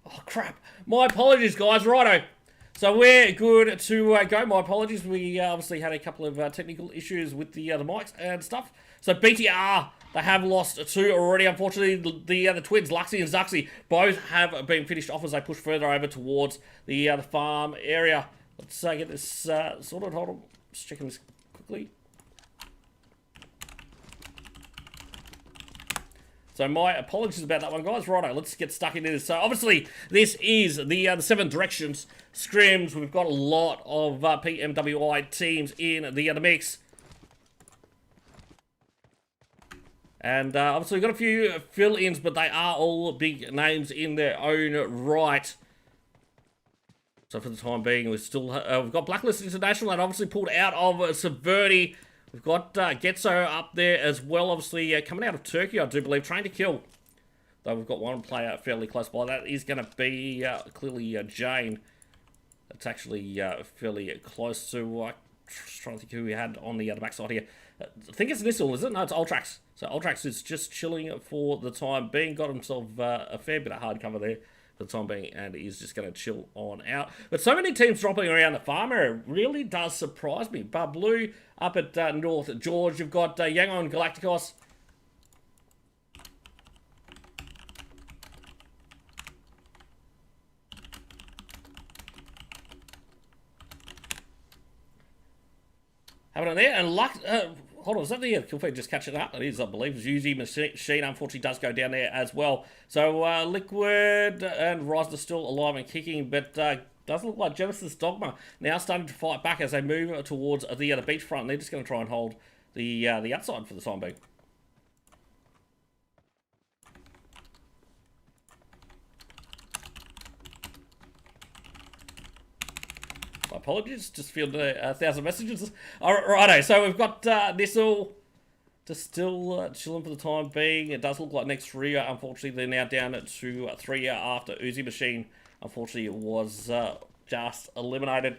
Oh, crap. My apologies, guys. Righto. So we're good to go. My apologies. We obviously had a couple of technical issues with the mics and stuff. So BTR, they have lost 2 already. Unfortunately, the twins, Luxy and Zuxy, both have been finished off as they push further over towards the farm area. Let's get this sorted. Hold on. Just checking this quickly. So my apologies about that one, guys. Righto, let's get stuck into this. So obviously, this is the 7 directions scrims. We've got a lot of Pmwi teams in the mix. And obviously, we've got a few fill-ins, but they are all big names in their own right. So for the time being, we've got Blacklist International that obviously pulled out of Severity. We've got Getso up there as well, obviously coming out of Turkey, I do believe, Train to Kill. Though we've got one player fairly close by. That is going to be clearly Jane. That's actually fairly close to, trying to think who we had on the backside here. I think it's Nissel, is it? No, it's Ultrax. So Ultrax is just chilling for the time being. Got himself a fair bit of hard cover there for the time being, and he's just going to chill on out. But so many teams dropping around the farm area really does surprise me. BABLU up at North George. You've got Yangon Galacticos. Having it there, and luck. Hold on, is that the Killfeed just catching up? It is, I believe. Zuzi Machine, unfortunately, does go down there as well. So, Liquid and Rise are still alive and kicking, but doesn't look like Genesis Dogma now starting to fight back as they move towards the beachfront. They're just going to try and hold the outside for the time being. My apologies, just fielded 1,000 messages. Alright, righto, so we've got Nissel just still chilling for the time being. It does look like next Rüya, unfortunately, they're now down to 3 after Uzi Machine. Unfortunately, it was just eliminated.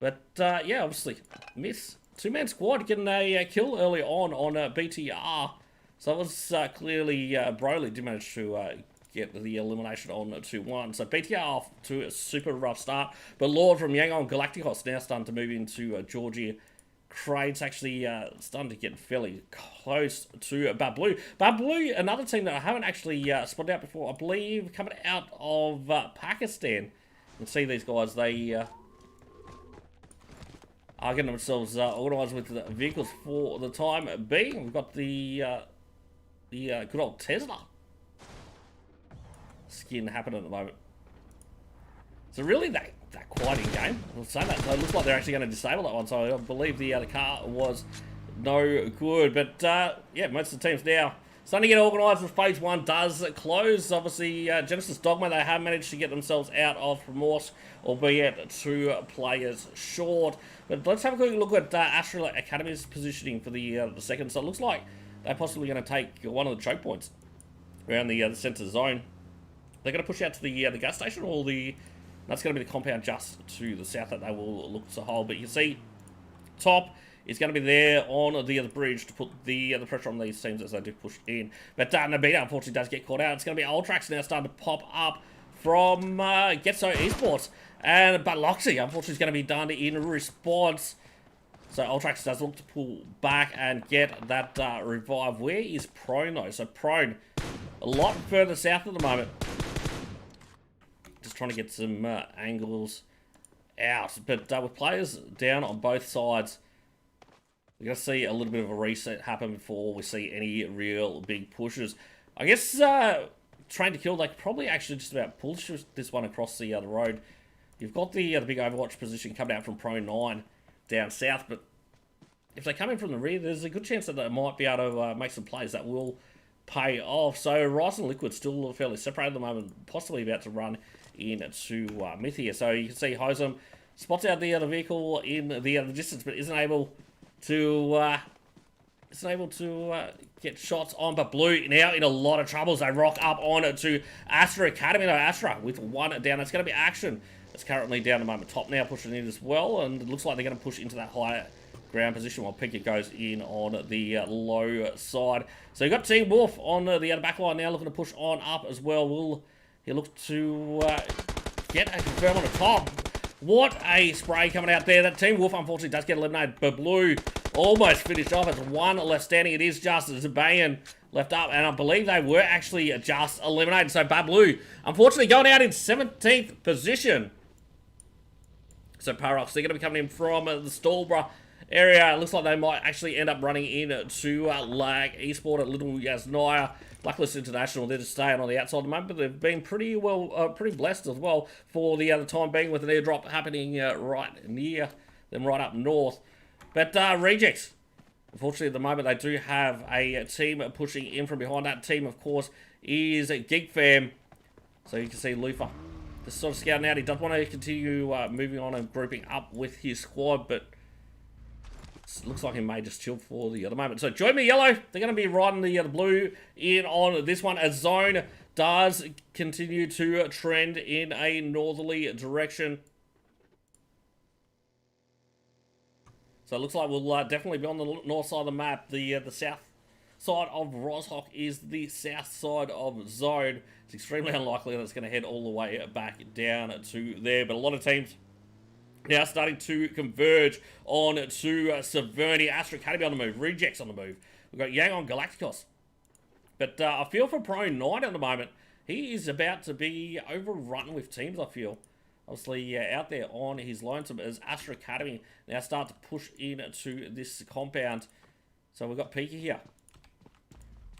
But, yeah, obviously, miss. 2-man squad getting a kill early on BTR. So that was clearly Broly did manage to get the elimination on 2-1. So BTR off to a super rough start. But Lord from Yangon Galacticos now starting to move into Georgia. Craig's actually starting to get fairly close to BABLU. BABLU, another team that I haven't actually spotted out before, I believe, coming out of Pakistan. You can see these guys, they are getting themselves organised with the vehicles for the time being. We've got the good old Tesla skin happening at the moment. So really, that quite in game. I'll say that. So it looks like they're actually going to disable that one. So I believe the car was no good. But yeah, most of the teams now starting to get organised as phase 1 does close. Obviously, Genesis Dogma, they have managed to get themselves out of Remorse, albeit 2 players short. But let's have a quick look at ASTRA Academy's positioning for the second. So it looks like they're possibly going to take one of the choke points around the centre zone. They're going to push out to the gas station, or that's going to be the compound just to the south that they will look to hold. But you can see, top is going to be there on the bridge to put the pressure on these teams as they do push in. But Nabita, unfortunately, does get caught out. It's going to be Ultrax now starting to pop up from GetSo Esports. But Loxy, unfortunately, is going to be done in response. So Ultrax does look to pull back and get that revive. Where is Prone, though? So Prone, a lot further south at the moment. Just trying to get some angles out. But with players down on both sides, we're going to see a little bit of a reset happen before we see any real big pushes. I guess Train to Kill, they could probably actually just about push this one across the road. You've got the big Overwatch position coming out from Pro 9 down south, but if they come in from the rear, there's a good chance that they might be able to make some plays that will pay off. So Rice and Liquid still fairly separated at the moment, possibly about to run into Myth here. So you can see Hosem spots out the other vehicle in the other distance, but isn't able to get shots on. But Blue now in a lot of trouble as they rock up on to ASTRA Academy. No, ASTRA with 1 down. It's going to be Action. It's currently down at the moment. Top now pushing in as well, and it looks like they're going to push into that higher ground position while Pickett goes in on the low side. So you've got Team Wolf on the other back line now looking to push on up as well. Will He looks to get a confirm on the top. What a spray coming out there. That Team Wolf, unfortunately, does get eliminated. BABLU almost finished off. It's one left standing. It is just Zabayan left up, and I believe they were actually just eliminated. So BABLU, unfortunately, going out in 17th position. So Parox, they're going to be coming in from the STALWART area. It looks like they might actually end up running in to Lag Esport at Little Yasnaya. Blacklist International, they're just staying on the outside of the moment, but they've been pretty pretty blessed as well for the other time being, with an airdrop happening right near them, right up north. But Rejects, unfortunately at the moment, they do have a team pushing in from behind. That team, of course, is Geek. So you can see Lufa just sort of scouting out. He does want to continue moving on and grouping up with his squad, but looks like he may just chill for the other moment. So join me, Yellow. They're going to be riding the blue in on this one, as Zone does continue to trend in a northerly direction. So it looks like we'll definitely be on the north side of the map. The south side of Roshawk is the south side of Zone. It's extremely unlikely that it's going to head all the way back down to there, but a lot of teams now starting to converge on to Severny. ASTRA Academy on the move. Rejects on the move. We've got Yang on Galacticos. But I feel for Pro 9 at the moment, he is about to be overrun with teams, I feel. Obviously, out there on his lonesome as ASTRA Academy now start to push into this compound. So we've got Pika here.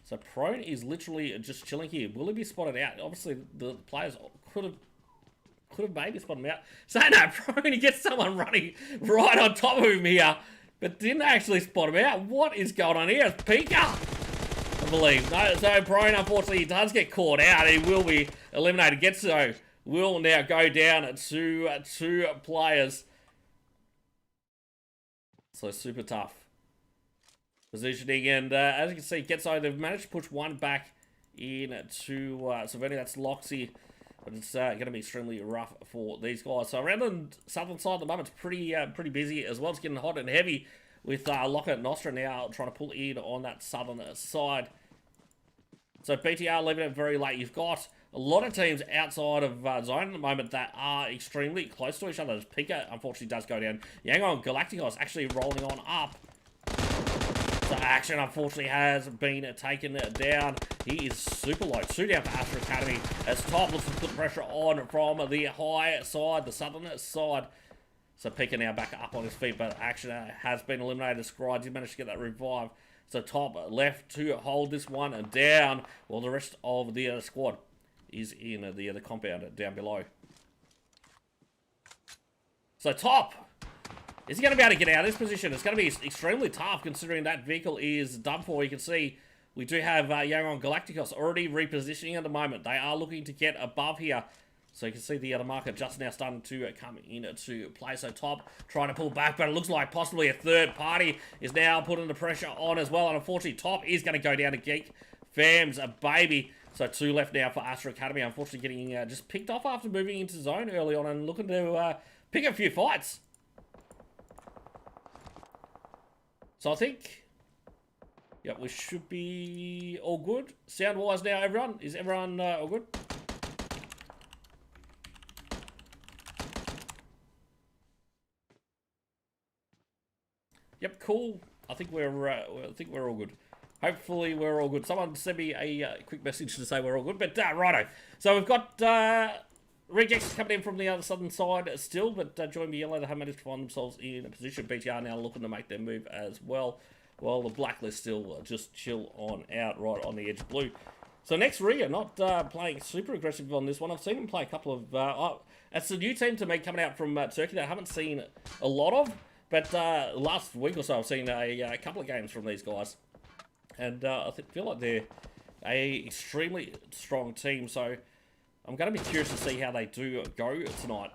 So Prone is literally just chilling here. Will he be spotted out? Obviously, the players could have maybe spotted him out. So no, Prone, he gets someone running right on top of him here, but didn't actually spot him out. What is going on here? It's Pika, I believe. No, so Prone, unfortunately, he does get caught out. He will be eliminated. GetSo will now go down to two players. So super tough positioning, and as you can see, GetSo, they've managed to push one back in to Severny. That's Loxy. But it's going to be extremely rough for these guys. So around the southern side at the moment, it's pretty busy as well. It's getting hot and heavy with Locker and Nostra now trying to pull in on that southern side. So BTR leaving it very late. You've got a lot of teams outside of Zone at the moment that are extremely close to each other. As Pika, unfortunately, does go down. Yang on Galacticos actually rolling on up. So Action, unfortunately, has been taken down. He is super low. 2 down for ASTRA Academy as Top looks to put pressure on from the high side, the southern side. So Pika now back up on his feet, but Action has been eliminated. Scry did manage to get that revive. So Top left to hold this one down, while the rest of the squad is in the compound down below. So Top, is he going to be able to get out of this position? It's going to be extremely tough considering that vehicle is done for. You can see we do have Yang on Galacticos already repositioning at the moment. They are looking to get above here. So you can see the other market just now starting to come into play. So Top trying to pull back, but it looks like possibly a third party is now putting the pressure on as well. And unfortunately, Top is going to go down to Geek. Fam's a baby. So 2 left now for ASTRA Academy. Unfortunately getting just picked off after moving into Zone early on and looking to pick a few fights. So I think, yeah, we should be all good. Sound-wise now, everyone. Is everyone all good? Yep, cool. I think we're all good. Hopefully we're all good. Someone send me a quick message to say we're all good. But righto. So we've got Rejects coming in from the other southern side still, but join me, Yellow. They have managed to find themselves in a position. BTR now looking to make their move as well. Well, the Blacklist still just chill on out right on the edge of blue. So next, Rüya, not playing super aggressive on this one. I've seen him play a couple of... it's a new team to me coming out from Turkey that I haven't seen a lot of. But last week or so, I've seen a couple of games from these guys. And I feel like they're a extremely strong team. So I'm going to be curious to see how they do go tonight.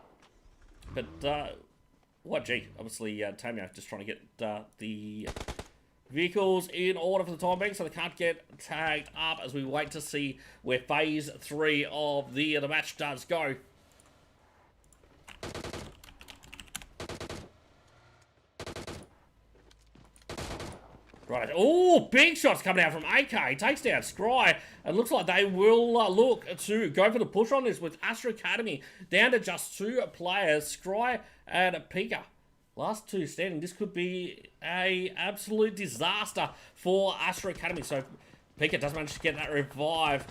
But, gee, obviously, Pmwi just trying to get the vehicles in order for the time being, so they can't get tagged up as we wait to see where phase 3 of the match does go. Right. Oh, big shots coming out from AK. Takes down Scry. And looks like they will look to go for the push on this with ASTRA Academy down to just 2 players, Scry and Pika. Last 2 standing. This could be a absolute disaster for ASTRA Academy. So Pika does manage to get that revive.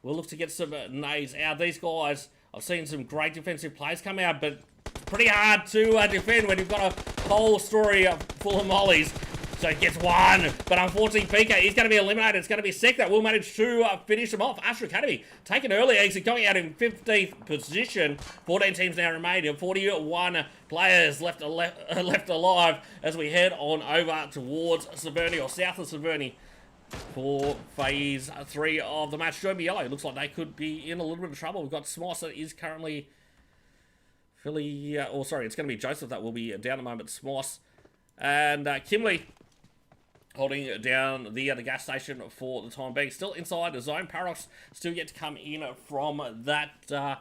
We'll look to get some nades out. These guys, I've seen some great defensive plays come out, but it's pretty hard to defend when you've got a whole story full of mollies. So he gets 1, but unfortunately Pika is going to be eliminated. It's going to be Sek that will manage to finish him off. ASTRA Academy take an early exit, going out in 15th position. 14 teams now remain, and 41 players left alive as we head on over towards Severny, or south of Severny, for phase 3 of the match. Joe Yellow looks like they could be in a little bit of trouble. We've got Smoss that is currently Philly, it's going to be Joseph that will be down at the moment. Smoss and Kimley holding down the gas station for the time being. Still inside the zone. Paradox still yet to come in from that,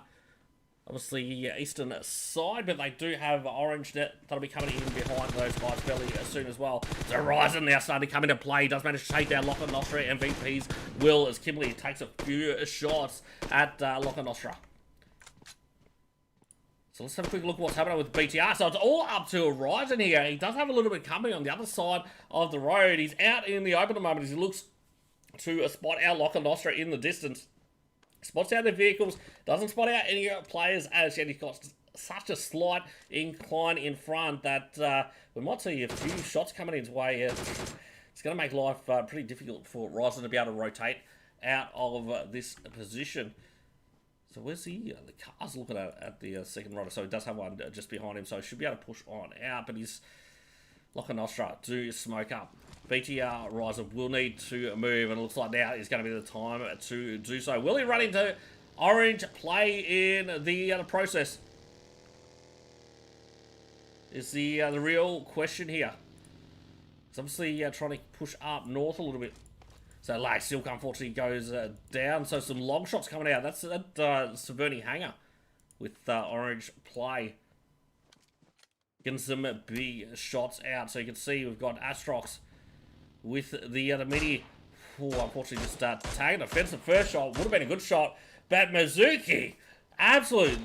obviously, eastern side, but they do have Orange Net that'll be coming in behind those guys fairly soon as well. So Horizon now starting to come into play. Does manage to take down Locker Nostra. MVPs will, as Kimberly takes a few shots at Locker Nostra. So let's have a quick look at what's happening with BTR. So it's all up to Horizon here. He does have a little bit of company on the other side of the road. He's out in the open at the moment as he looks to spot out Locker Nostra in the distance. Spots out their vehicles, doesn't spot out any players as yet. He's got such a slight incline in front that we might see a few shots coming his way. It's going to make life pretty difficult for Horizon to be able to rotate out of this position. So where's the car's looking at the second rider? So he does have one just behind him, so he should be able to push on out, but he's Locker Nostra to smoke up. BTR Riser will need to move, and it looks like now is going to be the time to do so. Will he run into Orange play in the process? Is the real question here. It's obviously trying to push up north a little bit. So Lag Silk unfortunately goes down. So some long shots coming out. That's that Severny hangar with Orange play. Getting some big shots out. So you can see we've got Astrox with the mini. Oh, unfortunately just tagging a fence. The first shot would have been a good shot. But Mizuki, absolute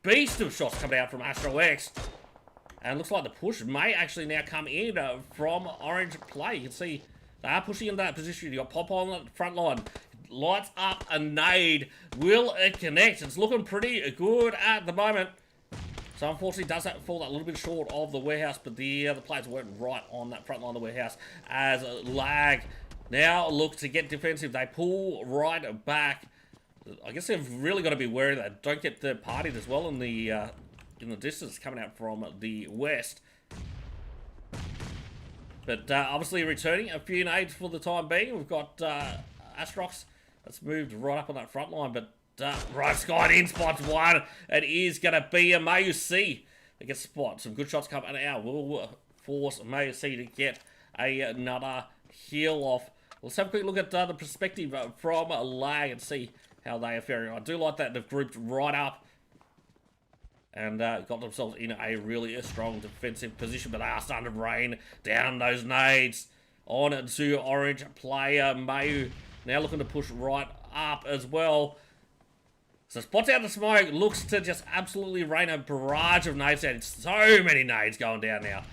beast of shots coming out from Z3US. And looks like the push may actually now come in from Orange play. You can see they are pushing into that position. You got Pop on the front line. Lights up a nade. Will it connect? It's looking pretty good at the moment. So unfortunately does that fall that little bit short of the warehouse, but the players weren't right on that front line of the warehouse as Lag now look to get defensive. They pull right back. I guess they've really got to be wary that don't get the partied as well in the distance coming out from the west. But obviously returning a few nades for the time being. We've got Astrox that's moved right up on that front line, but right, Sky in spots 1. It is going to be a Mayu C. They get spot. Some good shots coming out. Will force Mayu C to get another heal off. Let's have a quick look at the perspective from Lag and see how they are faring. I do like that they've grouped right up and got themselves in a really strong defensive position, but they are starting to rain down those nades on to Orange player Mayu. Now looking to push right up as well. So spots out the smoke, looks to just absolutely rain a barrage of nades down. So many nades going down now.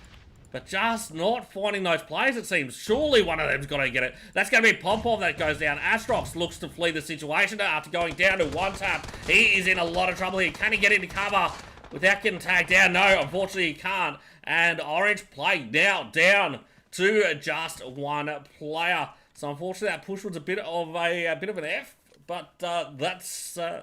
But just not finding those players, it seems. Surely one of them's got to get it. That's going to be Pompov that goes down. Astrox looks to flee the situation after going down to 1 tap. He is in a lot of trouble here. Can he get into cover without getting tagged down? No, unfortunately he can't. And Orange play now down to just 1 player. So unfortunately that push was a bit of an F. But that's how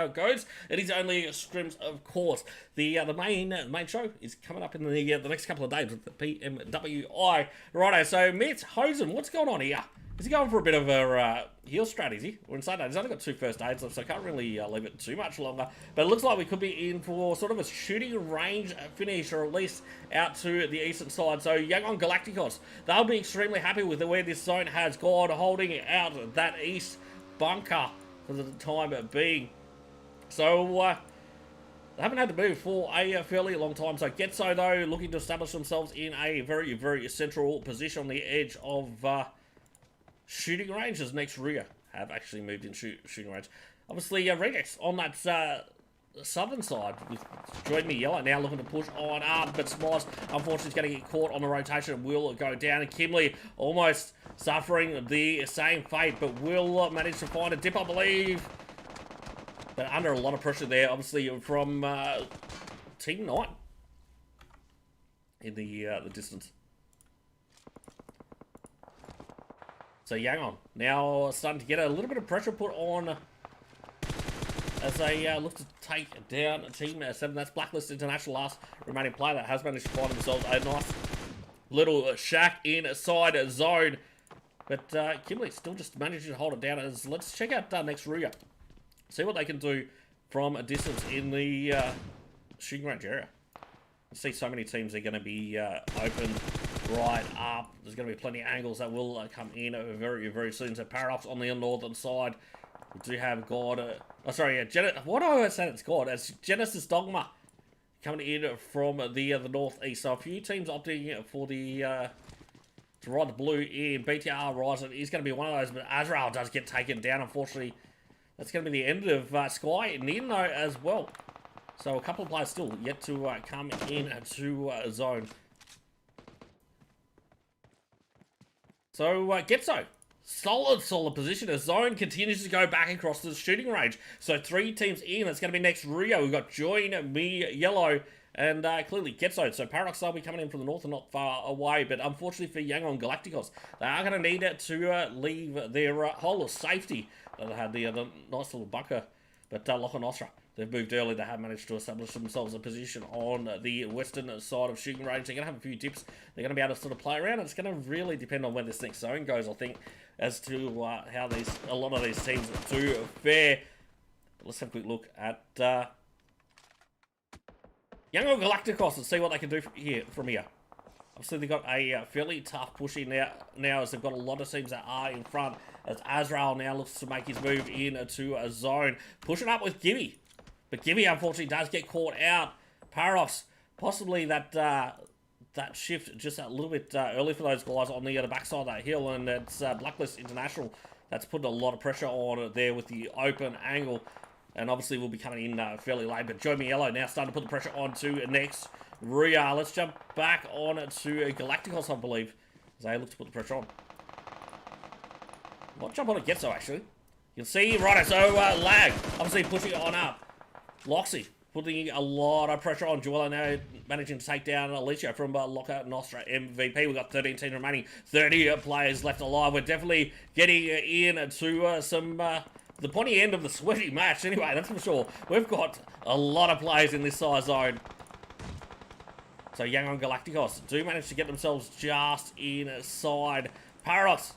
it goes. It is only scrims, of course. The main show is coming up in the next couple of days with the Pmwi. Righto, so Mitz Hosen, what's going on here? Is he going for a bit of a heal strategy? We're inside that. He's only got 2 first aids, so I can't really leave it too much longer. But it looks like we could be in for sort of a shooting range finish, or at least out to the eastern side. So Yangon Galacticos, they'll be extremely happy with the way this zone has gone, holding out that east bunker for the time being. So haven't had to move for a fairly long time. So GetSo, though, looking to establish themselves in a very, very central position on the edge of shooting range, as next Rüya have actually moved in shooting range. Obviously, Regex on that southern side with Join Me Yellow now looking to push on up, but Smosh unfortunately is going to get caught on the rotation and will go down. And Pmwi almost suffering the same fate, but will manage to find a dip, I believe. But under a lot of pressure there, obviously, from Team 9 in the distance. So Yangon now starting to get a little bit of pressure put on as they look to take down Team 7. That's Blacklist International, last remaining player that has managed to find themselves a nice little shack inside zone. But Pmwi still just managing to hold it down. As let's check out next Rüya. See what they can do from a distance in the shooting range area. You see so many teams are going to be open right up. There's going to be plenty of angles that will come in very, very soon. So Paradox on the northern side. We do have God. What do I always say it's God? It's Genesis Dogma coming in from the northeast. So a few teams opting for the to ride the blue in. BTR Horizon is going to be one of those, but ASTRA does get taken down, unfortunately. That's going to be the end of Sky and Nino as well. So a couple of players still yet to come in to zone. So GetSo, solid position as zone continues to go back across the shooting range. So 3 teams in. That's going to be next Rüya. We've got Join Me Yellow and clearly GetSo. So Paradox will be coming in from the north and not far away. But unfortunately for Yangon Galacticos, they are going to need to leave their hole of safety. They had the nice little bunker, but Loch and ASTRA, they've moved early. They have managed to establish themselves a position on the western side of shooting range. They're going to have a few dips. They're going to be able to sort of play around. It's going to really depend on where this next zone goes, I think, as to how a lot of these teams do fare. Let's have a quick look at Yangon Galacticos and see what they can do from here. Obviously, they've got a fairly tough push in now as they've got a lot of teams that are in front. As Azrael now looks to make his move into a zone. Pushing up with Gibby. But Gibby, unfortunately, does get caught out. Paradox, possibly that shift just a little bit early for those guys on the backside of that hill. And it's Blacklist International that's put a lot of pressure on there with the open angle. And obviously, we'll be coming in fairly late. But Join Me Yellow now starting to put the pressure on to next Rüya. Let's jump back on to Galacticos, I believe. As they look to put the pressure on. Might jump on a GetSo, actually. You can see, right, so Lag, obviously pushing it on up. Loxy, putting a lot of pressure on. Joella now managing to take down Alicia from Locker Nostra MVP. We've got 13 teams remaining, 30 players left alive. We're definitely getting into some... the pointy end of the sweaty match, anyway, that's for sure. We've got a lot of players in this size zone. So Yangon Galacticos do manage to get themselves just inside. Paradox.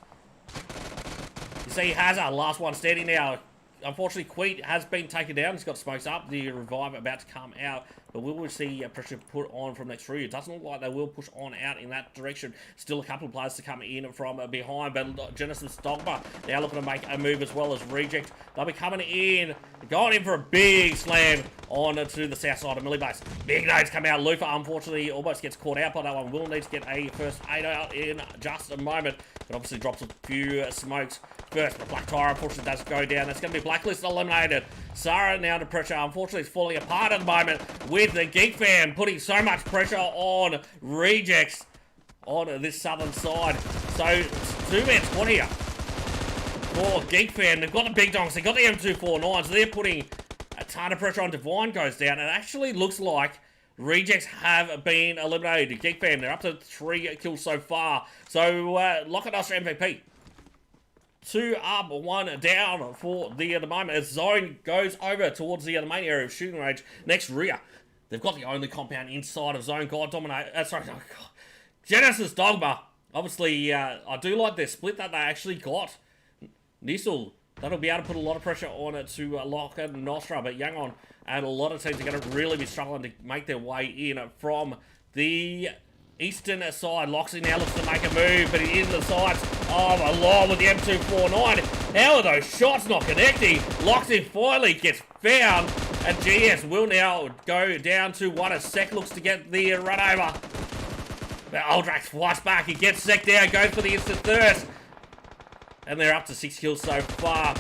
You see Hazard, last one standing now. Unfortunately, Queet has been taken down. He's got smokes up. The revive about to come out. But we will see pressure put on from next Rüya. It doesn't look like they will push on out in that direction. Still a couple of players to come in from behind. But Genesis Dogma now looking to make a move as well as Reject. They'll be coming in. Going in for a big slam on to the south side of Millibase. Big nades come out. Lufa, unfortunately, almost gets caught out by that one. Will need to get a first aid out in just a moment. But obviously drops a few smokes first. But Black Tire, unfortunately, does go down. That's going to be Blacklist eliminated. Sarah now to pressure. Unfortunately, it's falling apart at the moment with the Geek fan putting so much pressure on Rejects on this southern side. So, 2-man squad here for Geek fan. They've got the big donks. They've got the M249s. So they're putting a ton of pressure on. Divine goes down. It actually looks like Rejects have been eliminated. Geek fan, they're up to 3 kills so far. So, lock at us for MVP. 2 up, 1 down for the moment as zone goes over towards the main area of shooting range. Next, Rüya. They've got the only compound inside of zone. God dominate. Genesis Dogma. Obviously, I do like their split that they actually got. Nissul. That'll be able to put a lot of pressure on it to lock and Nostra. But Yangon and a lot of teams are going to really be struggling to make their way in from the eastern side. Loxy now looks to make a move, but he's in the sights of a law with the M249. How are those shots not connecting? Loxy finally gets found. And GS will now go down to 1 as Sec looks to get the run over. But Ultrax flies back. He gets Sec down, goes for the instant thirst. And they're up to 6 kills so far.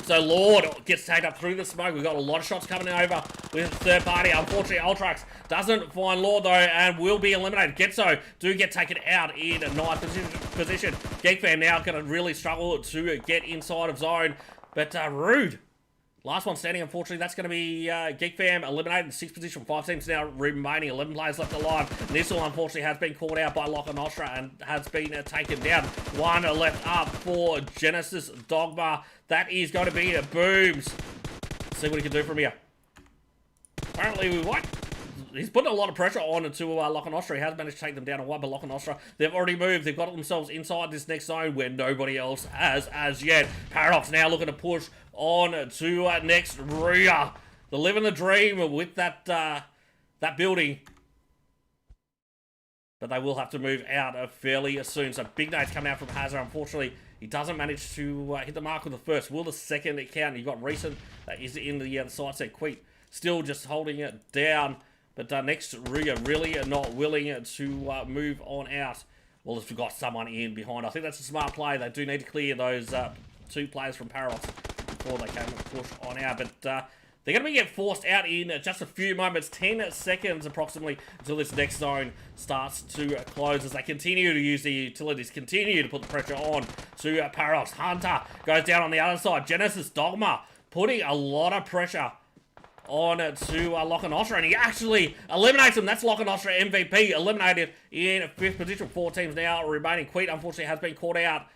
So Lord gets taken up through the smoke. We've got a lot of shots coming over with third party. Unfortunately, Ultrax doesn't find Lord though and will be eliminated. GetSo do get taken out in 9th position. GeekFam now going to really struggle to get inside of zone. But Rude, last one standing, unfortunately, that's going to be GeekFam eliminated in 6th position. 5 teams now remaining, 11 players left alive. Nissel, unfortunately, has been caught out by Lock and ASTRA and has been taken down. 1 left up for Genesis Dogma. That is going to be Booms. Let's see what he can do from here. Apparently, we won't. He's putting a lot of pressure on to Lock and ASTRA. He has managed to take them down a while, but Lock and ASTRA, they've already moved. They've got themselves inside this next zone where nobody else has as yet. Paradox now looking to push on to next Rüya. They're living the dream with that that building. But they will have to move out fairly soon. So big nades coming out from Hazard. Unfortunately, he doesn't manage to hit the mark with the first. Will the second count? You've got Recent that is in the side set. Queet still just holding it down. But next, Rüya really not willing to move on out. Well, if we've got someone in behind, I think that's a smart play. They do need to clear those 2 players from Paradox before they can push on out. But they're going to get forced out in just a few moments, 10 seconds approximately, until this next zone starts to close as they continue to use the utilities, continue to put the pressure on to Paradox. Hunter goes down on the other side. Genesis Dogma putting a lot of pressure on to Lock and ASTRA, and he actually eliminates him. That's Lock and ASTRA MVP, eliminated in 5th position. 4 teams now remaining. Queet, unfortunately, has been caught out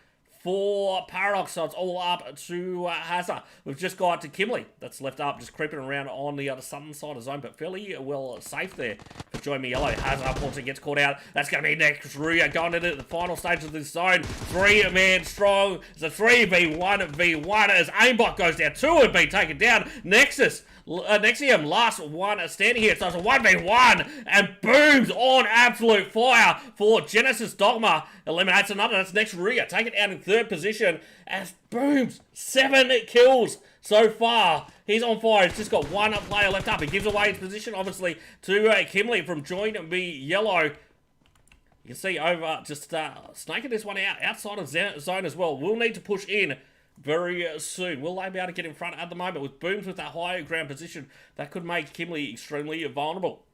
for Paradox, so it's all up to Hazard. We've just got to Pmwi that's left up, just creeping around on the other southern side of zone, but fairly well safe there for Join Me Yellow. Hazard unfortunately gets caught out. That's going to be next Rüya going into the final stage of this zone. 3-man strong. It's a 3v1v1 as Aimbot goes down. 2 have been taken down. Nexium, last one standing here. So it's a 1v1 and Booms on absolute fire for Genesis Dogma. Eliminates another. That's next Rüya. Take it out in 3rd position as Booms. 7 kills so far. He's on fire. He's just got 1 player left up. He gives away his position, obviously, to Pmwi from Join Me Yellow. You can see over just snaking this one out outside of zone as well. We'll need to push in very soon. Will they be able to get in front at the moment with Booms with that higher ground position? That could make Pmwi extremely vulnerable.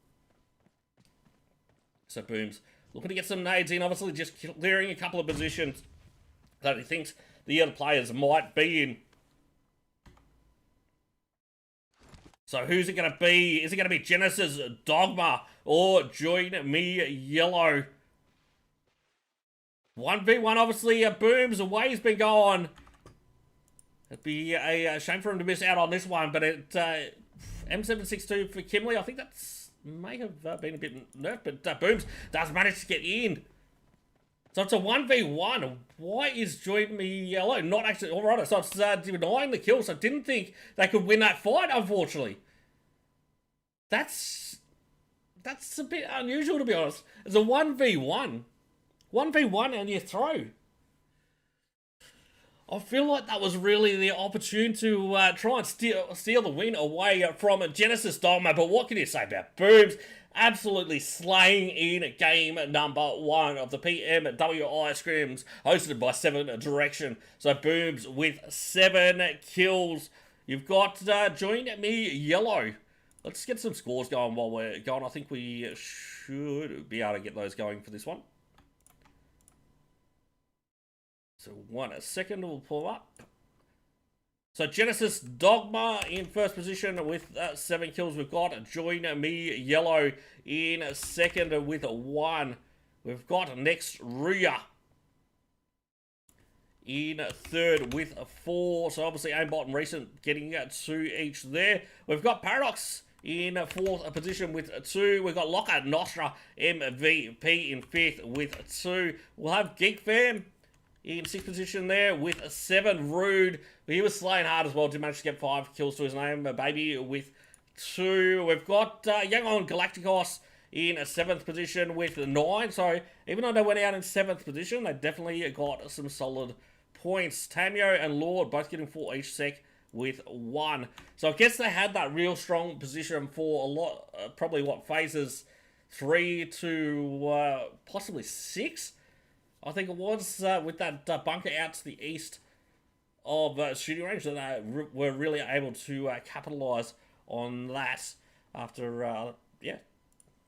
So Booms looking to get some nades in, obviously just clearing a couple of positions that he thinks the other players might be in. So who's it going to be? Is it going to be Genesis Dogma or Join Me Yellow? 1v1, obviously, Booms, the way he's been going. It'd be a shame for him to miss out on this one, but M762 for Pmwi, I think that's may have been a bit nerfed, but Booms does manage to get in. So it's a 1v1. Why is Join Me Yellow not actually... Alright, so it's denying the kill, so I didn't think they could win that fight, unfortunately. That's a bit unusual, to be honest. It's a 1v1. 1v1 and you throw. I feel like that was really the opportune to try and steal the win away from Genesis Dogma. But what can you say about Booms? Absolutely slaying in game number 1 of the Pmwi Scrims, hosted by 7 Direction. So Booms with 7 kills. You've got Join Me Yellow. Let's get some scores going while we're going. I think we should be able to get those going for this one. So 1 second, we'll pull up. So Genesis Dogma in 1st position with 7 kills. We've got Join Me Yellow in 2nd with 1. We've got next Rüya in 3rd with 4. So obviously Aimbot and Recent getting 2 each there. We've got Paradox in 4th position with 2. We've got Locker and ASTRA MVP in 5th with 2. We'll have Geek Fam in 6th position there with 7. Rude. He was slaying hard as well. Did manage to get 5 kills to his name. Baby with 2. We've got Young on Galacticos in 7th position with 9. So even though they went out in 7th position, they definitely got some solid points. Tamio and Lord both getting 4 each sec with 1. So I guess they had that real strong position for a lot, probably what, phases 3 to possibly 6, I think it was, with that bunker out to the east of shooting range, that they were really able to capitalize on that after, yeah,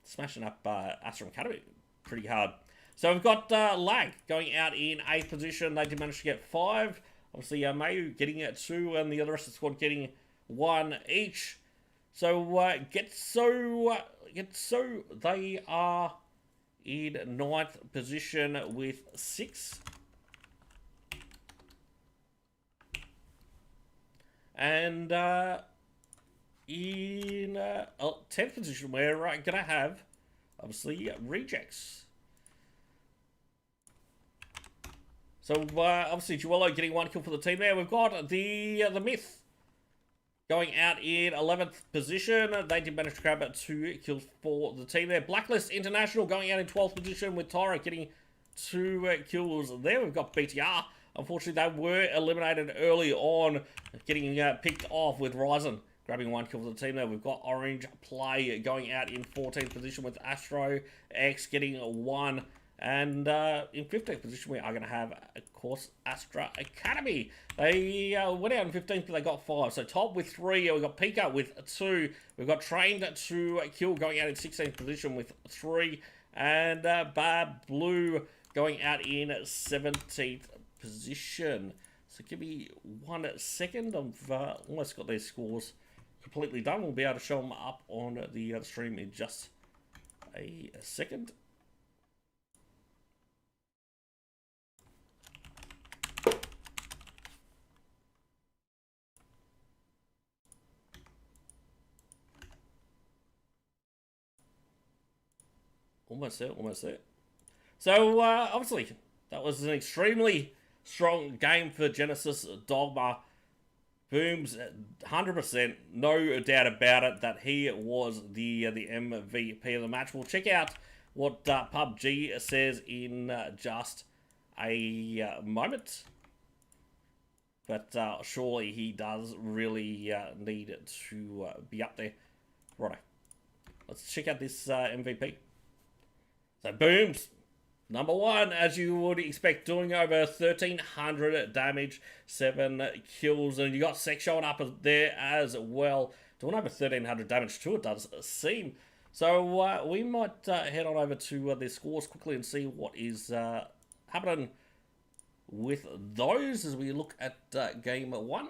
smashing up ASTRA Academy pretty hard. So we've got Lag going out in 8th position. They did manage to get 5. Obviously, Mayu getting it 2, and the other rest of the squad getting 1 each. So GetSo, they are in 9th position with 6. And in 10th position, we're going to have, obviously, Rejects. So, obviously, Duello getting 1 kill for the team there. We've got the Myth going out in 11th position. They did manage to grab 2 kills for the team there. Blacklist International going out in 12th position with Tyra getting 2 kills there. We've got BTR. Unfortunately, they were eliminated early on, getting picked off with Ryzen grabbing 1 kill for the team there. We've got Orange Play going out in 14th position with Astro X getting 1. And in 15th position, we are going to have, of course, ASTRA Academy. They went out in 15th, but they got 5. So top with 3. We've got Pika with 2. We've got Trained to Kill going out in 16th position with 3. And BABLU going out in 17th position. So give me 1 second. I've almost got these scores completely done. We'll be able to show them up on the stream in just a second. Almost there, almost there. So, obviously, that was an extremely strong game for Genesis DOGMA. Booms, 100%, no doubt about it, that he was the MVP of the match. We'll check out what PUBG says in just a moment. But surely he does really need to be up there. Righto. Let's check out this MVP. So, Booms, number 1, as you would expect, doing over 1,300 damage, 7 kills, and you got Sex showing up there as well, doing over 1,300 damage too, it does seem. So, we might head on over to the scores quickly and see what is happening with those as we look at game 1.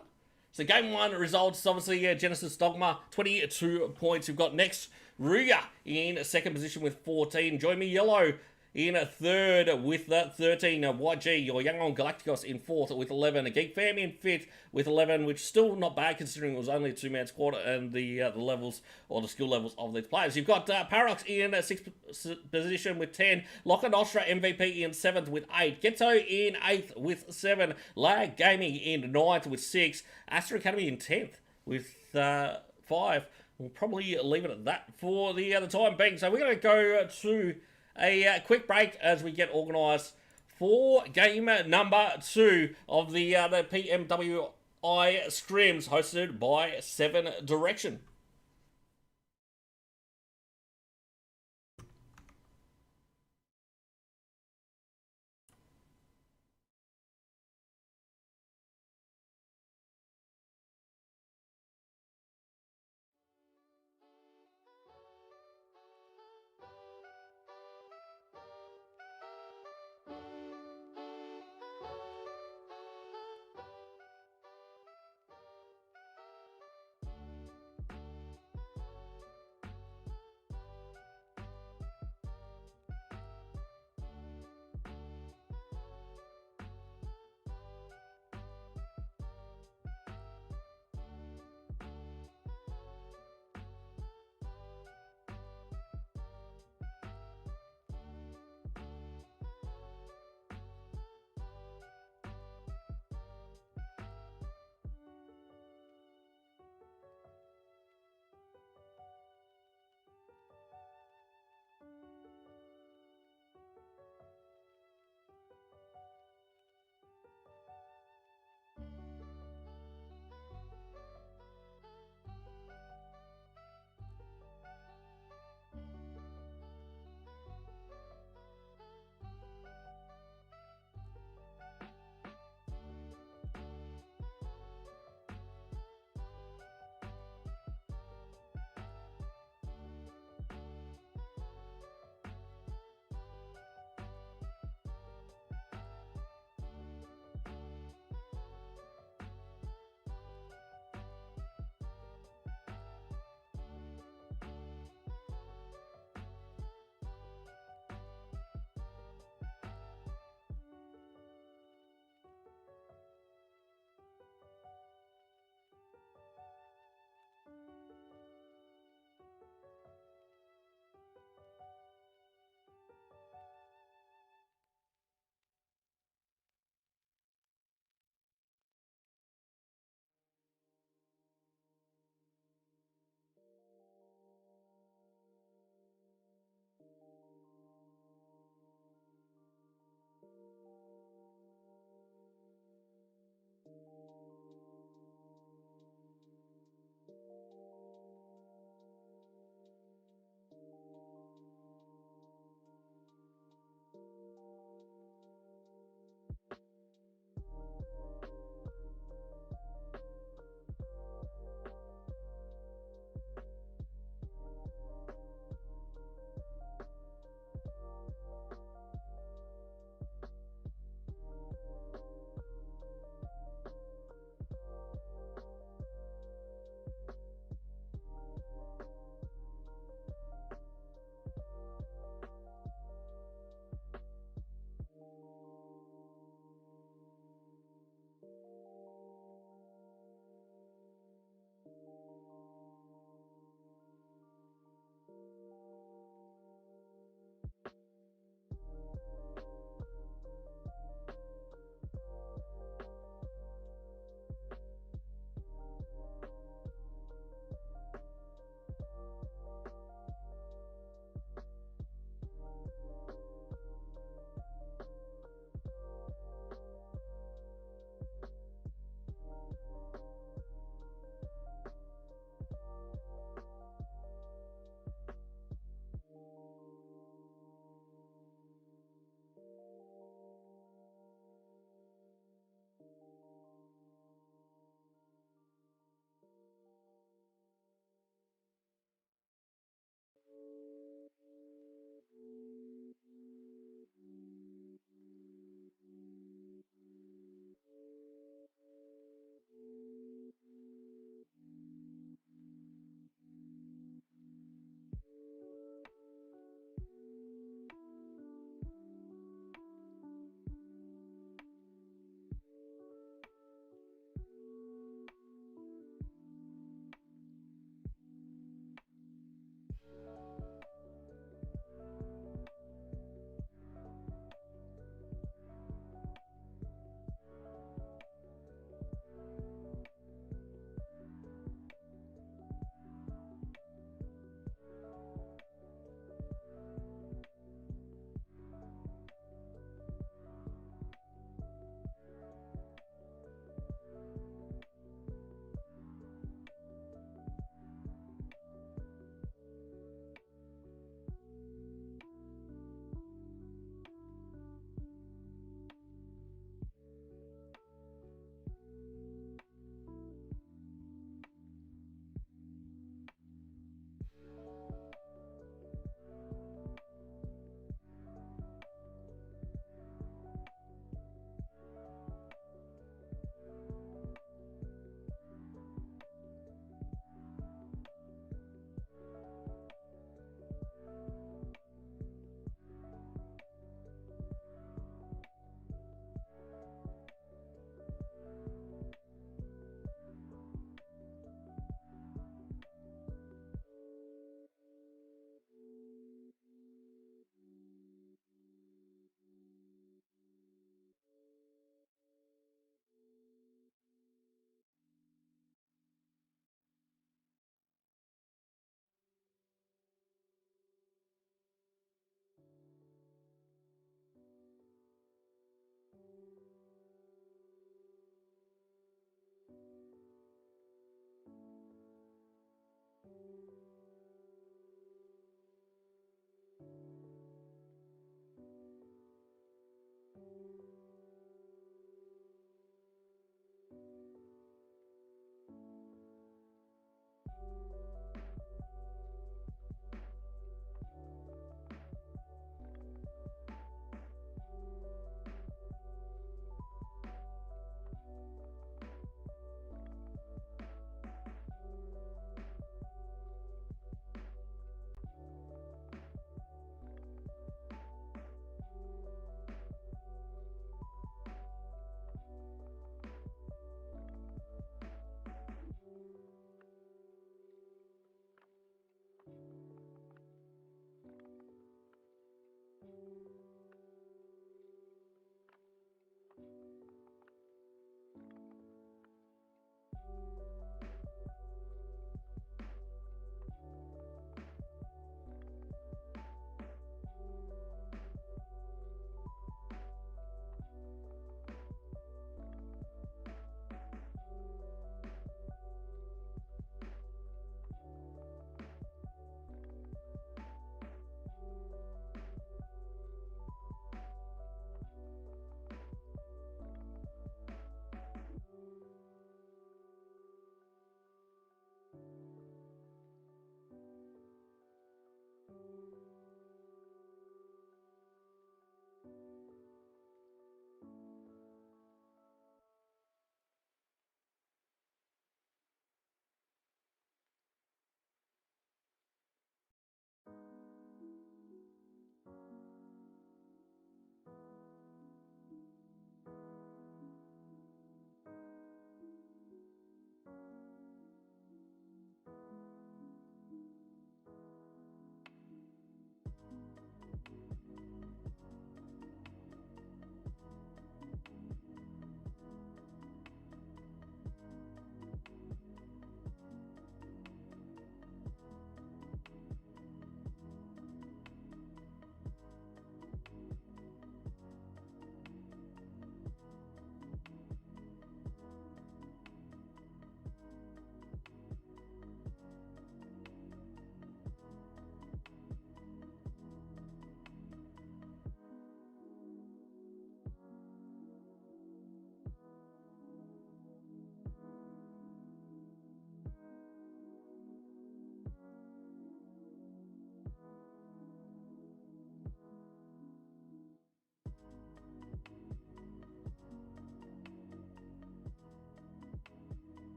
So, game 1 results, obviously, Genesis DOGMA, 22 points. You've got next Rüya in 2nd position with 14. Join Me Yellow in 3rd with 13. YG, your Young on Galacticos in 4th with 11. Geek Fam in 5th with 11, which is still not bad considering it was only a 2-man squad and the levels or the skill levels of these players. You've got Paradox in 6th position with 10. Lock and Ostra MVP in 7th with 8. Ghetto in 8th with 7. Lag Gaming in 9th with 6. ASTRA Academy in 10th with 5. We'll probably leave it at that for the time being. So we're going to go to a quick break as we get organised for game number 2 of the PMWI Scrims hosted by 7 Direction.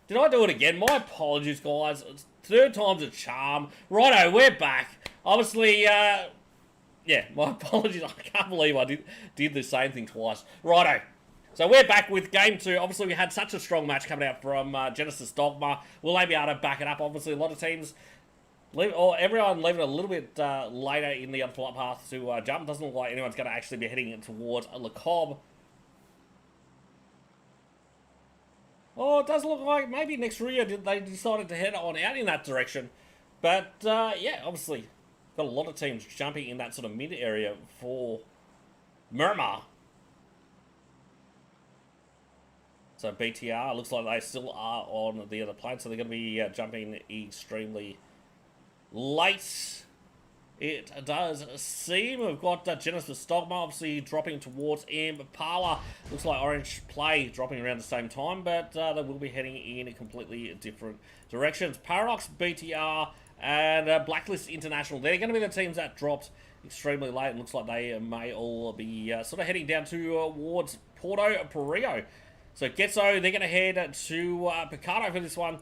Did I do it again? My apologies, guys. It's third time's a charm. Righto, we're back. Obviously, yeah, my apologies. I can't believe I did the same thing twice. Righto. So we're back with game 2. Obviously, we had such a strong match coming out from Genesis DOGMA. Will they be able to back it up? Obviously, a lot of teams, everyone leaving a little bit later in the flight path to jump. Doesn't look like anyone's going to actually be heading towards Le Cobb. Oh, it does look like maybe next Rüya they decided to head on out in that direction. But, yeah, obviously, got a lot of teams jumping in that sort of mid area for Myanmar. So BTR looks like they still are on the other plane, so they're going to be jumping extremely late. It does seem we've got Genesis DOGMA obviously dropping towards Impala. Looks like Orange Play dropping around the same time, but they will be heading in completely different directions. Paradox, BTR, and Blacklist International. They're going to be the teams that dropped extremely late. It looks like they may all be sort of heading down towards Porto Perio. So GETSO, they're going to head to Picardo for this one.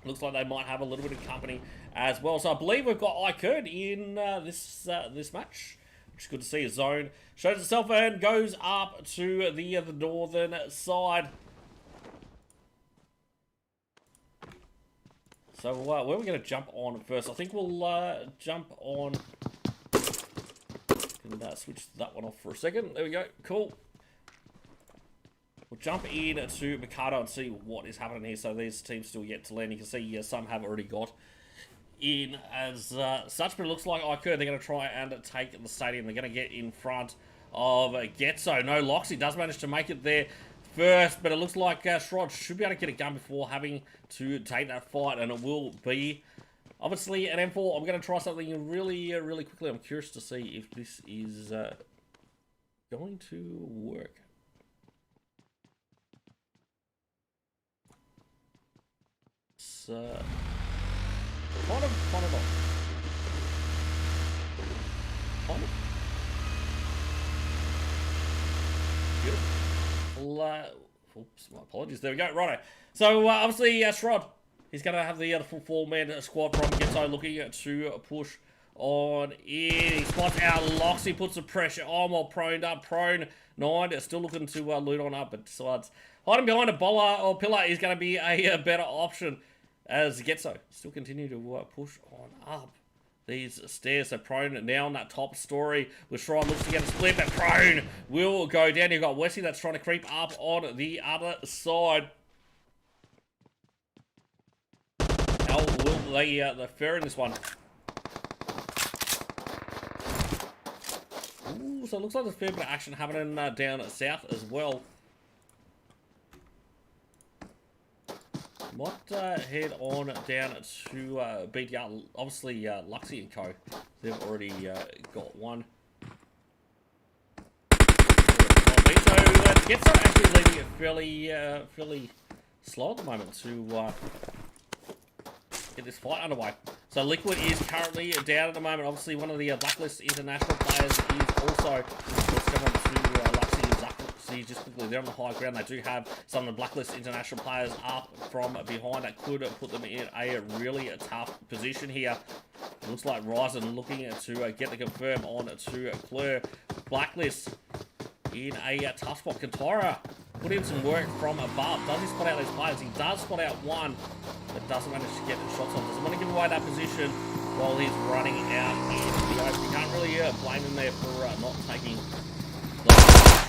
Looks like they might have a little bit of company as well. So I believe we've got IKURD in this match, which is good to see. A zone shows itself and goes up to the northern side. So where are we going to jump on first? I think we'll jump on. Can switch that one off for a second. There we go. Cool. We'll jump in to Mikado and see what is happening here. So these teams still yet to land. You can see some have already got in as such, but it looks like IKURD, they're going to try and take the stadium. They're going to get in front of GETSO. No, Loxy does manage to make it there first, but it looks like Shrod should be able to get a gun before having to take that fight, and it will be obviously an M4. I'm going to try something really, really quickly. I'm curious to see if this is going to work. Kind of not. Kind of. Beautiful. Oops, my apologies. There we go. Righto. So, obviously, Shrod, he's going to have the full 4-man squad from GETSO looking to push on in. He spots out Loxy, puts the pressure on while proned up. Prone 9, still looking to loot on up, but decides hiding behind a bola or pillar is going to be a better option. As GETSO still continue to push on up these stairs. So Prone now on that top story with Shrine looks to get a split, but Prone will go down. You've got Wesley that's trying to creep up on the other side. How will they fare in this one? Ooh, so it looks like there's a fair bit of action happening down south as well. Might head on down to BTR. Obviously, Luxy and Co. They've already got one. So GETSO actually leaving it fairly slow at the moment to get this fight underway. So Liquid is currently down at the moment. Obviously, one of the Blacklist international players is also. Let's come on to Luxy and Zuck. Just quickly, they're on the high ground. They do have some of the Blacklist international players up from behind. That could put them in a really tough position here. It looks like Ryzen looking to get the confirm on to Claire. Blacklist in a tough spot. Kantara put in some work from above. Does he spot out these players? He does spot out one, but doesn't manage to get the shots on. Doesn't want to give away that position while he's running out in the open. You can't really blame him there for not taking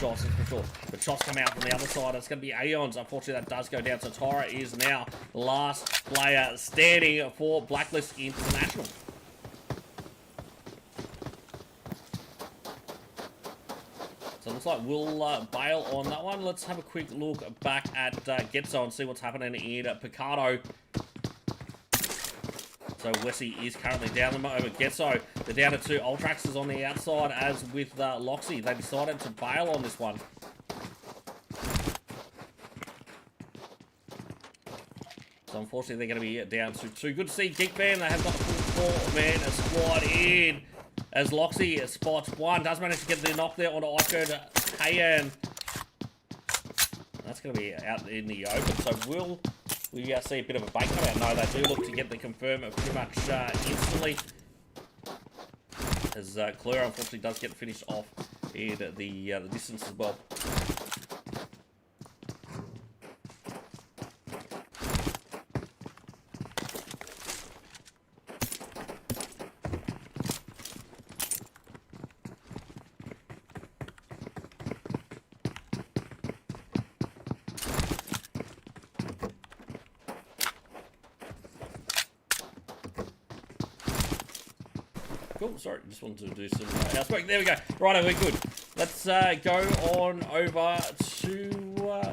shots, for sure. But shots come out from the other side. It's going to be Aeons. Unfortunately, that does go down. So Tyra is now the last player standing for Blacklist International. So it looks like we'll bail on that one. Let's have a quick look back at GETSO and see what's happening in Picardo. So Wesley is currently down the moment. GETSO, they're down to 2. Ultrax is on the outside, as with Loxy. They decided to bail on this one. So unfortunately, they're going to be down to 2. Good to see Geek Band. They have got the full 4-man squad in. As Loxy spots one. Does manage to get the knock there onto IKURD. Kayan. That's going to be out in the open. So will we see a bit of a bait come out. No, they do look to get the confirm pretty much instantly. As Claire unfortunately does get finished off in the distance as well. Cool, sorry, just wanted to do some housework. There we go. Righto, we're good. Let's go on over to...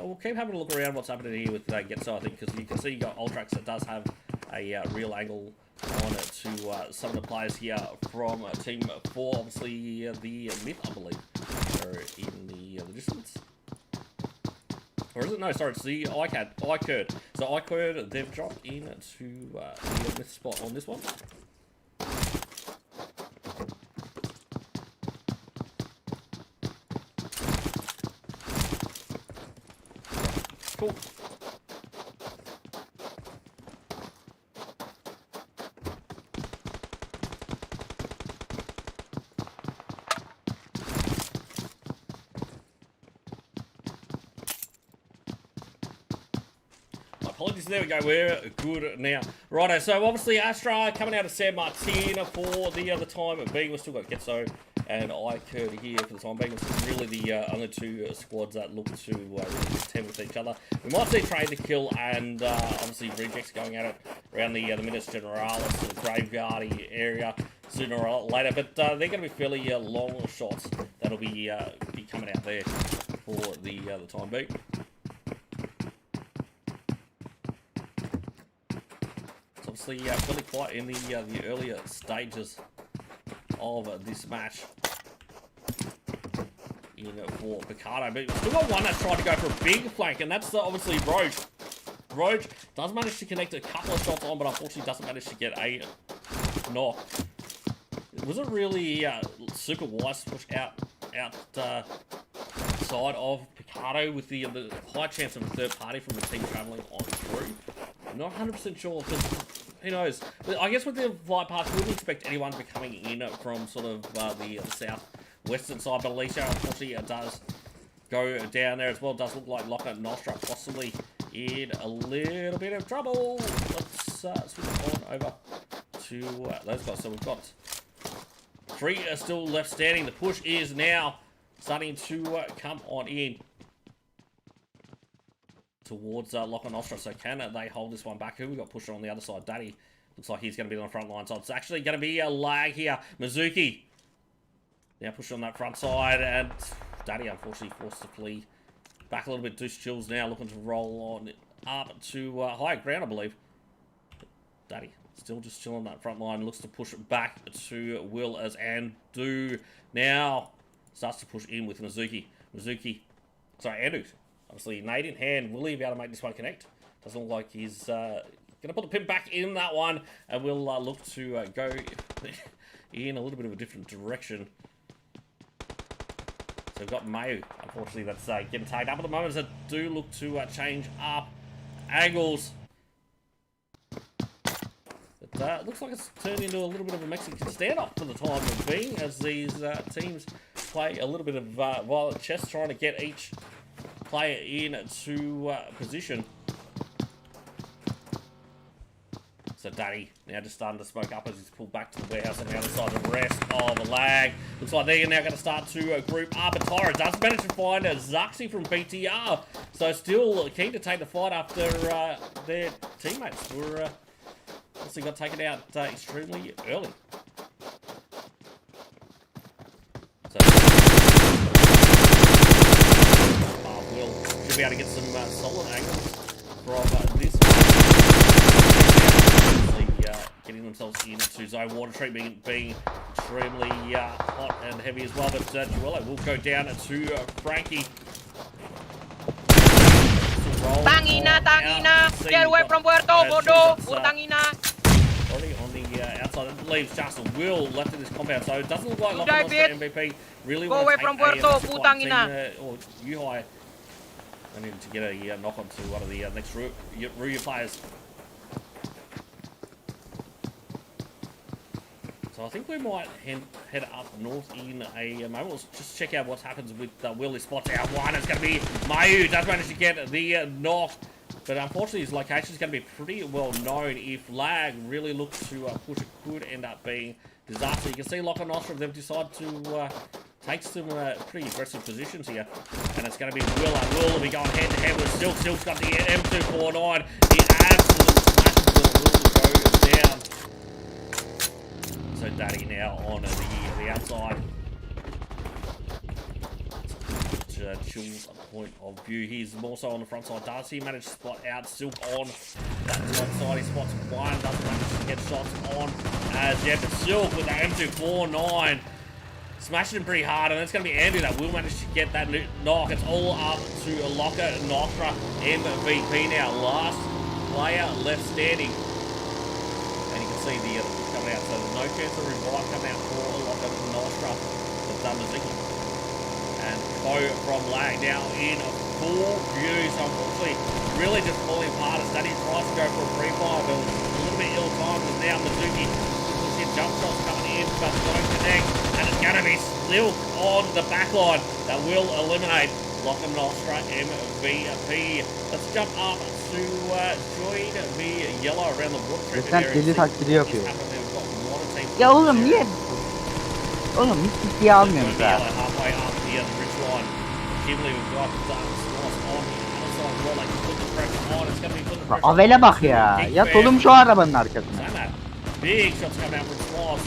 we'll keep having a look around what's happening here with GetSo, I think, because you can see you got Ultrax that does have a real angle on it to some of the players here from Team 4. Obviously, the Myth, I believe, are in the distance. Or is it? No, sorry, it's the IKURD. So IKURD, they've dropped into the Myth spot on this one. Cool. Apologies, there we go, we're good now. Righto, so obviously ASTRA coming out of San Martin for the other time being. We've still got GetSo and IKURD here for the time being. This is really the only two squads that look to really contend with each other. We might see Trade to Kill and obviously Rejects going at it around the Minas Generalis and Graveyard area sooner or later, but they're going to be fairly long shots that'll be coming out there for the time being. It's obviously fairly quiet in the earlier stages of this match in for Picardo, but still got one that's tried to go for a big flank, and that's obviously Roach. Roach does manage to connect a couple of shots on, but unfortunately doesn't manage to get a knock. It wasn't really super wise to push out side of Picardo with the high chance of a third party from the team travelling on through. I'm not 100% sure, because who knows? But I guess with the flight path, you wouldn't expect anyone to be coming in from sort of the southwestern side, but Alicia, unfortunately, does go down there as well. Does look like Locker Nostra possibly in a little bit of trouble. Let's switch on over to those guys. So we've got 3 are still left standing. The push is now starting to come on in towards Locker Nostra. So can they hold this one back? Who we got pushed on the other side? Daddy looks like he's going to be on the front line. So it's actually going to be a lag here. Mizuki now pushing on that front side, and Daddy unfortunately forced to flee back a little bit. Deuce Chills now looking to roll on up to higher ground, I believe. Daddy still just chilling on that front line. Looks to push back to Will as Andu now starts to push in with Mizuki. Andu. Obviously, nade in hand. Will he be able to make this one connect? Doesn't look like he's going to put the pin back in that one, and we'll look to go in a little bit of a different direction. So we've got Mayu, unfortunately, that's getting tagged up at the moment, as they do look to change up angles. But looks like it's turned into a little bit of a Mexican standoff for the time being, as these teams play a little bit of violent chess, trying to get each player into position. So Daddy now just starting to smoke up as he's pulled back to the warehouse on the other side. The rest of the lag. Looks like they're now going to start to group up. And Tyra does manage to find Zuxi from BTR. So still keen to take the fight after their teammates were obviously got taken out extremely early. So Will should be able to get some solid angles from this. Getting themselves into zone. Water treatment being extremely hot and heavy as well, but Duello will go down to Frankie. Tangina, get away from Puerto Bodo, Tangina. Already on the outside, that leaves Justin Will left in this compound, so it doesn't look like Locker MVP really go away from Puerto, Putangina. Or Yuhai I need to get a knock onto one of the next Rüya players. So I think we might head up north in a moment. Let's just check out what happens with Will. His spot's out one. It's going to be Mayu. Does manage to get the knock. But unfortunately, his location is going to be pretty well known. If Lag really looks to push, it could end up being disaster. You can see Lock and Nostra of them decide to take some pretty aggressive positions here. And it's going to be Will. Will will be going head-to-head with Silk. Silk's got the M249. The absolute smash will go down. So Daddy now on the outside. Chill's point of view. He's more so on the front side. Does he manage to spot out Silk on that front side? He spots one. Doesn't manage to get shots on as yet. But Silk with that M249 smashing him pretty hard. And it's going to be Andy that will manage to get that knock. It's all up to Locker Nostra MVP now. Last player left standing. And you can see the coming out. So there's no chance of revive coming out for Locker Nostra. But Maziki. And Ko from Lag now in full view. So unfortunately, really just falling apart as Daddy tries to go for a pre-fire, but it was a little bit ill-timed as now Mizuki pushing jump shots coming in, but don't connect. And it's going to be Silk on the back line that will eliminate Locker Nostra MVP. Let's jump up to join the yellow around the water treatment area. Deli taklidi yapıyor. Ya oğlum niye? Oğlum hiç ciddiye almıyoruz ha. Halfway up here, the ridge line. Kimberly, we've got Slice on the other side as well. Like, put the pressure on. It's going to be put the pressure on. Avele bak ya. Yat oğlum şu arabanın arkasına. Big shots come out from Slice.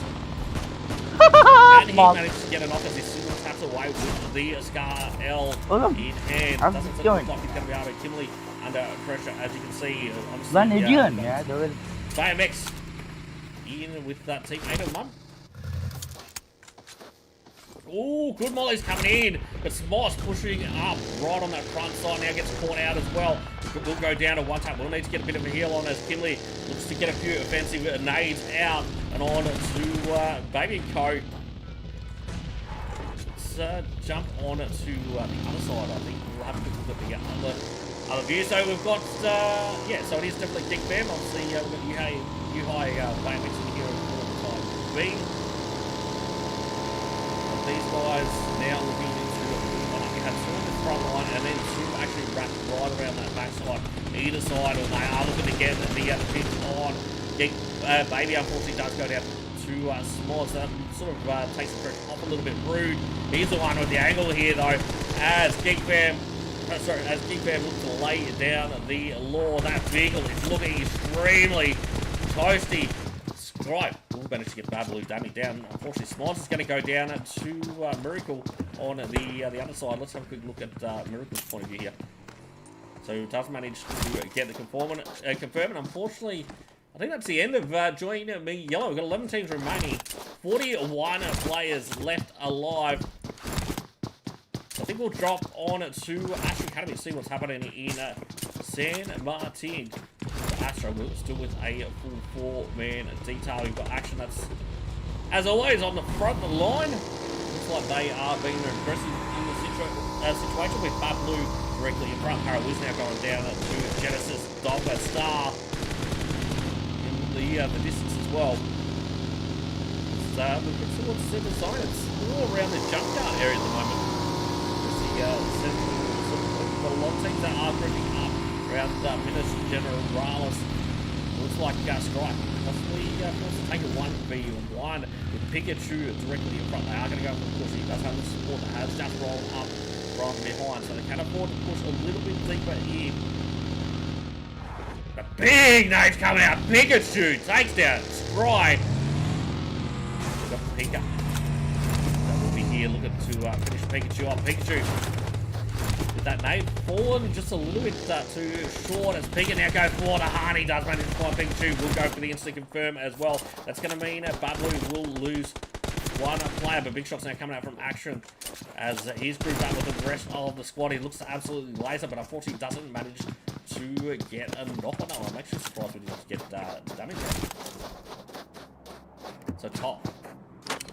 And he managed to get an off as he still taps away with the Scar L in hand. Doesn't look like he's going to be able to Kimberly under pressure, as you can see. Lan ne diyorsun ya? Dövelim. BMX in with that teammate of mum. Oh, good mollies coming in, but Smoss pushing up right on that front side. Now gets caught out as well. We'll go down to one tap. We'll need to get a bit of a heal on as Kinley looks to get a few offensive nades out and on to Baby and Co. Let's jump on to the other side. I think we'll have a quick look at the other view. So we've got, yeah, so it is definitely Dick Bam. Obviously, we've got Yuhai BMX in here for the time being. These guys now looking into you have two in the front line and then two actually wrapped right around that backside. Either side, or they are looking to get the pitch on. Geek, Baby unfortunately does go down to Small, so that sort of takes the pressure off a little bit. Rude. He's the one with the angle here though, as Geek Fam looks to lay down the law. That vehicle is looking extremely toasty. Right, we'll manage to get BABLU damage down. Unfortunately, Smiles is going to go down to Miracle on the other side. Let's have a quick look at Miracle's point of view here. So he does manage to get the confirm, and unfortunately, I think that's the end of Join Me Yellow. We've got 11 teams remaining, 41 players left alive. I think we'll drop on to Astra Academy to see what's happening in San Martin. Astra will still with a full 4-man detail. We've got action that's, as always, on the front line. Looks like they are being aggressive in the situation with BABLU directly in front. Parawiz now going down to Genesis, DOGMA, Star in the distance as well. We've got towards 7 zone. It's all around the junkyard area at the moment. Got a lot of teams that are grouping up around Minister Generalis. Looks like Strike possibly forced to take a 1v1 with Pikachu directly in front. They are going to go for the push. He does have the support that has just rolled up from behind, so they can afford to push a little bit deeper in. The big nades coming out. Pikachu takes down Strike. We've got Pika. That will be here looking to finish Pikachu off. Pikachu. That nade fallen just a little bit too short as Pika now go for the heart. He does manage to find Pikachu. Will go for the instant confirm as well. That's going to mean BABLU will lose one player, but big shots now coming out from Action as he's grouped up with the rest of the squad. He looks to absolutely laser, but unfortunately doesn't manage to get a knock on that one. I'm actually surprised we didn't get damage there. So top.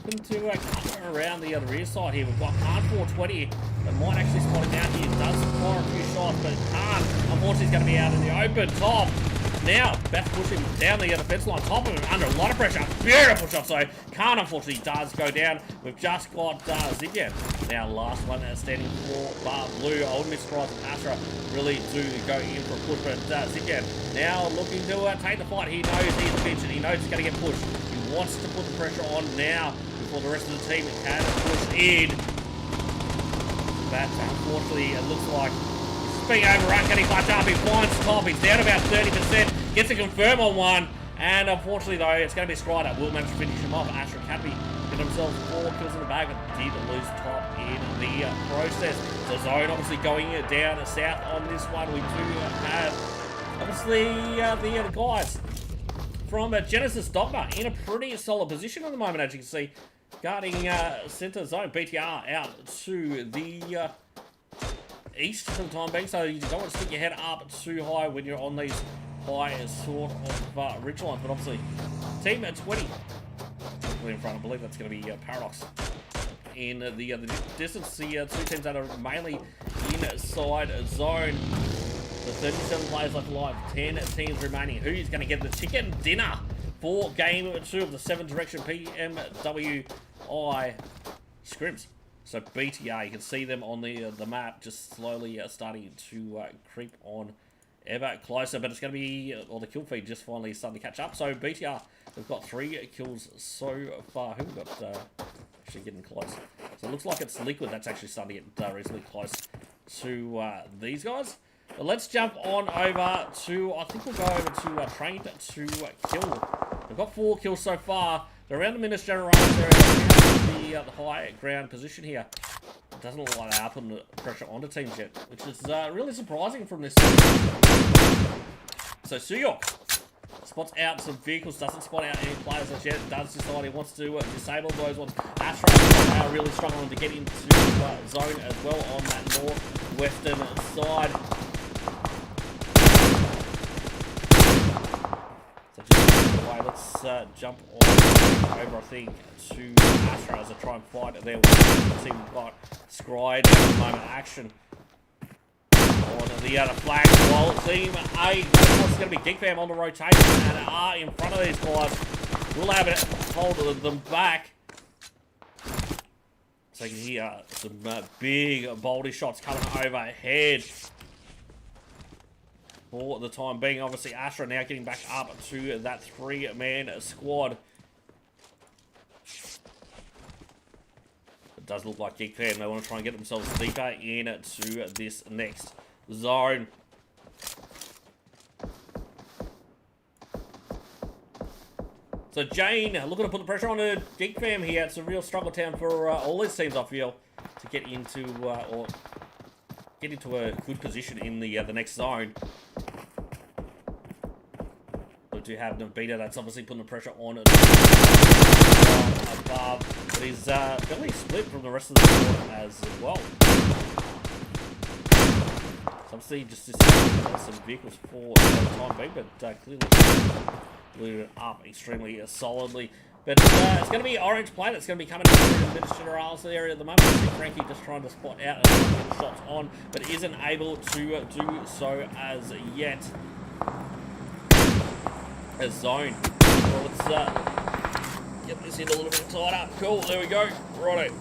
To cut around the rear side here. We've got Hard 420 that might actually spot him out here. Does fire a few shots, but but can't. Unfortunately, he's going to be out in the open. Top. Now, Beth pushing down the defense line, top of him, under a lot of pressure. Beautiful shot, so can't, unfortunately, does go down. We've just got Zigyan. Now, last one standing for BABLU. I wouldn't be surprised if ASTRA really do go in for a push, but Zigyan now looking to take the fight. He knows he's pinched and he knows he's going to get pushed. He wants to put the pressure on now before the rest of the team can push in. But unfortunately, it looks like being overrun. Can he clutch up? He finds top. He's down about 30%. Gets a confirm on one. And unfortunately, though, it's going to be Scry that will manage to finish him off. ASTRA Academy get themselves 4 kills in the bag. Did lose top in the process. So Zone obviously going down south on this one. We do have, obviously, the guys from Genesis DOGMA in a pretty solid position at the moment, as you can see. Guarding center zone. BTR out to the east for the time being, so you don't want to stick your head up too high when you're on these high sort of ridge lines. But obviously, team at 20 in front. I believe that's going to be Paradox in the distance. The two teams that are mainly inside zone. The 37 players left alive, 10 teams remaining. Who's going to get the chicken dinner for game 2 of the 7 direction PMWI Scrims? So BTA, you can see them on the map, just slowly starting to creep on ever closer. But it's going to be, or the kill feed just finally starting to catch up. So BTR, we've got 3 kills so far. Who we've got actually getting close? So it looks like it's Liquid that's actually starting to get reasonably close to these guys. But let's jump on over to, I think we'll go over to Trained to Kill. We've got 4 kills so far. They're around the Minas General area, the high ground position here. It doesn't look like they are putting the pressure onto teams yet, which is really surprising from this. So Suyok spots out some vehicles, doesn't spot out any players as yet, does decide he wants to disable those ones. ASTRA are really struggling to get into zone as well on that northwestern side. Let's jump on over, I think, to ASTRA as I try and fight there. We've got Scry down at the moment. Action on the other flag. While team A, it's going to be Geek on the rotation and are in front of these guys. We'll have it hold them back. So you can hear some big, boldy shots coming overhead. For the time being, obviously, ASTRA now getting back up to that 3-man squad. It does look like Geek Fan. They want to try and get themselves deeper into this next zone. So Jane looking to put the pressure on the Geek Fam here. It's a real struggle town for all these teams, I feel, to get into or get into a good position in the next zone. We do have Nabita that's obviously putting the pressure on it above, but he's fairly split from the rest of the board as well. So obviously just some vehicles for the time being, but clearly blew it up extremely solidly. But it's going to be Orange Play that's going to be coming into the Minas General area at the moment. Frankie just trying to spot out and get shots on, but isn't able to do so as yet. A zone. Well, let's get this in a little bit tighter. Cool, there we go. Righto.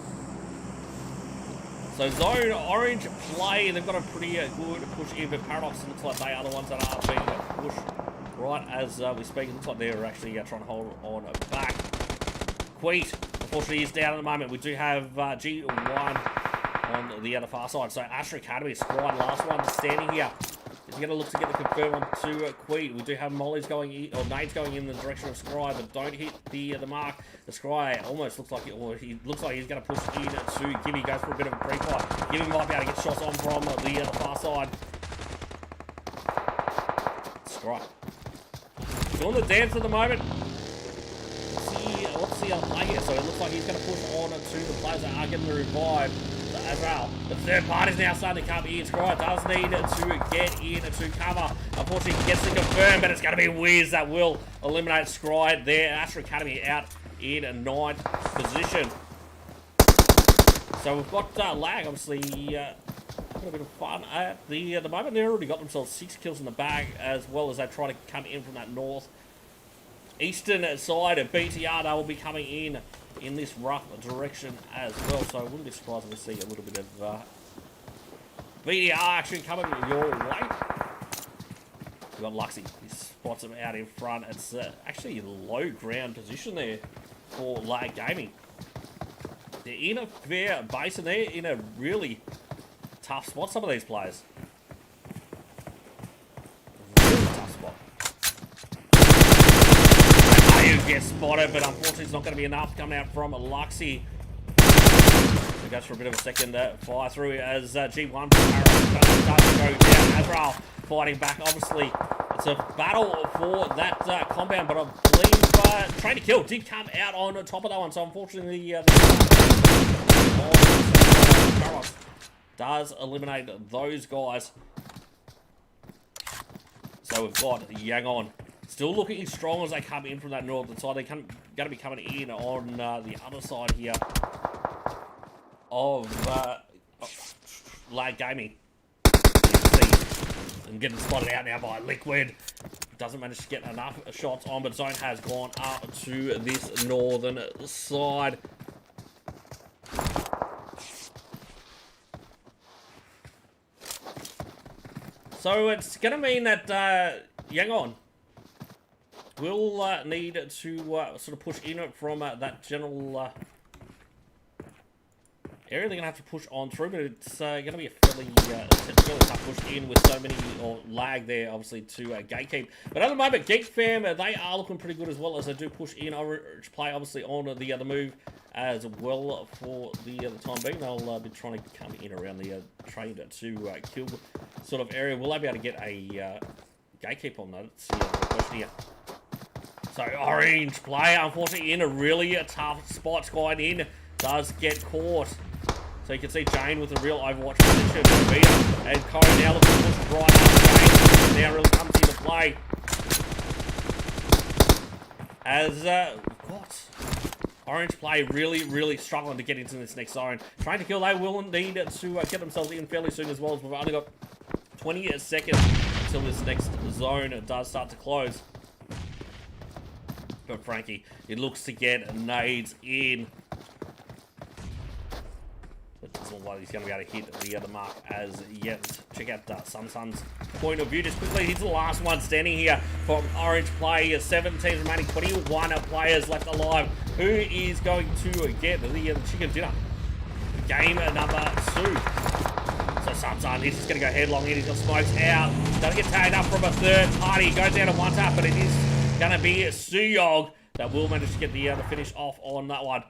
So zone, Orange Play, they've got a pretty good push in, but Paradox looks like they are the ones that are being pushed right as we speak. It looks like they're actually trying to hold on back. Queet, unfortunately, is down at the moment. We do have G1 on the other far side. So ASTRA Academy, Squad, last one standing here. He's going to look to get the confirm on to Queet. We do have Molly's going in, or nades going in the direction of Scry, but don't hit the mark. The Scry almost looks like it, or he looks like he's going to push in to Gibby. Goes for a bit of a pre-fight. Gibby might be able to get shots on from the far side. Scry doing the dance at the moment. Let's see how play here. So it looks like he's going to push on to the players that are getting the revive as well. The third party's now starting to come in. Scry does need to get in to cover. Unfortunately, he gets the confirm, but it's going to be Wiz that will eliminate Scry there. ASTRA Academy out in 9th position. So we've got lag, obviously. having a bit of fun at the moment. They've already got themselves 6 kills in the bag, as well as they try to come in from that north eastern side of BTR. They will be coming in this rough direction as well, so I wouldn't be surprised if we see a little bit of BTR action coming your way. We've got Luxy. He spots him out in front. It's actually a low ground position there for Lag Gaming. They're in a fair base, and they're in a really tough spot, some of these players. Really tough spot. Mayu gets spotted, but unfortunately it's not going to be enough coming out from Luxy. He goes for a bit of a second fire through as G1 starts to go down. Azrael fighting back. Obviously, it's a battle for that compound, but I believe Train to Kill did come out on top of that one, so unfortunately does eliminate those guys. So we've got Yangon still looking as strong as they come in from that northern side. They're going to be coming in on the other side here of Lag Gaming. You can see them getting spotted out now by Liquid. Doesn't manage to get enough shots on, but Zone has gone up to this northern side. So it's going to mean that Yangon will need to sort of push in from that general area. They're going to have to push on through, but it's going to be a fairly tough push in with so many, or lag there, obviously, to gatekeep. But at the moment, Geek fam, they are looking pretty good as well as they do push in. Orange play, obviously, on the other move as well for the time being. They'll be trying to come in around the train to kill sort of area. Will they be able to get a gatekeep on that? That's the question here. So, Orange play, unfortunately, in a really tough spot. Squad in, does get caught. So you can see Jane with a real Overwatch position. Rüya and Ko now looking to push right up. Jane now really comes into play. As what? Orange play really struggling to get into this next zone. Trying to kill, they will need to get themselves in fairly soon as well, as we've only got 20 seconds until this next zone does start to close. But Frankie, it looks to get nades in. But it doesn't look like he's going to be able to hit the other mark as yet. Check out Sun's point of view just quickly. He's the last one standing here from Orange play. 7 teams remaining, 21 players left alive. Who is going to get the chicken dinner? Game number 2. So Sun, he's just going to go headlong in. He's got smokes out. Doesn't get tagged up from a third party. Goes down to 1 tap, but it is going to be Suyog that will manage to get the finish off on that one.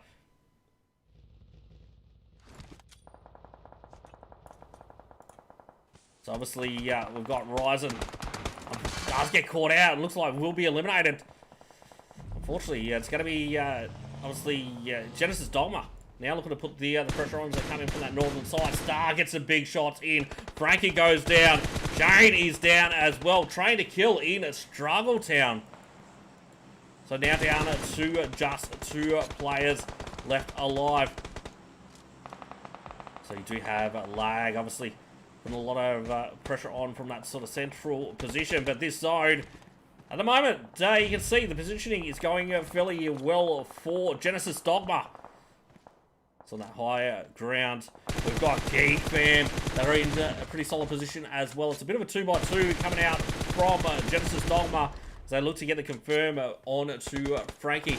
So obviously we've got Ryzen. Does get caught out. It looks like will be eliminated. Unfortunately, it's going to be obviously Genesis Dogma. Now looking to put the pressure on as they come in from that northern side. Star gets some big shots in. Frankie goes down. Shane is down as well. Train to Kill in Struggletown. So now down to just 2 players left alive. So you do have lag, obviously, putting a lot of pressure on from that sort of central position. But this zone, at the moment, you can see the positioning is going fairly well for Genesis Dogma. So on that higher ground, we've got Geek fam that are in a pretty solid position as well. It's a bit of a 2x2 coming out from Genesis Dogma as they look to get the confirm on to Frankie.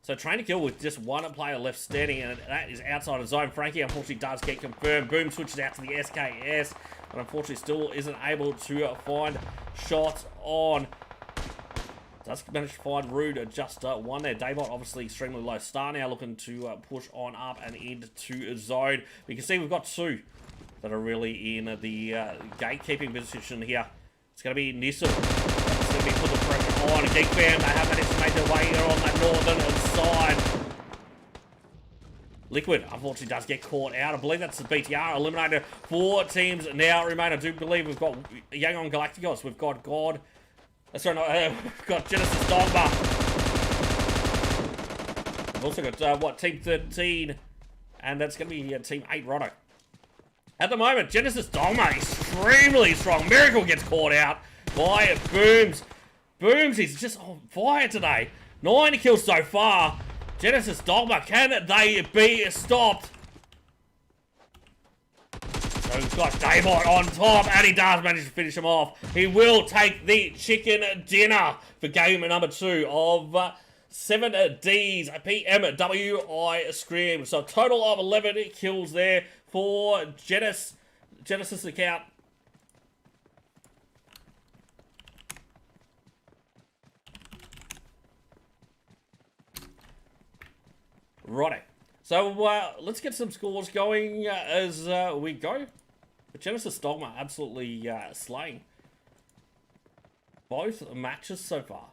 So Train to Kill with just 1 player left standing, and that is outside of zone. Frankie unfortunately does get confirmed. Boom switches out to the SKS, but unfortunately still isn't able to find shots on. Does manage to find Rude just 1 there. Daybot obviously extremely low. Star now looking to push on up and into zone. You can see we've got 2 that are really in the gatekeeping position here. It's going to be Nissan. It's going to be put the pressure on. Geek fam, they have managed to make their way here on that northern side. Liquid, unfortunately, does get caught out. I believe that's the BTR eliminator. 4 teams now remain. I do believe we've got Yangon Galacticos. We've got God. Sorry, no, we've got Genesis Dogma. We've also got, Team 13 And that's going to be Team 8 Roto. At the moment, Genesis Dogma extremely strong. Miracle gets caught out by Booms. Booms is just on fire today. 9 kills so far. Genesis Dogma, can they be stopped? So we've got Daybot on top, and he does manage to finish him off. He will take the chicken dinner for game number 2 of 7D's PMWI Scrims. So a total of 11 kills there for Genesis account. Righto. So let's get some scores going as we go. But Genesis Dogma absolutely slaying both matches so far.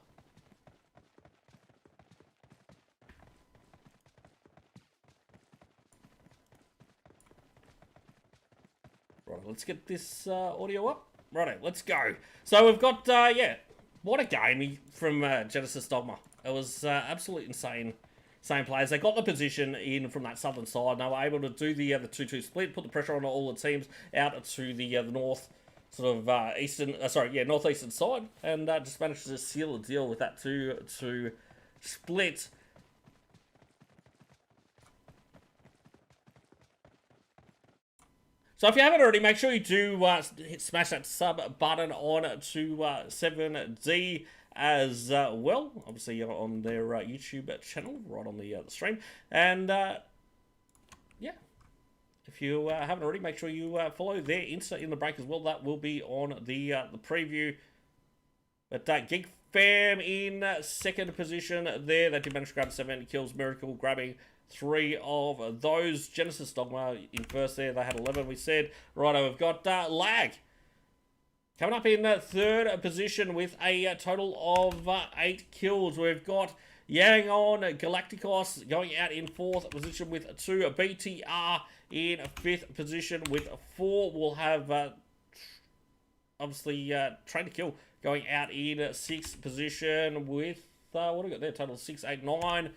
Right, let's get this audio up. Righto, let's go. So we've got, yeah, what a game from Genesis Dogma. It was absolutely insane. Same players. They got the position in from that southern side. They were able to do the 2-2 split, put the pressure on all the teams out to the north, sort of eastern, northeastern side, and just managed to seal a deal with that 2-2 split. So if you haven't already, make sure you do smash that sub button on to 7D as well. Obviously on their YouTube channel, right on the stream. And yeah, if you haven't already, make sure you follow their Insta in the break as well. That will be on the preview. But Geek Fam in second position there. They did manage to grab 7 kills. Miracle grabbing 3 of those. Genesis Dogma in first there. They had 11, we said. Righto, we've got Lag coming up in third position with a total of 8 kills. We've got Yangon Galacticos going out in fourth position with 2. BTR in fifth position with 4. We'll have, obviously, Train to Kill going out in sixth position with, what do we got there? Total 6, 8, 9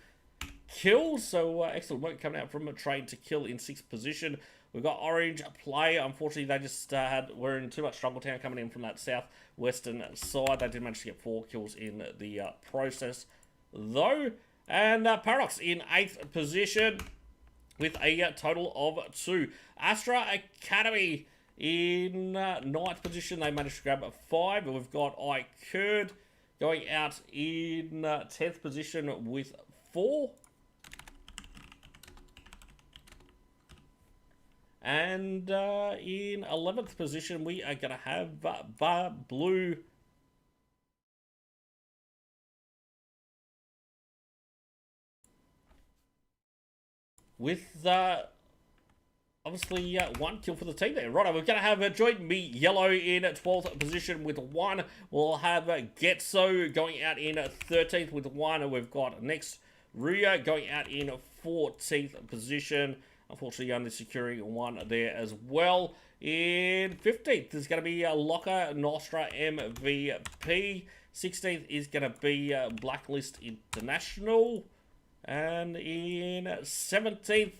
kills. So excellent work coming out from a Train to Kill in sixth position. We've got Orange Play. Unfortunately, they just were in too much Struggle Town coming in from that southwestern side. They did manage to get 4 kills in the process, though. And Paradox in 8th position with a total of 2. ASTRA Academy in 9th position. They managed to grab 5. We've got IKURD going out in 10th position with 4. And in 11th position, we are going to have BABLU with obviously 1 kill for the team there. Right, we're going to have Joint Me Yellow in 12th position with 1. We'll have GetSo going out in 13th with 1. And we've got next Rüya going out in 14th position. Unfortunately, only securing 1 there as well. In 15th, there's going to be Locker Nostra MVP. 16th is going to be Blacklist International. And in 17th,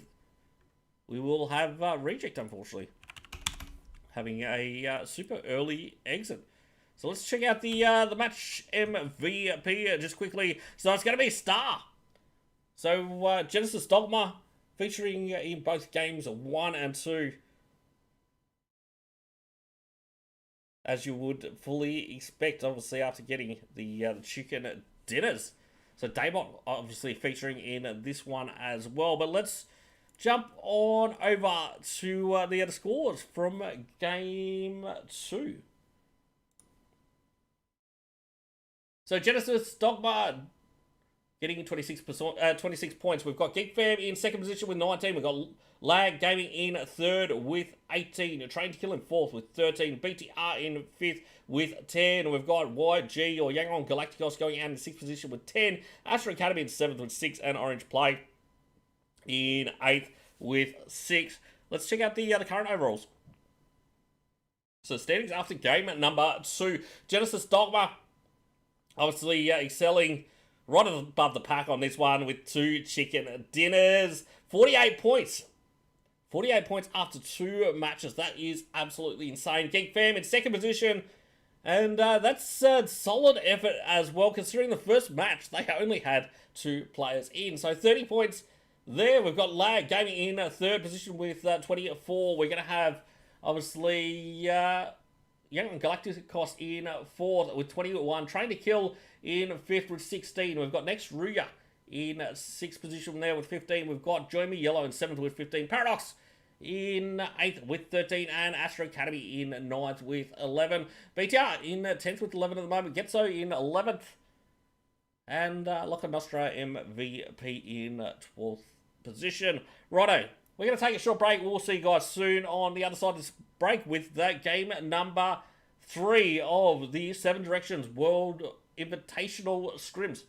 we will have Reject, unfortunately, having a super early exit. So let's check out the match MVP just quickly. So it's going to be Star. So Genesis Dogma, featuring in both games 1 and 2, as you would fully expect, obviously, after getting the chicken dinners. So Daybot obviously featuring in this one as well. But let's jump on over to the other scores from game 2. So Genesis Dogma getting 26 points. We've got Geek Fam in second position with 19. We've got Lag Gaming in third with 18. Train to Kill in fourth with 13. BTR in fifth with 10. We've got YG or Yangon Galacticos going out in sixth position with 10. Astra Academy in seventh with 6. And Orange Play in eighth with 6. Let's check out the current overalls. So standings after game number 2. Genesis Dogma obviously excelling right above the pack on this one with 2 chicken dinners. 48 points 48 points after 2 matches. That is absolutely insane. Geek fam in second position. And that's a solid effort as well, considering the first match, they only had 2 players in. So 30 points there. We've got Lag Gaming in third position with 24. We're going to have, obviously, Young and Galactic Cost in fourth with 21. Train to Kill in fifth with 16. We've got next Rüya in sixth position there with 15. We've got Join Me Yellow in seventh with 15. Paradox in 8th with 13, and Astro Academy in 9th with 11. BTR in 10th with 11 at the moment. GETSO in 11th. And Locker Nostra MVP in 12th position. Righto, we're going to take a short break. We'll see you guys soon on the other side of this break with the game number 3 of the 7 Directions World Invitational Scrims.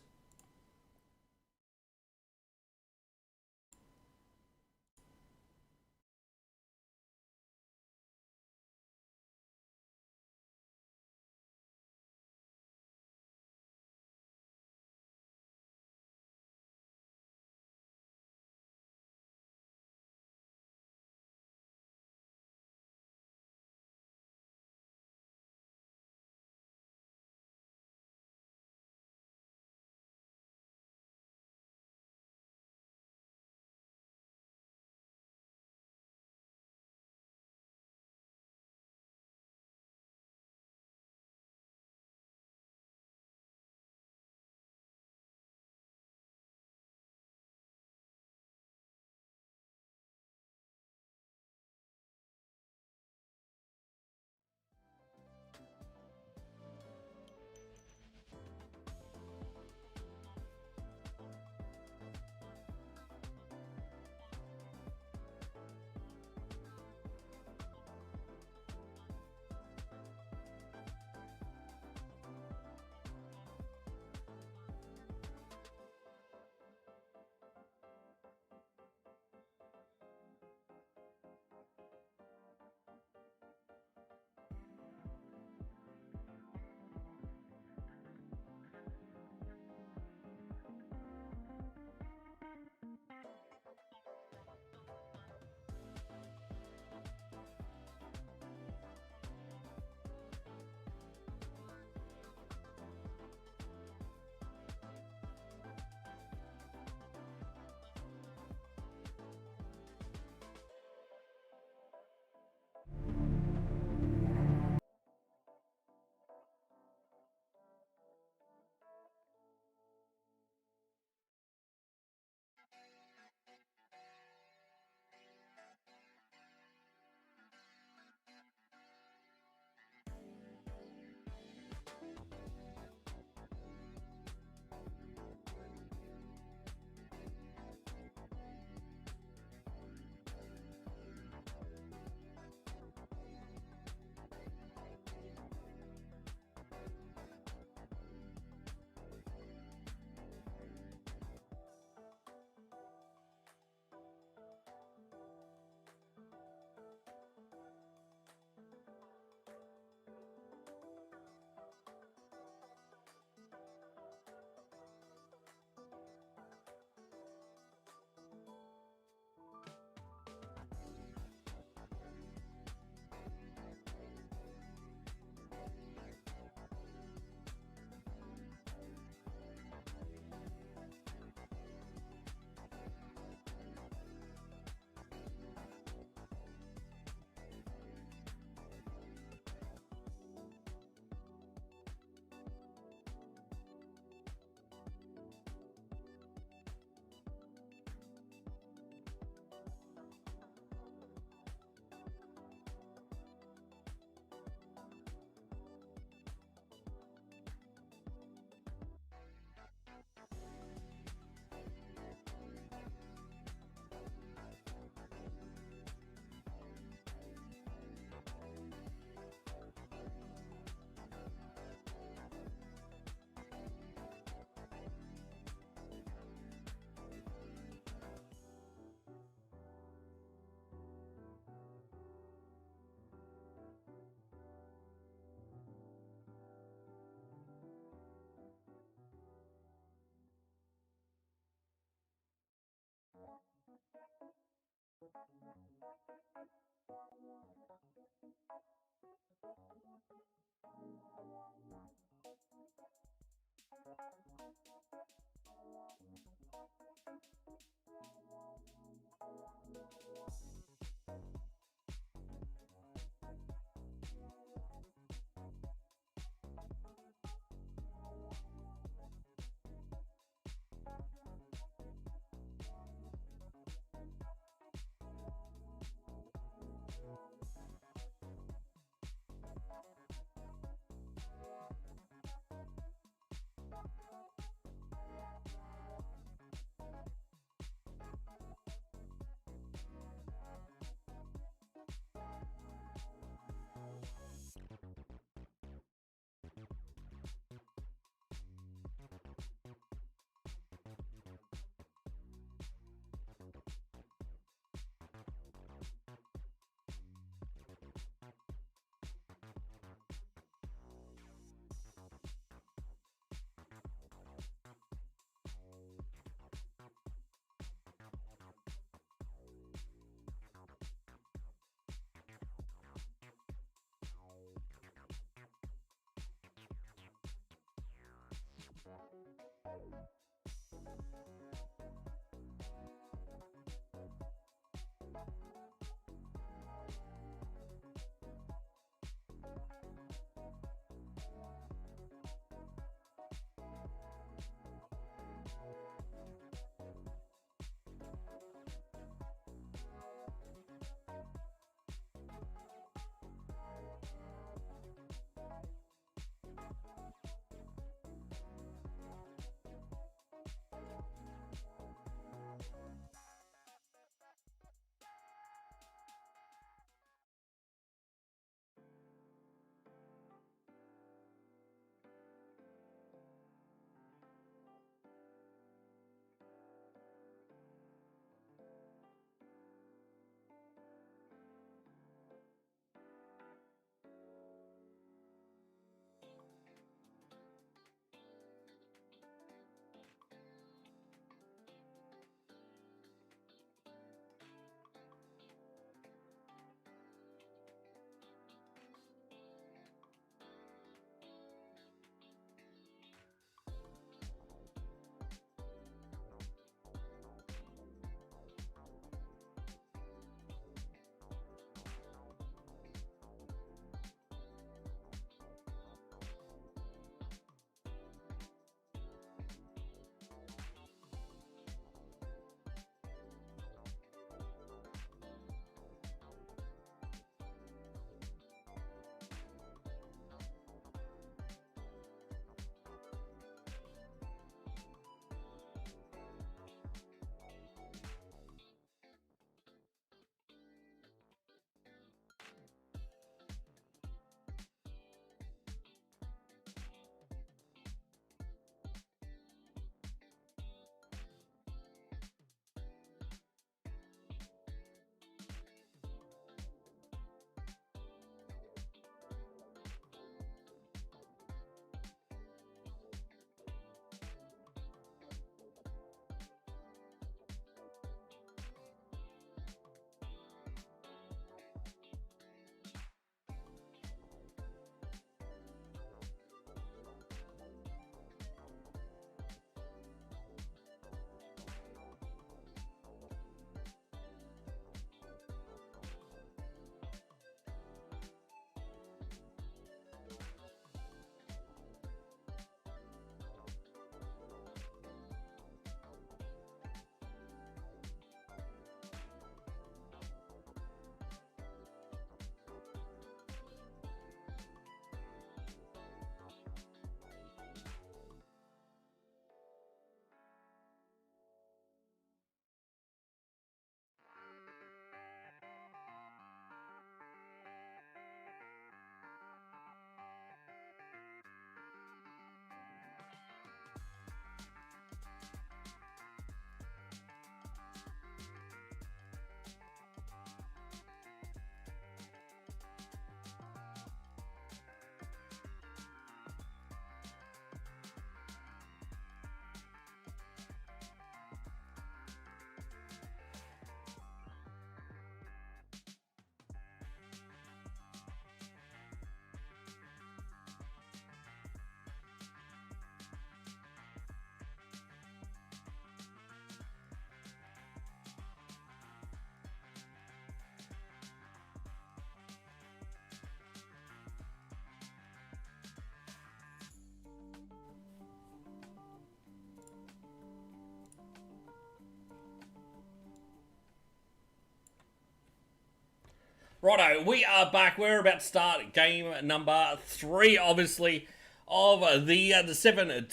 Righto, we are back. We're about to start game number 3, obviously, of the 7D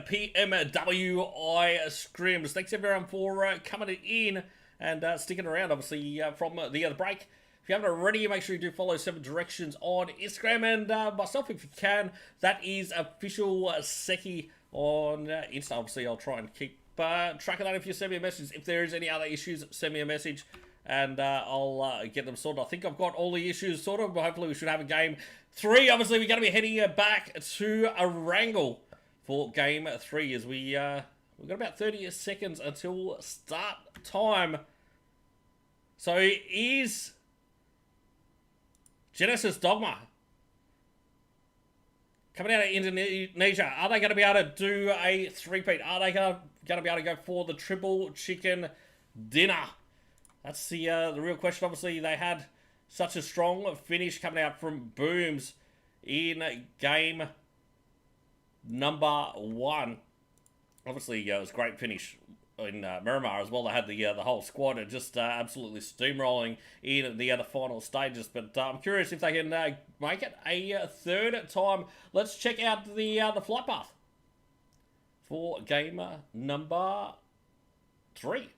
Pmwi Scrims. Thanks everyone for coming in and sticking around, obviously, from the other break. If you haven't already, make sure you do follow 7 Directions on Instagram, and myself, if you can, that is official Seki on Insta. Obviously, I'll try and keep track of that. If you send me a message, if there is any other issues, send me a message, and I'll get them sorted. I think I've got all the issues sorted, but hopefully we should have a game 3. Obviously, we're going to be heading back to a wrangle for game 3, as we've got about 30 seconds until start time. So is Genesis Dogma coming out of Indonesia? Are they going to be able to do a three-peat? Are they going to be able to go for the triple chicken dinner? That's the real question. Obviously, they had such a strong finish coming out from Booms in game number 1. Obviously, it was a great finish in Miramar as well. They had the whole squad just absolutely steamrolling in the other final stages. But I'm curious if they can make it a third time. Let's check out the flight path for game number 3.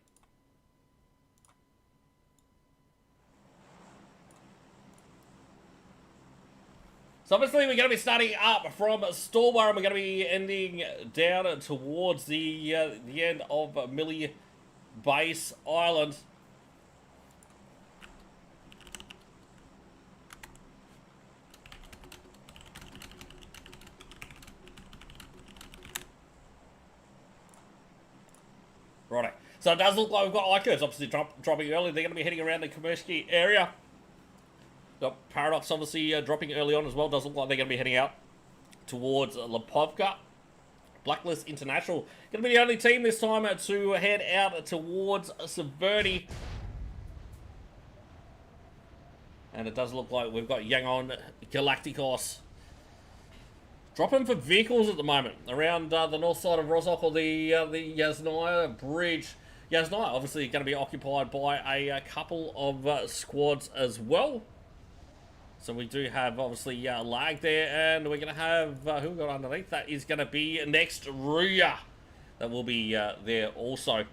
So obviously we're going to be starting up from STALWART, and we're going to be ending down towards the end of Pmwi Base Island. Righto. So it does look like we've got IKURD obviously dropping early. They're going to be heading around the Geek area. Got Paradox obviously dropping early on as well. Does look like they're going to be heading out towards Lipovka. Blacklist International going to be the only team this time to head out towards Severny. And it does look like we've got Yangon Galacticos dropping for vehicles at the moment around the north side of Rozok, or the Yasnaya Bridge. Yasnaya obviously going to be occupied by a couple of squads as well. So we do have, obviously, lag there, and we're going to have, who we got underneath? That is going to be next Rüya. That will be there also.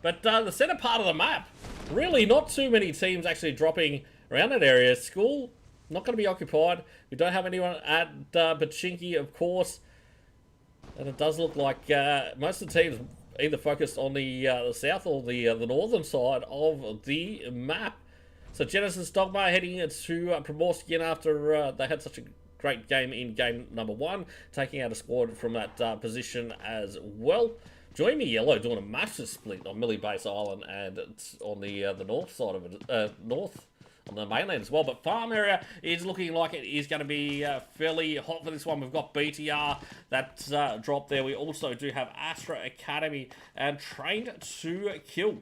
But the center part of the map, really not too many teams actually dropping around that area. School, not going to be occupied. We don't have anyone at Pachinki, of course. And it does look like most of the teams either focused on the south or the northern side of the map. So Genesis Dogma heading to Primorsk again after they had such a great game in game number 1, taking out a squad from that position as well. Join Me Yellow doing a massive split on Pmwi Base Island, and it's on the north side of it, north on the mainland as well. But farm area is looking like it is going to be fairly hot for this one. We've got BTR that's dropped there. We also do have ASTRA Academy and Trained to Kill.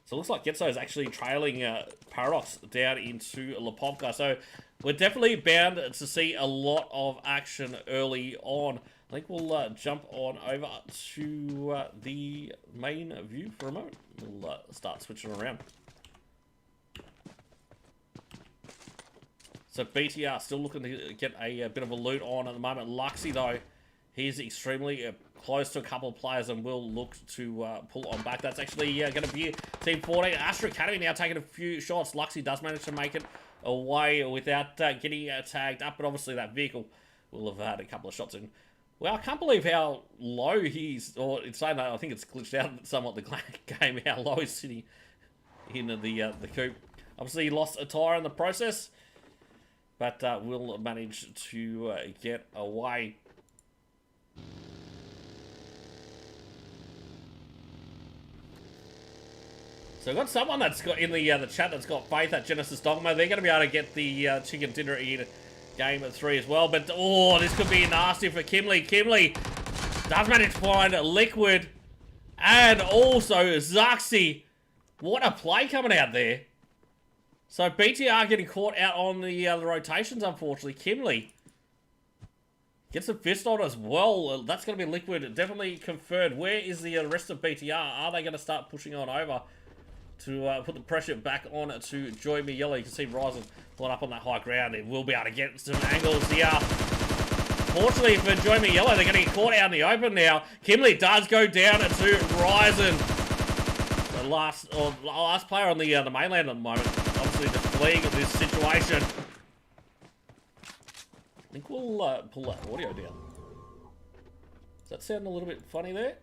So it looks like GETSO is actually trailing Paradox down into Lipovka. So we're definitely bound to see a lot of action early on. I think we'll jump on over to the main view for a moment. We'll start switching around. So BTR still looking to get a bit of a loot on at the moment. Luxy, though, he's extremely close to a couple of players and will look to pull on back. That's actually going to be Team 14. Astra Academy now taking a few shots. Luxy does manage to make it away without getting tagged up, but obviously that vehicle will have had a couple of shots in. Well, I can't believe how low he's, or in saying that, I think it's glitched out somewhat the game, how low he's sitting in the coupe. Obviously he lost a tyre in the process, but will manage to get away. So we've got someone that's got in the chat that's got faith at Genesis Dogma. They're going to be able to get the chicken dinner in game 3 as well. But, oh, this could be nasty for Kimley. Kimley does manage to find Liquid and also Zaxi. What a play coming out there. So BTR getting caught out on the rotations, unfortunately. Kimley gets a fist on as well. That's going to be Liquid. Definitely confirmed. Where is the rest of BTR? Are they going to start pushing on over? to put the pressure back on to Joy Me Yellow. You can see Ryzen line up on that high ground. It will be able to get some angles here. Fortunately for Joy Me Yellow, they're going to get caught out in the open now. Pmwi does go down to Ryzen. The last player on the mainland at the moment. Obviously just fleeing this situation. I think we'll pull that audio down. Does that sound a little bit funny there?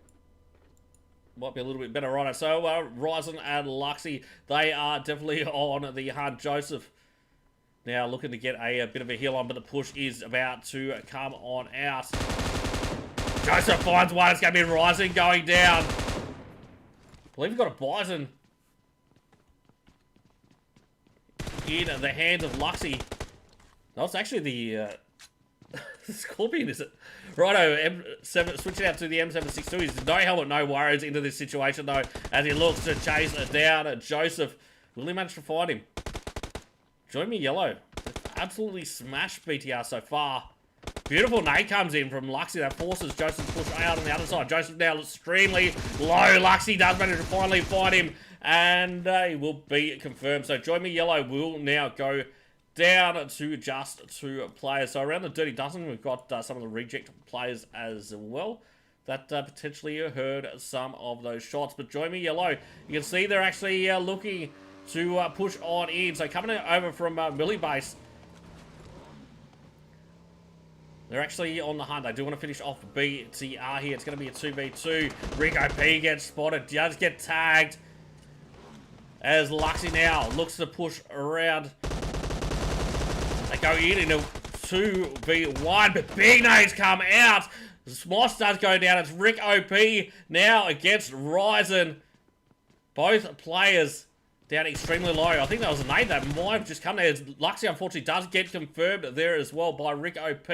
Might be a little bit better, right? So, Ryzen and Luxy, they are definitely on the hunt. Joseph now looking to get a bit of a heal on, but the push is about to come on out. Joseph finds one. It's going to be Ryzen going down. I believe we've got a Bison in the hands of Luxy. No, it's actually the Scorpion, is it? Righto, M7, switching out to the M762. He's no helmet, no worries into this situation, though, as he looks to chase down Joseph. Will he manage to find him? Join Me Yellow. Absolutely smashed BTR so far. Beautiful nade comes in from Luxy that forces Joseph to push out on the other side. Joseph now extremely low. Luxy does manage to finally find him, and he will be confirmed. So Join Me Yellow will now go down to just 2 players. So around the Dirty Dozen, we've got some of the reject players as well that potentially heard some of those shots. But Join Me Yellow, you can see they're actually looking to push on in. So coming over from Millie Base, they're actually on the hunt. They do want to finish off BTR here. It's going to be a 2v2. Rico P gets spotted, does get tagged, as Luxy now looks to push around. They go in a 2v1, but big nades come out. Smosh does go down. It's Rick OP now against Ryzen. Both players down extremely low. I think that was a nade that might have just come there. Luxy, unfortunately, does get confirmed there as well by Rick OP.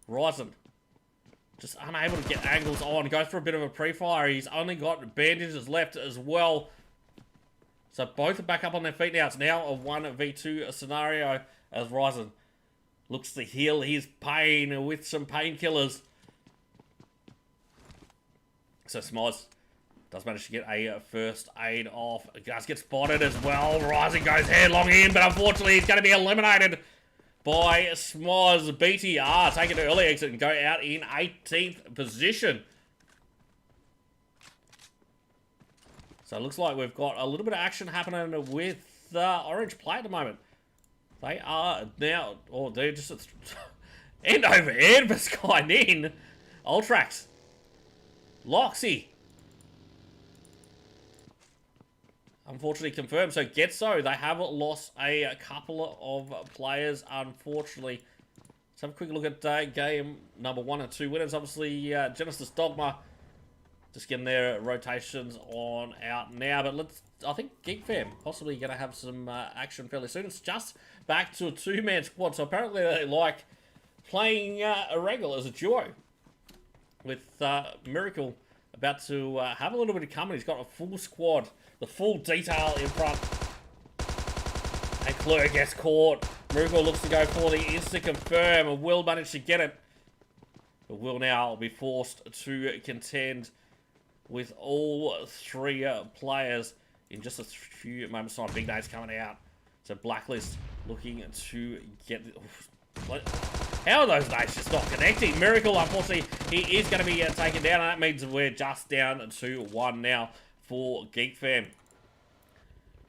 Ryzen just unable to get angles on. Goes for a bit of a pre-fire. He's only got bandages left as well. So both are back up on their feet now. It's now a 1v2 scenario as Ryzen looks to heal his pain with some painkillers. So Smoz does manage to get a first aid off. Does get spotted as well. Ryzen goes headlong in, but unfortunately he's going to be eliminated by Smoz. BTR take an early exit and go out in 18th position. So it looks like we've got a little bit of action happening with Orange Play at the moment. They are now, or they're just end over end for Skynin. Ultrax. Loxy. Unfortunately confirmed. So GetSo, they have lost a couple of players, unfortunately. Let's have a quick look at game number 1 and 2 winners. Obviously, Genesis Dogma just getting their rotations on out now. But I think Geek Fam possibly going to have some action fairly soon. It's just back to a 2-man squad. So apparently they like playing a regular as a duo with Miracle about to have a little bit of company. He's got a full squad, the full detail in front. And Clue gets caught. Miracle looks to go for the insta-confirm and will manage to get it. But will now be forced to contend with all 3 players in just a few moments' time. Big names coming out. So Blacklist looking to get... How are those nades just not connecting? Miracle, unfortunately, he is going to be taken down. And that means we're just down to 1 now for Geek Fam.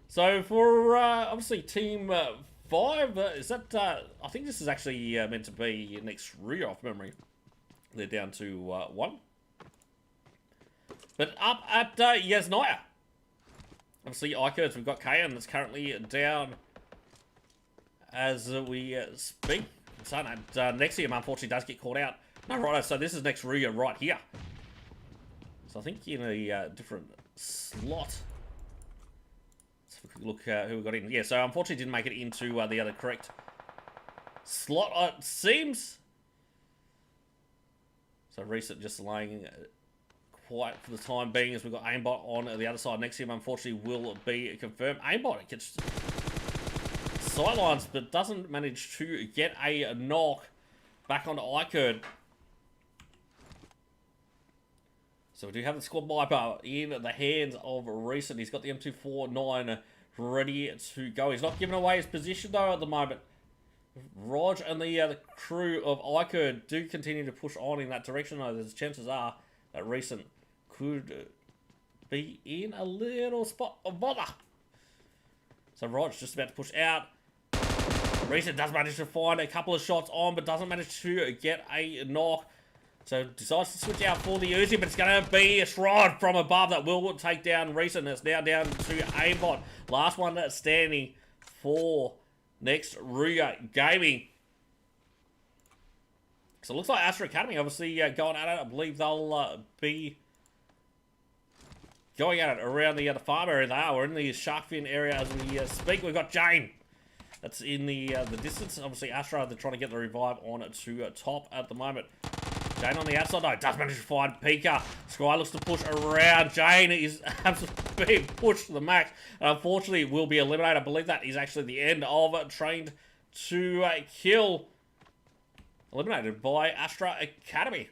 So for, obviously, Team 5, is that... I think this is actually meant to be next Rüya off memory. They're down to 1. But up at Yasnaya. Obviously, IKURD, we've got Kayan that's currently down as we speak. So next year, unfortunately, does get caught out. No, right, so this is next Rüya right here. So I think in a different slot. Let's have a quick look who we got in. Yeah, so unfortunately didn't make it into the other correct slot, it seems. So Reset just laying quiet for the time being as we've got Aimbot on the other side. Next to him, unfortunately, will be confirmed. Aimbot gets sidelines, but doesn't manage to get a knock back onto IKURD. So we do have the squad wiper in the hands of Recent. He's got the M249 ready to go. He's not giving away his position though at the moment. Rog and the crew of IKURD do continue to push on in that direction though. There's chances are that Recent could be in a little spot of bother. So Rod's just about to push out. Recent does manage to find a couple of shots on, but doesn't manage to get a knock. So decides to switch out for the Uzi, but it's going to be a Shroud from above that will take down Recent. It's now down to aimbot. Last one standing for next Rüya Gaming. So it looks like ASTRA Academy obviously going at it. I believe they'll be going at it around the farm area. They are. We're in the shark fin area as we speak. We've got Jane. That's in the distance. Obviously, ASTRA, they're trying to get the revive on to top at the moment. Jane on the outside, though, does manage to find Pika. Sky looks to push around. Jane is absolutely being pushed to the max. And unfortunately, will be eliminated. I believe that is actually the end of Trained to Kill. Eliminated by ASTRA Academy.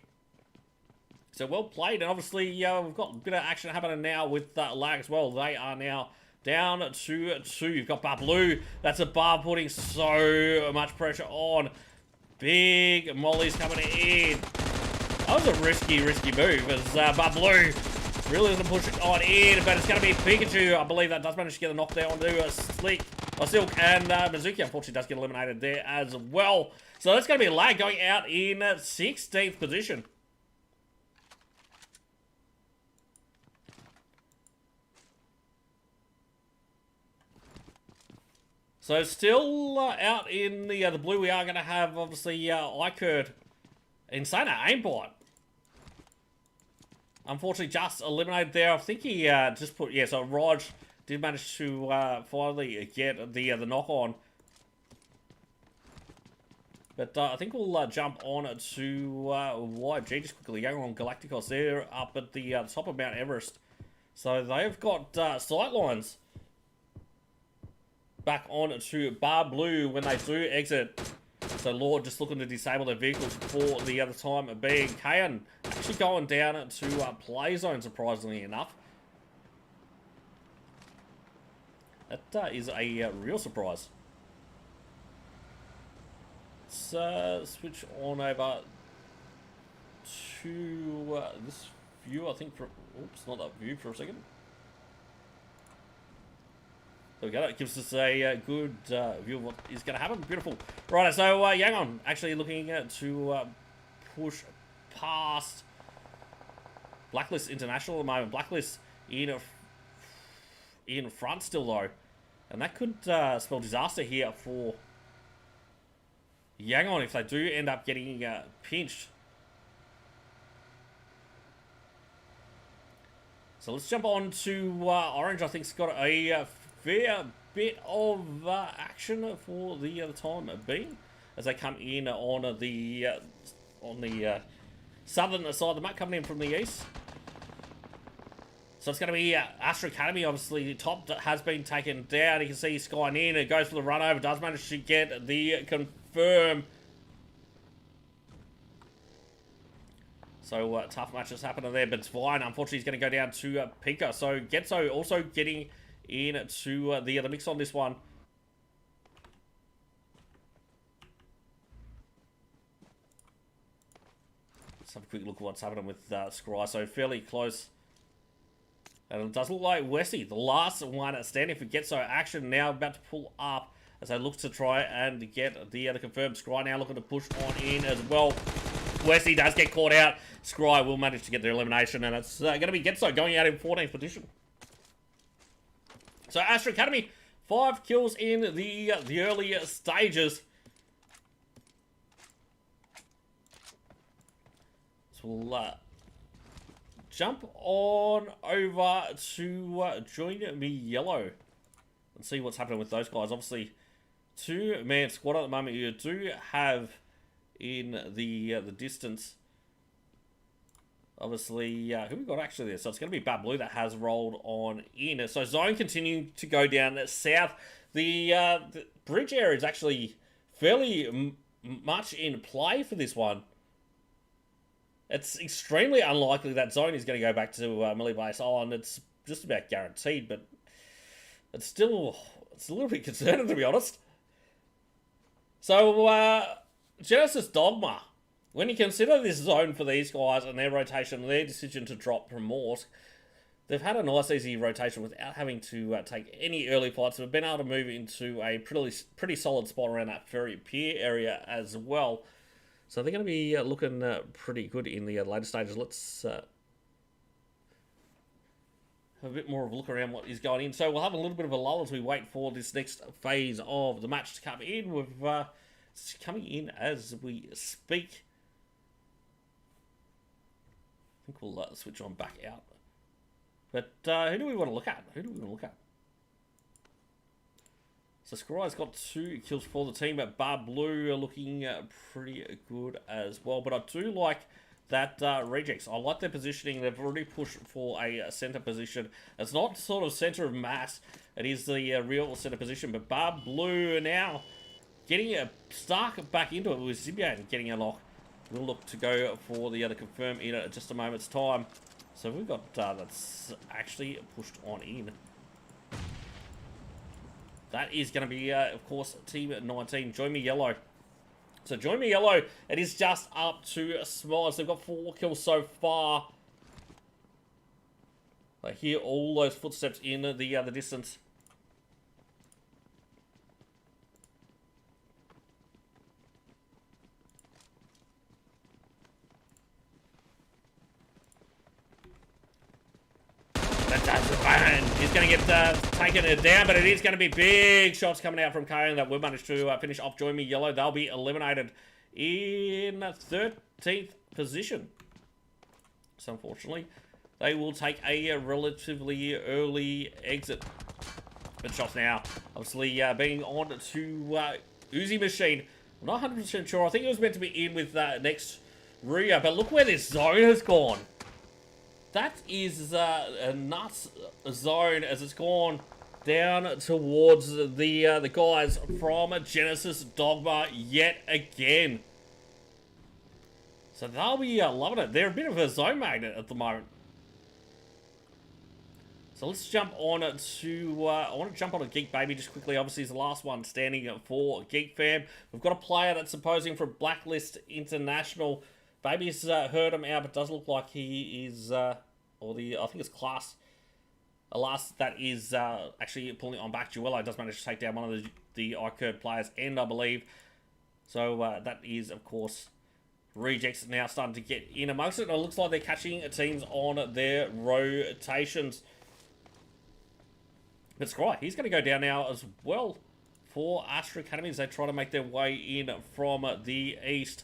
So well played. And obviously, we've got a bit of action happening now with lag as well. They are now down to 2. You've got BABLU. That's above, putting so much pressure on. Big mollies coming in. That was a risky move as BABLU really doesn't push it on in, but it's going to be Pikachu. I believe that does manage to get a knockdown onto Silk, and Mizuki unfortunately does get eliminated there as well. So that's going to be lag going out in 16th position. So still out in the blue, we are going to have obviously IKURD. Insane aimbot. Unfortunately, just eliminated there. I think he just put so Raj did manage to finally get the knock on. But I think we'll jump on to YG just quickly. Young on Galacticos, they're up at the top of Mount Everest, so they've got sight lines back on to BABLU when they do exit. So Lord just looking to disable their vehicles for the other time being. Kayan actually going down to play zone, surprisingly enough. That is a real surprise. Let's switch on over to this view, I think. Oops, not that view for a second. There we go. It gives us a good view of what is going to happen. Beautiful. Right, so Yangon actually looking to push past Blacklist International at the moment. Blacklist in front still, though. And that could spell disaster here for Yangon if they do end up getting pinched. So let's jump on to Orange. I think's got a fair bit of action for the time being as they come in on the southern side of the map, coming in from the east. So it's going to be ASTRA Academy. Obviously, the top has been taken down. You can see Sky in. It goes for the run over. Does manage to get the confirm. So tough matches happening there, but it's fine. Unfortunately, he's going to go down to Pika. So GetSo also getting into the mix on this one. Let's have a quick look at what's happening with Scry. So fairly close. And it does look like Westy, the last one standing for GetSo. Action now about to pull up as they look to try and get the confirmed. Scry now looking to push on in as well. Westy does get caught out. Scry will manage to get their elimination, and it's going to be GetSo going out in 14th position. So ASTRA Academy, 5 kills in the early stages. So we'll jump on over to Join Me Yellow and see what's happening with those guys. Obviously, 2-man squad at the moment. You do have in the distance, obviously, who we got actually there? So it's going to be BABLU that has rolled on in. So zone continuing to go down south. The bridge area is actually fairly much in play for this one. It's extremely unlikely that zone is going to go back to Millie Base Island. It's just about guaranteed, but it's still, it's a little bit concerning, to be honest. So, Genesis Dogma, when you consider this zone for these guys and their rotation and their decision to drop from Morse, they've had a nice easy rotation without having to take any early fights. They've been able to move into a pretty solid spot around that Ferry Pier area as well. So they're going to be looking pretty good in the later stages. Let's have a bit more of a look around what is going in. So we'll have a little bit of a lull as we wait for this next phase of the match to come in. It's coming in as we speak. I think we'll switch on back out. But who do we want to look at? So Scry's got 2 kills for the team, but BABLU are looking pretty good as well. But I do like that Rejects. I like their positioning. They've already pushed for a center position. It's not sort of center of mass. It is the real center position. But BABLU are now getting stuck back into it with Zibian and getting a lock. We'll look to go for the other confirm in just a moment's time. So we've got that's actually pushed on in. That is going to be, of course, Team 19. Join Me Yellow. So Join Me Yellow, it is just up to Smiles. They've got 4 kills so far. I hear all those footsteps in the distance. He's going to get taken down, but it is going to be big shots coming out from Kane that will manage to finish off Join Me Yellow. They'll be eliminated in 13th position. So unfortunately, they will take a relatively early exit. But shots now, obviously being on to Uzi Machine. I'm not 100% sure. I think it was meant to be in with next Rüya, but look where this zone has gone. That is a nuts zone as it's gone down towards the guys from Genesis Dogma yet again. So they'll be loving it. They're a bit of a zone magnet at the moment. So let's jump on to, I want to jump on to Geek Baby just quickly. Obviously, he's the last one standing for Geek Fam. We've got a player that's opposing for Blacklist International. Baby's heard him out, but does look like he is, I think it's Class. Last that is actually pulling on back. Duello does manage to take down one of the IKURD players, and I believe. So that is, of course, Rejects now starting to get in amongst it. And it looks like they're catching teams on their rotations. But Scry, he's going to go down now as well for ASTRA Academy as they try to make their way in from the east.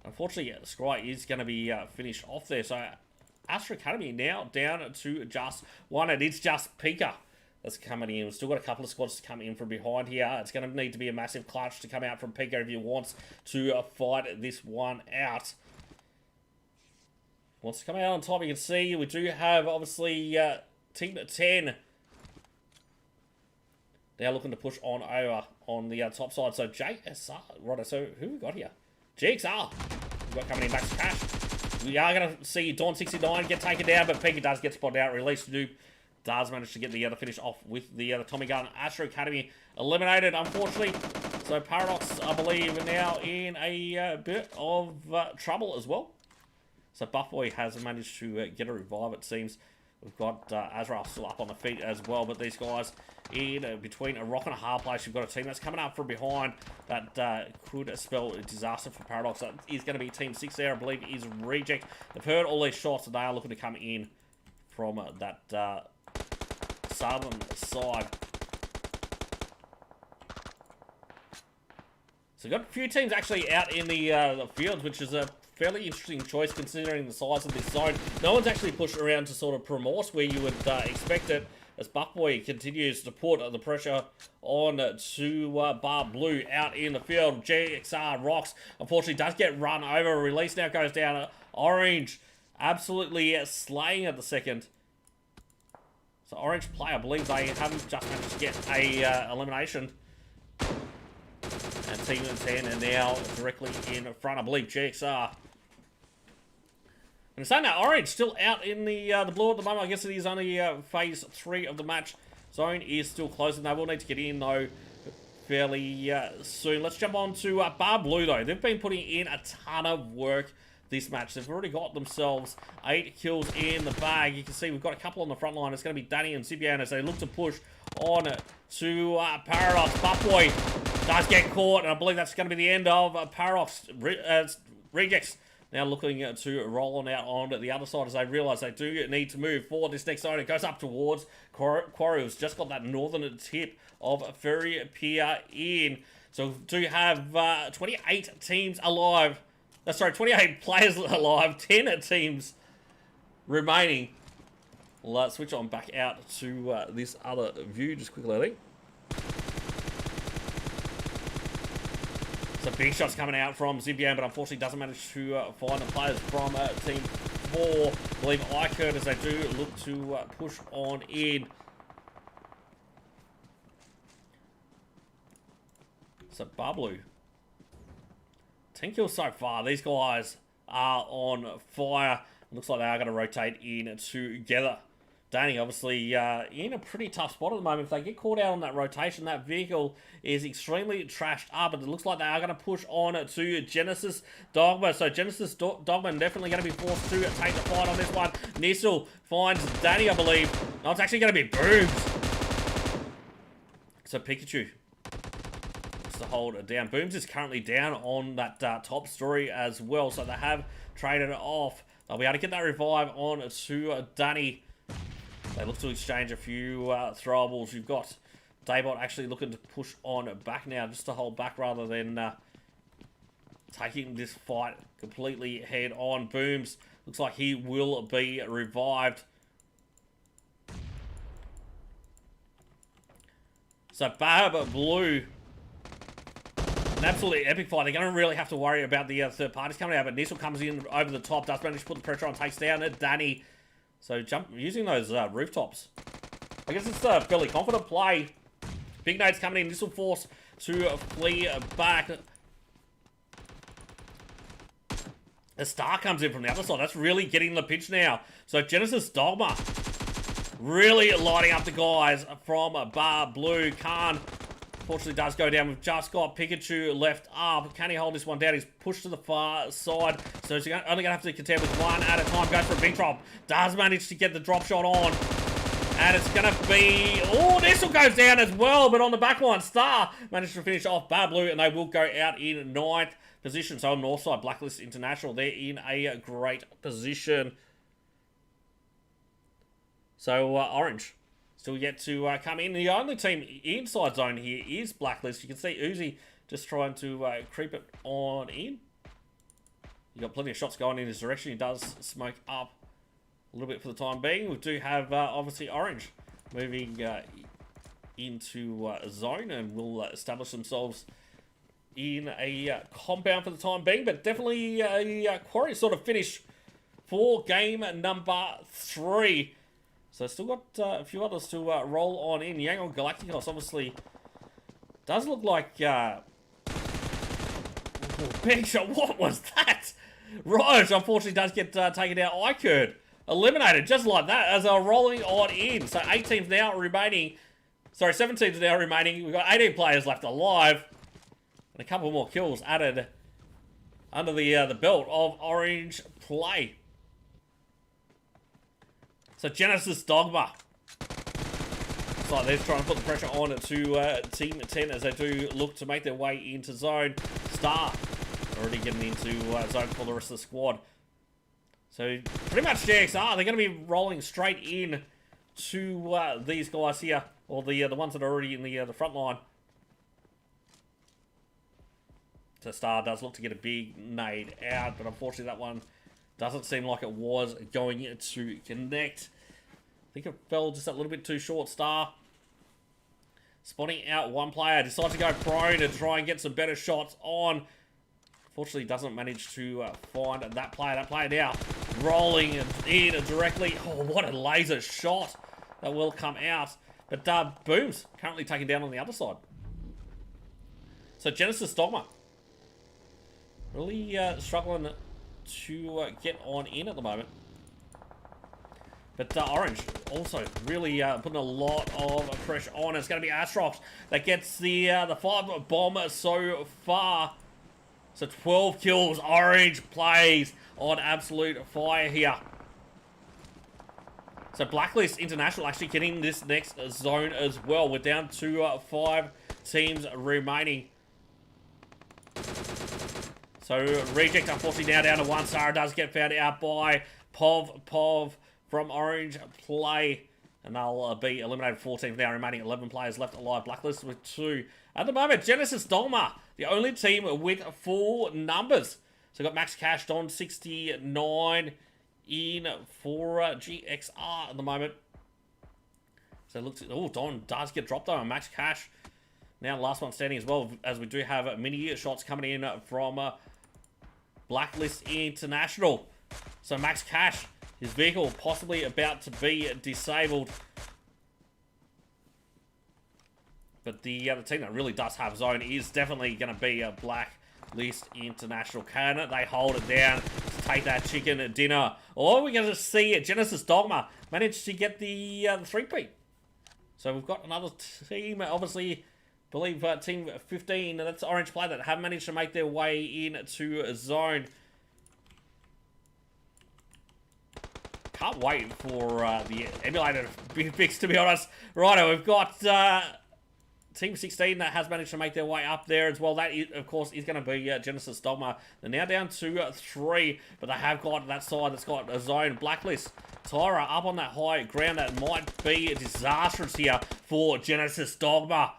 Unfortunately, Scry is going to be finished off there. So ASTRA Academy now down to just one, and it's just Pika that's coming in. We've still got a couple of squads to come in from behind here. It's going to need to be a massive clutch to come out from Pika if he wants to fight this one out. Wants to come out on top. You can see we do have, obviously, Team 10 now looking to push on over on the top side. So JSR, right, so who we got here? GXR, we've got coming in back to cash. We are going to see Dawn69 get taken down, but Pika does get spotted out. Release Noob does manage to get the other finish off with the other Tommy gun. ASTRA Academy eliminated, unfortunately. So Paradox, I believe, now in a bit of trouble as well. So Buffboy has managed to get a revive, it seems. We've got Azrael still up on the feet as well, but these guys in between a rock and a hard place. You've got a team that's coming up from behind that could spell a disaster for Paradox. That is going to be Team 6 there, I believe, is Reject. They've heard all these shots, and they are looking to come in from that southern side. So we've got a few teams actually out in the field, which is a fairly interesting choice considering the size of this zone. No one's actually pushed around to sort of Primorse where you would expect it, as Buckboy continues to put the pressure on to BABLU out in the field. GXR rocks, unfortunately does get run over. Release now goes down. Orange absolutely slaying at the second. So Orange player believes they haven't just managed to get a elimination. And Team 10 are now directly in front. I believe GXR And saying that, Orange still out in the blue at the moment. I guess it is only phase 3 of the match. Zone is still closing. They will need to get in, though, fairly soon. Let's jump on to BABLU, though. They've been putting in a ton of work this match. They've already got themselves 8 kills in the bag. You can see we've got a couple on the front line. It's going to be Danny and Zipian as they look to push on to Paradox. Buttboy does get caught, and I believe that's going to be the end of Paradox. Rejects now looking to roll on out on the other side as they realise they do need to move forward. This next zone, it goes up towards Quarry, who's just got that northern tip of Ferry Pier in. So we do have 28 teams alive. Sorry, 28 players alive, 10 teams remaining. We'll switch on back out to this other view just quickly, I think. So big shots coming out from Zipian, but unfortunately doesn't manage to find the players from Team 4. I believe IKURD as they do look to push on in. So BABLU. 10 kills so far. These guys are on fire. Looks like they are going to rotate in together. Danny, obviously, in a pretty tough spot at the moment. If they get caught out on that rotation, that vehicle is extremely trashed up. But it looks like they are going to push on to Genesis Dogma. So Genesis Dogma definitely going to be forced to take the fight on this one. Nissel finds Danny, I believe. No, it's actually going to be Booms. So Pikachu to hold it down. Booms is currently down on that top story as well. So they have traded it off. They'll be able to get that revive on to Danny. They look to exchange a few throwables. You've got Daybot actually looking to push on back now, just to hold back rather than taking this fight completely head on. Booms looks like he will be revived. So BABLU, an absolutely epic fight. They're going to really have to worry about the third parties coming out, but Nissel comes in over the top, does manage to put the pressure on, takes down Danny. So using those rooftops. I guess it's a fairly confident play. Big nades coming in. This will force to flee back. A star comes in from the other side. That's really getting the pitch now. So Genesis Dogma really lighting up the guys from BABLU. Khan fortunately does go down. We've just got Pikachu left up. Can he hold this one down? He's pushed to the far side. So he's only going to have to contend with one at a time. Goes for a big drop. Does manage to get the drop shot on. And it's going to be... Oh, Nissel goes down as well. But on the back line, Star managed to finish off BABLU. And they will go out in 9th position. So on North side, Blacklist International, they're in a great position. So Orange still yet to come in. The only team inside zone here is Blacklist. You can see Uzi just trying to creep it on in. You got plenty of shots going in his direction. He does smoke up a little bit for the time being. We do have obviously Orange moving into a zone and will establish themselves in a compound for the time being. But definitely a quarry sort of finish for game number 3. So still got a few others to roll on in. Yangon Galacticos obviously does look like... Oh, big shot. What was that? Roj unfortunately does get taken out. IKURD eliminated just like that as they're rolling on in. So 8 teams now remaining. Sorry, 7 teams now remaining. We've got 18 players left alive. And a couple more kills added under the belt of Orange play. So Genesis Dogma. So they're trying to put the pressure on to Team 10 as they do look to make their way into zone. Star already getting into zone for the rest of the squad. So pretty much GXR, they're going to be rolling straight in to these guys here, or the ones that are already in the front line. So Star does look to get a big nade out, but unfortunately that one doesn't seem like it was going to connect. I think it fell just a little bit too short. Star spotting out one player. Decides to go prone to try and get some better shots on. Fortunately, doesn't manage to find that player. That player now rolling in directly. Oh, what a laser shot. That will come out. But Booms currently taken down on the other side. So Genesis Dogma really struggling to get on in at the moment. But Orange also really putting a lot of pressure on. It's going to be ASTRA that gets the 5 bomb so far. So 12 kills. Orange plays on absolute fire here. So Blacklist International actually getting this next zone as well. We're down to 5 teams remaining. So Reject unfortunately now down to 1. Sarah does get found out by Pov from Orange Play. And they'll be eliminated. 4 teams now remaining. 11 players left alive. Blacklist with 2. At the moment, Genesis DOGMA, the only team with 4 numbers. So got Max Cash, Don 69 in for GXR at the moment. So it looks, oh, Don does get dropped though, and Max Cash now last one standing as well, as we do have mini shots coming in from Blacklist International. So Max Cash, his vehicle possibly about to be disabled. But the other team that really does have zone is definitely going to be a Blacklist International. Can they hold it down to take that chicken dinner? Or we're going to see Genesis DOGMA manage to get the 3-peat. So we've got another team, obviously, I believe team 15, and that's Orange Play, that have managed to make their way into a zone. Can't wait for the emulator to be fixed, to be honest. Righto, we've got Team 16 that has managed to make their way up there as well. That, is, of course, is going to be Genesis DOGMA. They're now down to 3, but they have got that side that's got a zone. Blacklist, Tyra up on that high ground. That might be disastrous here for Genesis DOGMA.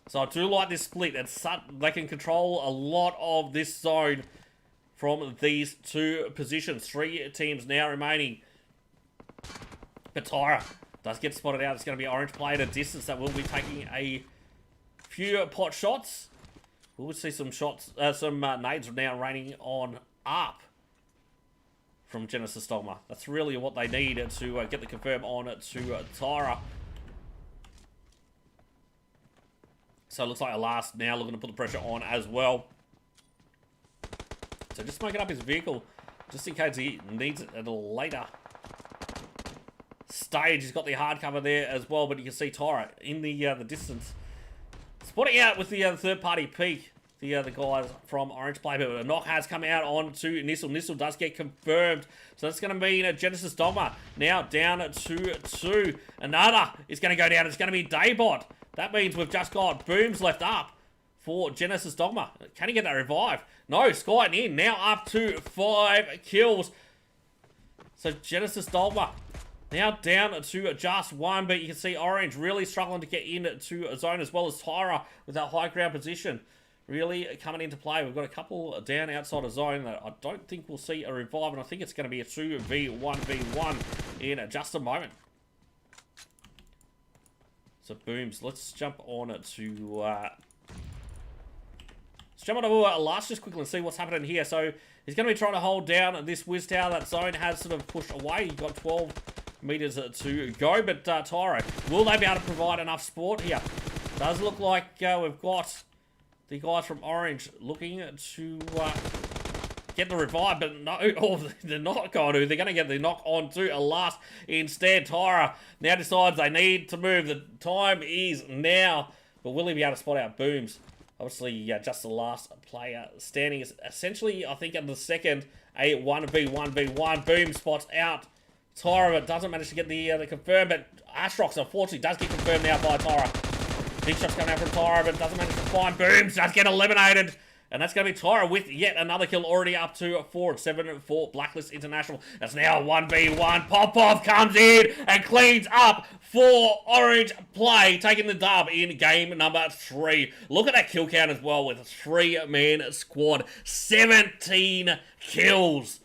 So I do like this split. They can control a lot of this zone from these 2 positions. 3 teams now remaining. But Tyra does get spotted out. It's going to be Orange Play at a distance that will be taking a few pot shots. We'll see some shots, some nades now raining on up from Genesis DOGMA. That's really what they need to get the confirm on to Tyra. So it looks like Alas now looking to put the pressure on as well. So just smoking up his vehicle, just in case he needs it at a later stage. He's got the hard cover there as well, but you can see Tyra in the distance, spotting out with the third-party peak. The guys from Orange Play, but a knock has come out on to Nissel. Nissel does get confirmed, so that's going to mean Genesis DOGMA now down to 2. Another is going to go down. It's going to be Daybot. That means we've just got Booms left up for Genesis DOGMA. Can he get that revive? No, Skying in. Now up to 5 kills. So Genesis DOGMA now down to just 1, but you can see Orange really struggling to get into a zone, as well as Tyra with that high ground position really coming into play. We've got a couple down outside of zone that I don't think we'll see a revive, and I think it's going to be a 2v1v1 in just a moment. So Booms, let's jump on to Last just quickly and see what's happening here. So he's going to be trying to hold down this Wiz Tower. That zone has sort of pushed away. You've got 12 meters to go, but Tyro, will they be able to provide enough support here? Does look like we've got the guys from Orange looking to get the revive, but no, they're not going to. They're going to get the knock on to Alas instead. Tyra now decides they need to move. The time is now, but will he be able to spot out Booms? Obviously, just the last player standing is essentially, I think, in the second, a 1v1v1. Boom spots out Tyra, but doesn't manage to get the confirm, but Astrox, unfortunately, does get confirmed now by Tyra. Big shots coming out from Tyra, but doesn't manage to find Booms, does get eliminated. And that's going to be Tyra with yet another kill, already up to 4 and 7 for Blacklist International. That's now 1v1. Popov comes in and cleans up for Orange Play, taking the dub in game number 3. Look at that kill count as well with a 3-man squad. 17 kills.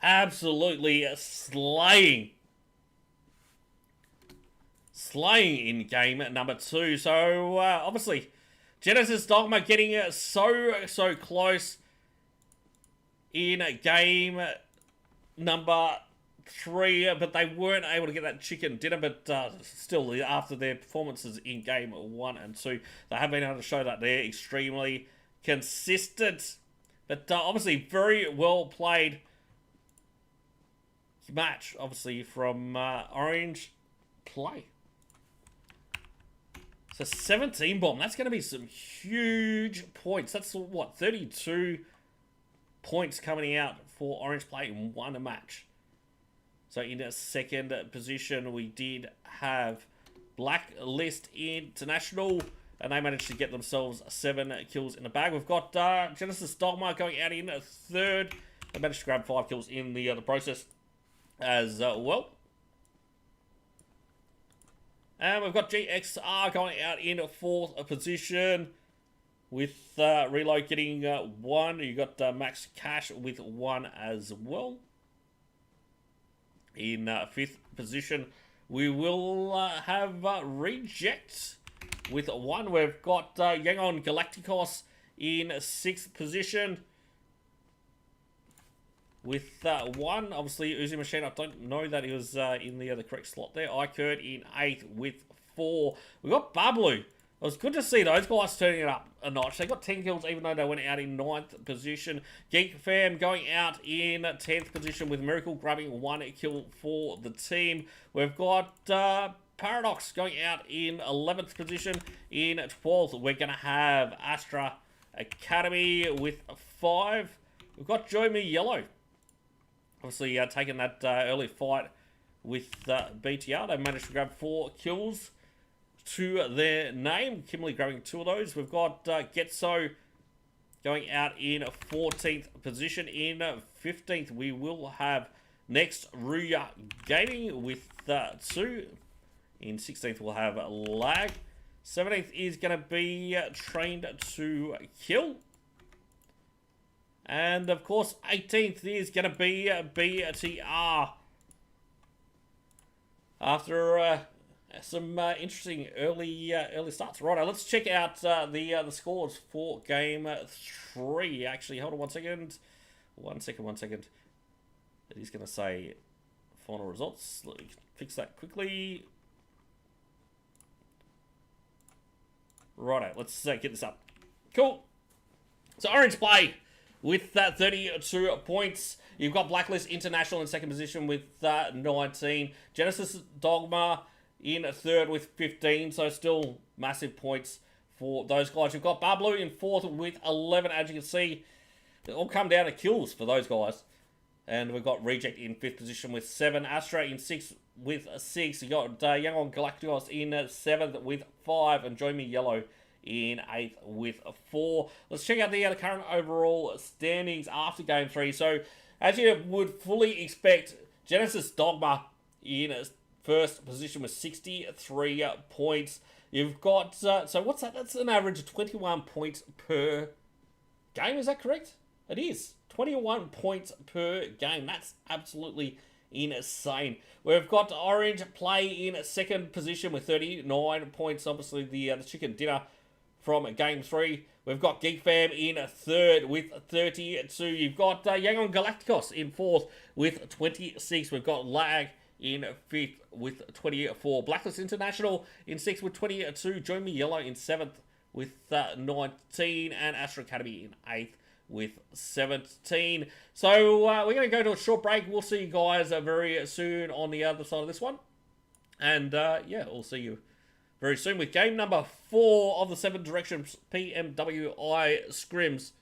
Absolutely slaying. Slaying in game number 2. So, obviously, Genesis DOGMA getting so close in game number 3, but they weren't able to get that chicken dinner. But still, after their performances in game 1 and 2, they have been able to show that they're extremely consistent. But obviously, very well played match, obviously, from Orange Play. So 17 bomb. That's going to be some huge points. That's what, 32 points coming out for Orange Play in one match. So in a second position, we did have Blacklist International, and they managed to get themselves 7 kills in the bag. We've got Genesis DOGMA going out in third. They managed to grab 5 kills in the process as well. And we've got GXR going out in fourth position with Reload getting 1. You got Max Cash with 1 as well. In fifth position, we will have Reject with 1. We've got Yangon Galacticos in sixth position with 1. Obviously, Uzi Machine, I don't know that he was in the correct slot there. IKURD in 8th with 4. We got BABLU. It was good to see those guys turning it up a notch. They got 10 kills even though they went out in 9th position. Geek fam going out in 10th position with Miracle grabbing 1 kill for the team. We've got Paradox going out in 11th position. In 12th, we're going to have ASTRA Academy with 5. We've got Joy Me Yellow. Obviously, taking that early fight with BTR. They managed to grab 4 kills to their name. Kimberly grabbing 2 of those. We've got GetSo going out in 14th position. In 15th, we will have next Rüya Gaming with 2. In 16th, we'll have Lag. 17th is going to be Trained to Kill. And, of course, 18th is going to be BTR. After some interesting early starts. Right, let's check out the scores for Game 3. Actually, hold on 1 second. 1 second. It is going to say final results. Let me fix that quickly. Righto, let's get this up. Cool. So Orange Play with 32 points. You've got Blacklist International in second position with 19. Genesis DOGMA in third with 15. So still massive points for those guys. You've got BABLU in fourth with 11. As you can see, it all come down to kills for those guys. And we've got Reject in fifth position with 7. Astra in sixth with 6. You've got Yangon Galacticos in seventh with 5. And Join Me Yellow in 8th with 4. Let's check out the current overall standings after Game 3. So, as you would fully expect, Genesis DOGMA in first position with 63 points. You've got, so what's that? That's an average of 21 points per game, is that correct? It is. 21 points per game. That's absolutely insane. We've got Orange Play in second position with 39 points. Obviously, the chicken dinner from Game 3. We've got Geek Fam in third with 32. You've got Yangon Galacticos in fourth with 26. We've got Lag in fifth with 24. Blacklist International in sixth with 22. Join Me Yellow in seventh with 19. And Astra Academy in eighth with 17. So we're going to go to a short break. We'll see you guys very soon on the other side of this one. And yeah, we'll see you very soon with game number 4 of the 7 Directions Pmwi Scrims.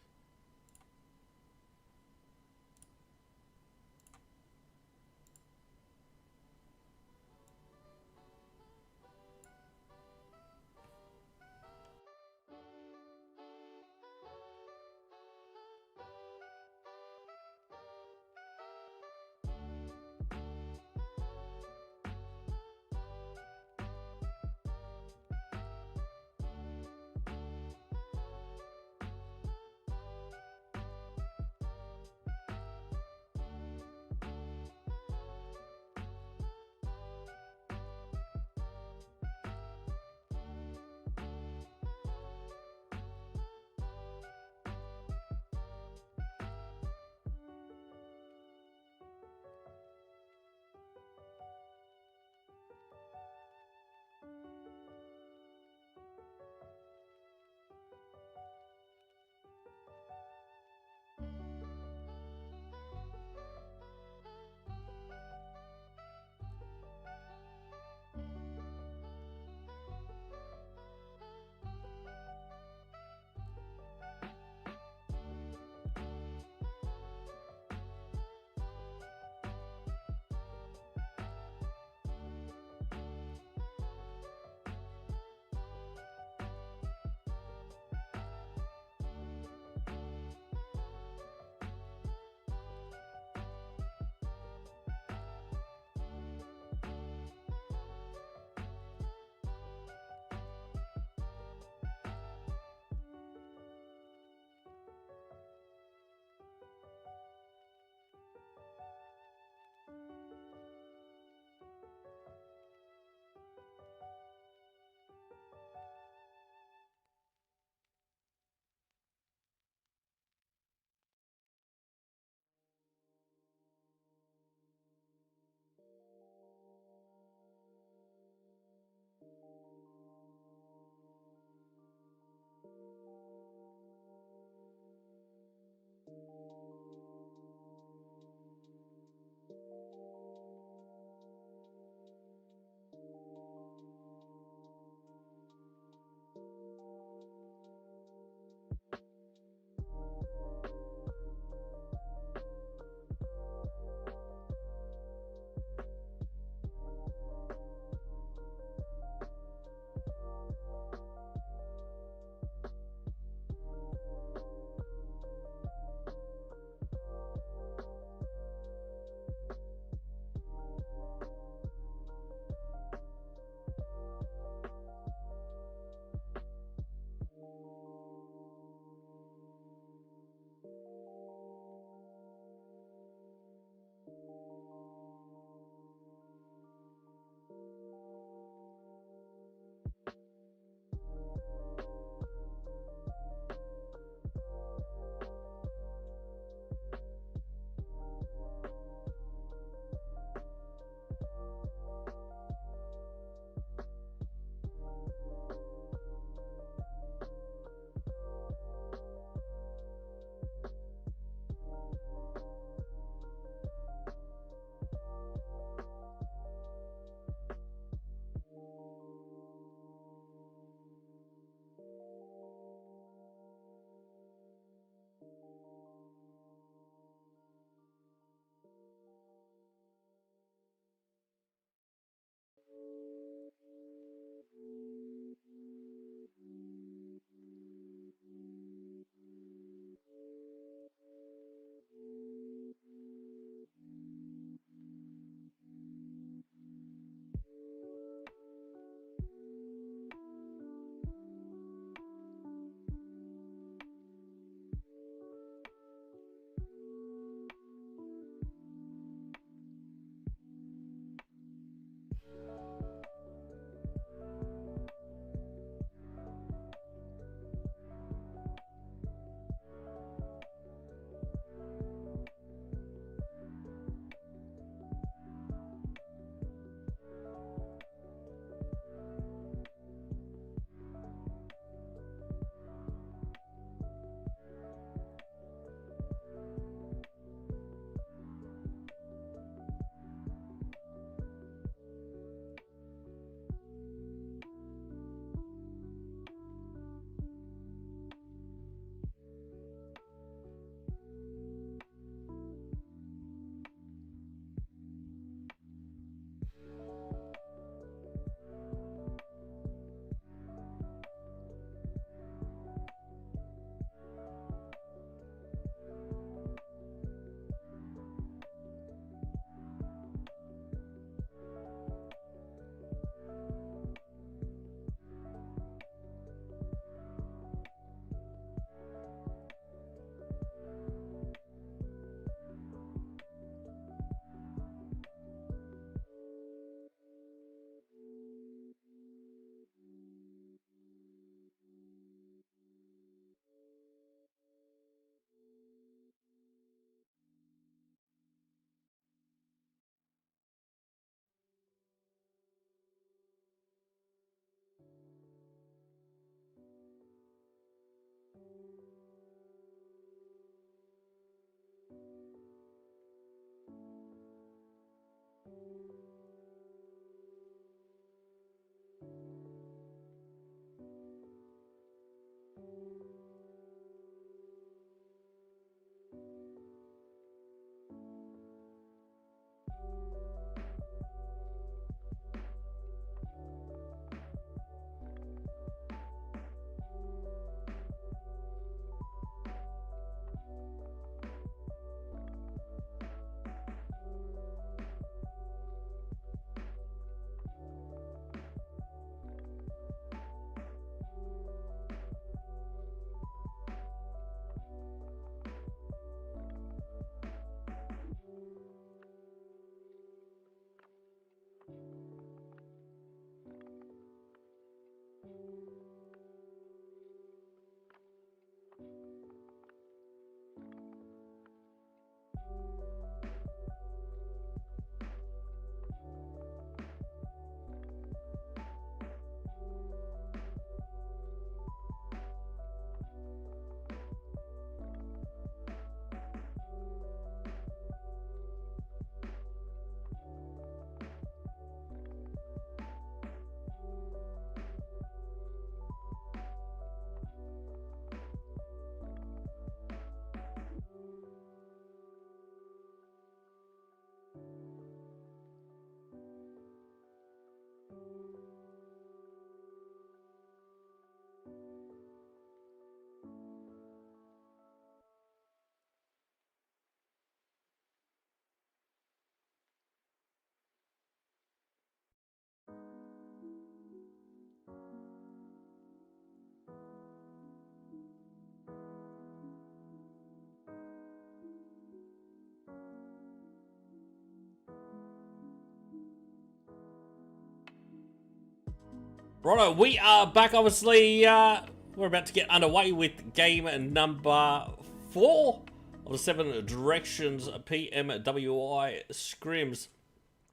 Righto, we are back, obviously. We're about to get underway with game number 4 of the 7 Directions Pmwi Scrims.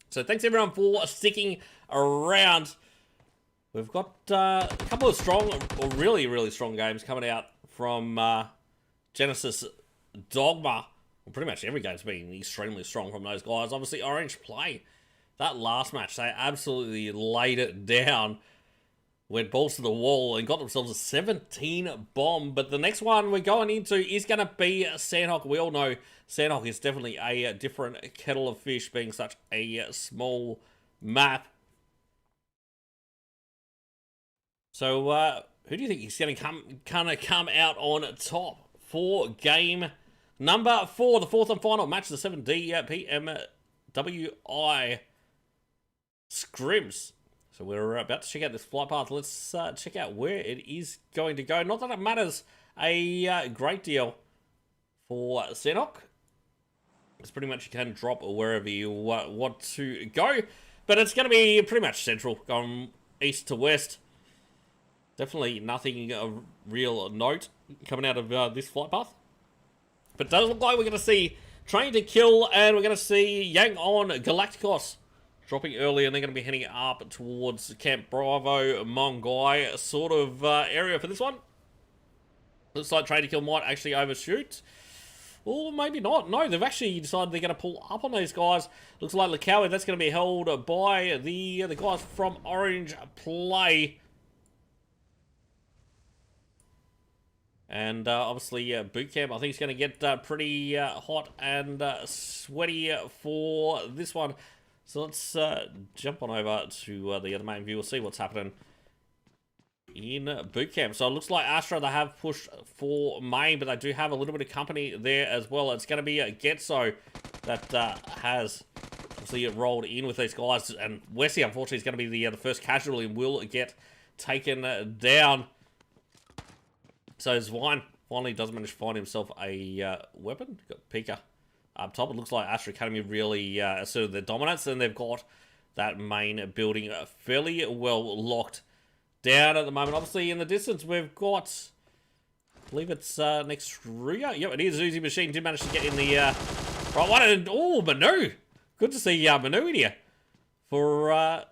So thanks everyone for sticking around. We've got a couple of strong, or really strong games coming out from Genesis Dogma. Well, pretty much every game's been extremely strong from those guys. Obviously, Orange Play. That last match, they absolutely laid it down. Went balls to the wall and got themselves a 17 bomb. But the next one we're going into is going to be Sandhawk. We all know Sandhawk is definitely a different kettle of fish, being such a small map. So, who do you think is going to come out on top for game number 4, the 4th and final match of the 7D Pmwi Scrims? So we're about to check out this flight path. Let's check out where it is going to go. Not that it matters a great deal for Sandhawk. It's pretty much you can drop wherever you want to go. But it's going to be pretty much central, going east to west. Definitely nothing of real note coming out of this flight path. But it does look like we're going to see Train to Kill, and we're going to see Yang on Galacticos dropping early, and they're going to be heading up towards Camp Bravo, Mongai sort of area for this one. Looks like Train to Kill might actually overshoot. Or maybe not. No, they've actually decided they're going to pull up on these guys. Looks like Lakawi, that's going to be held by the guys from Orange Play. And obviously boot camp, I think it's going to get pretty hot and sweaty for this one. So let's jump on over to the other main view. We'll see what's happening in boot camp. So it looks like ASTRA, they have pushed for main, but they do have a little bit of company there as well. It's going to be GetSo that has obviously rolled in with these guys. And Wesley, unfortunately, is going to be the first casualty and will get taken down. So Zwine finally does manage to find himself a weapon. Got Pika up top. It looks like ASTRA Academy really asserted their dominance, and they've got that main building fairly well locked down at the moment. Obviously, in the distance, we've got, I believe it's next Rüya. Yep, it is. Uzi Machine did manage to get in the right one. And, oh, Manu. Good to see Manu in here for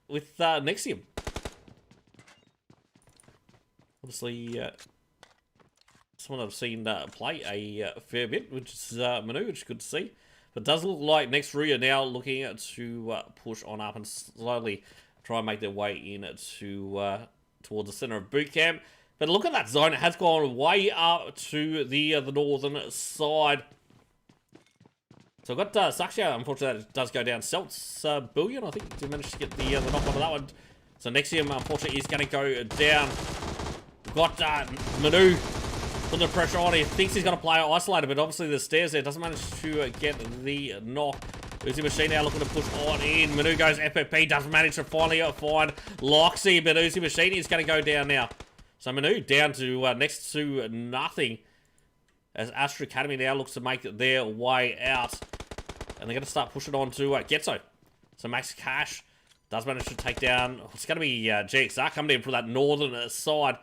with Nexium. Obviously, someone I've seen play a fair bit, which is Manu, which is good to see. But it does look like next Rüya now looking to push on up and slowly try and make their way in to towards the center of boot camp. But look at that zone; it has gone way up to the northern side. So I've got Saksha. Unfortunately, that does go down. Celts Billion, I think, did manage to get the knock onto that one. So Nexium, unfortunately, is going to go down. We've got Manu. Put the pressure on. He thinks he's going to play isolated, but obviously the stairs there doesn't manage to get the knock. Uzi Machine now looking to push on in. Manu goes FFP, doesn't manage to finally find Loxy, but Uzi Machine is going to go down now. So Manu down to next to nothing, as ASTRA Academy now looks to make their way out. And they're going to start pushing on to GetSo. So Max Cash does manage to take down, it's going to be GXR coming in from that northern side.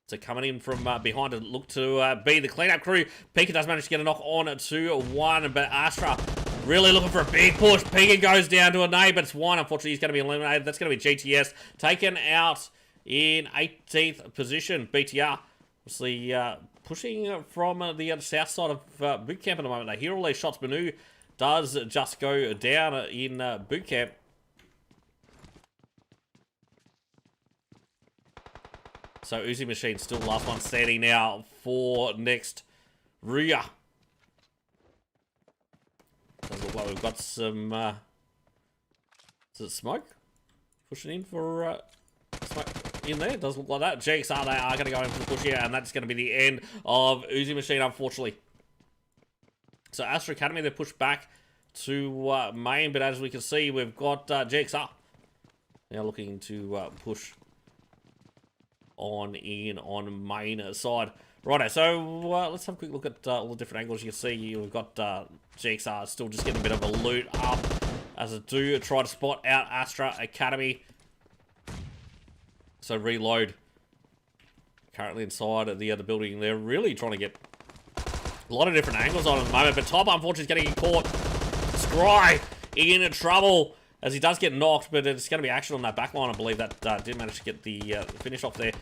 So coming in from behind to look to be the cleanup crew. Pika does manage to get a knock on to one, but ASTRA really looking for a big push. Pika goes down to a nade, but it's one. Unfortunately, he's going to be eliminated. That's going to be GTS taken out in 18th position. BTR obviously pushing from the south side of boot camp at the moment. They hear all these shots. Manu does just go down in boot camp. So Uzi Machine still last one standing now for next Rüya. Does look like we've got some is it smoke? Pushing in for smoke in there. Does look like that. GXR, they are going to go in for the push here, and that's going to be the end of Uzi Machine, unfortunately. So ASTRA Academy, they push back to main, but as we can see, we've got GXR now looking to push on in on main side. Righto, so let's have a quick look at all the different angles. You can see we've got GXR still just getting a bit of a loot up as I do try to spot out ASTRA Academy. So reload. Currently inside of the building. They're really trying to get a lot of different angles on at the moment. But Top, unfortunately, is getting caught. Scry in trouble as he does get knocked. But it's going to be action on that back line. I believe that did manage to get the finish off there.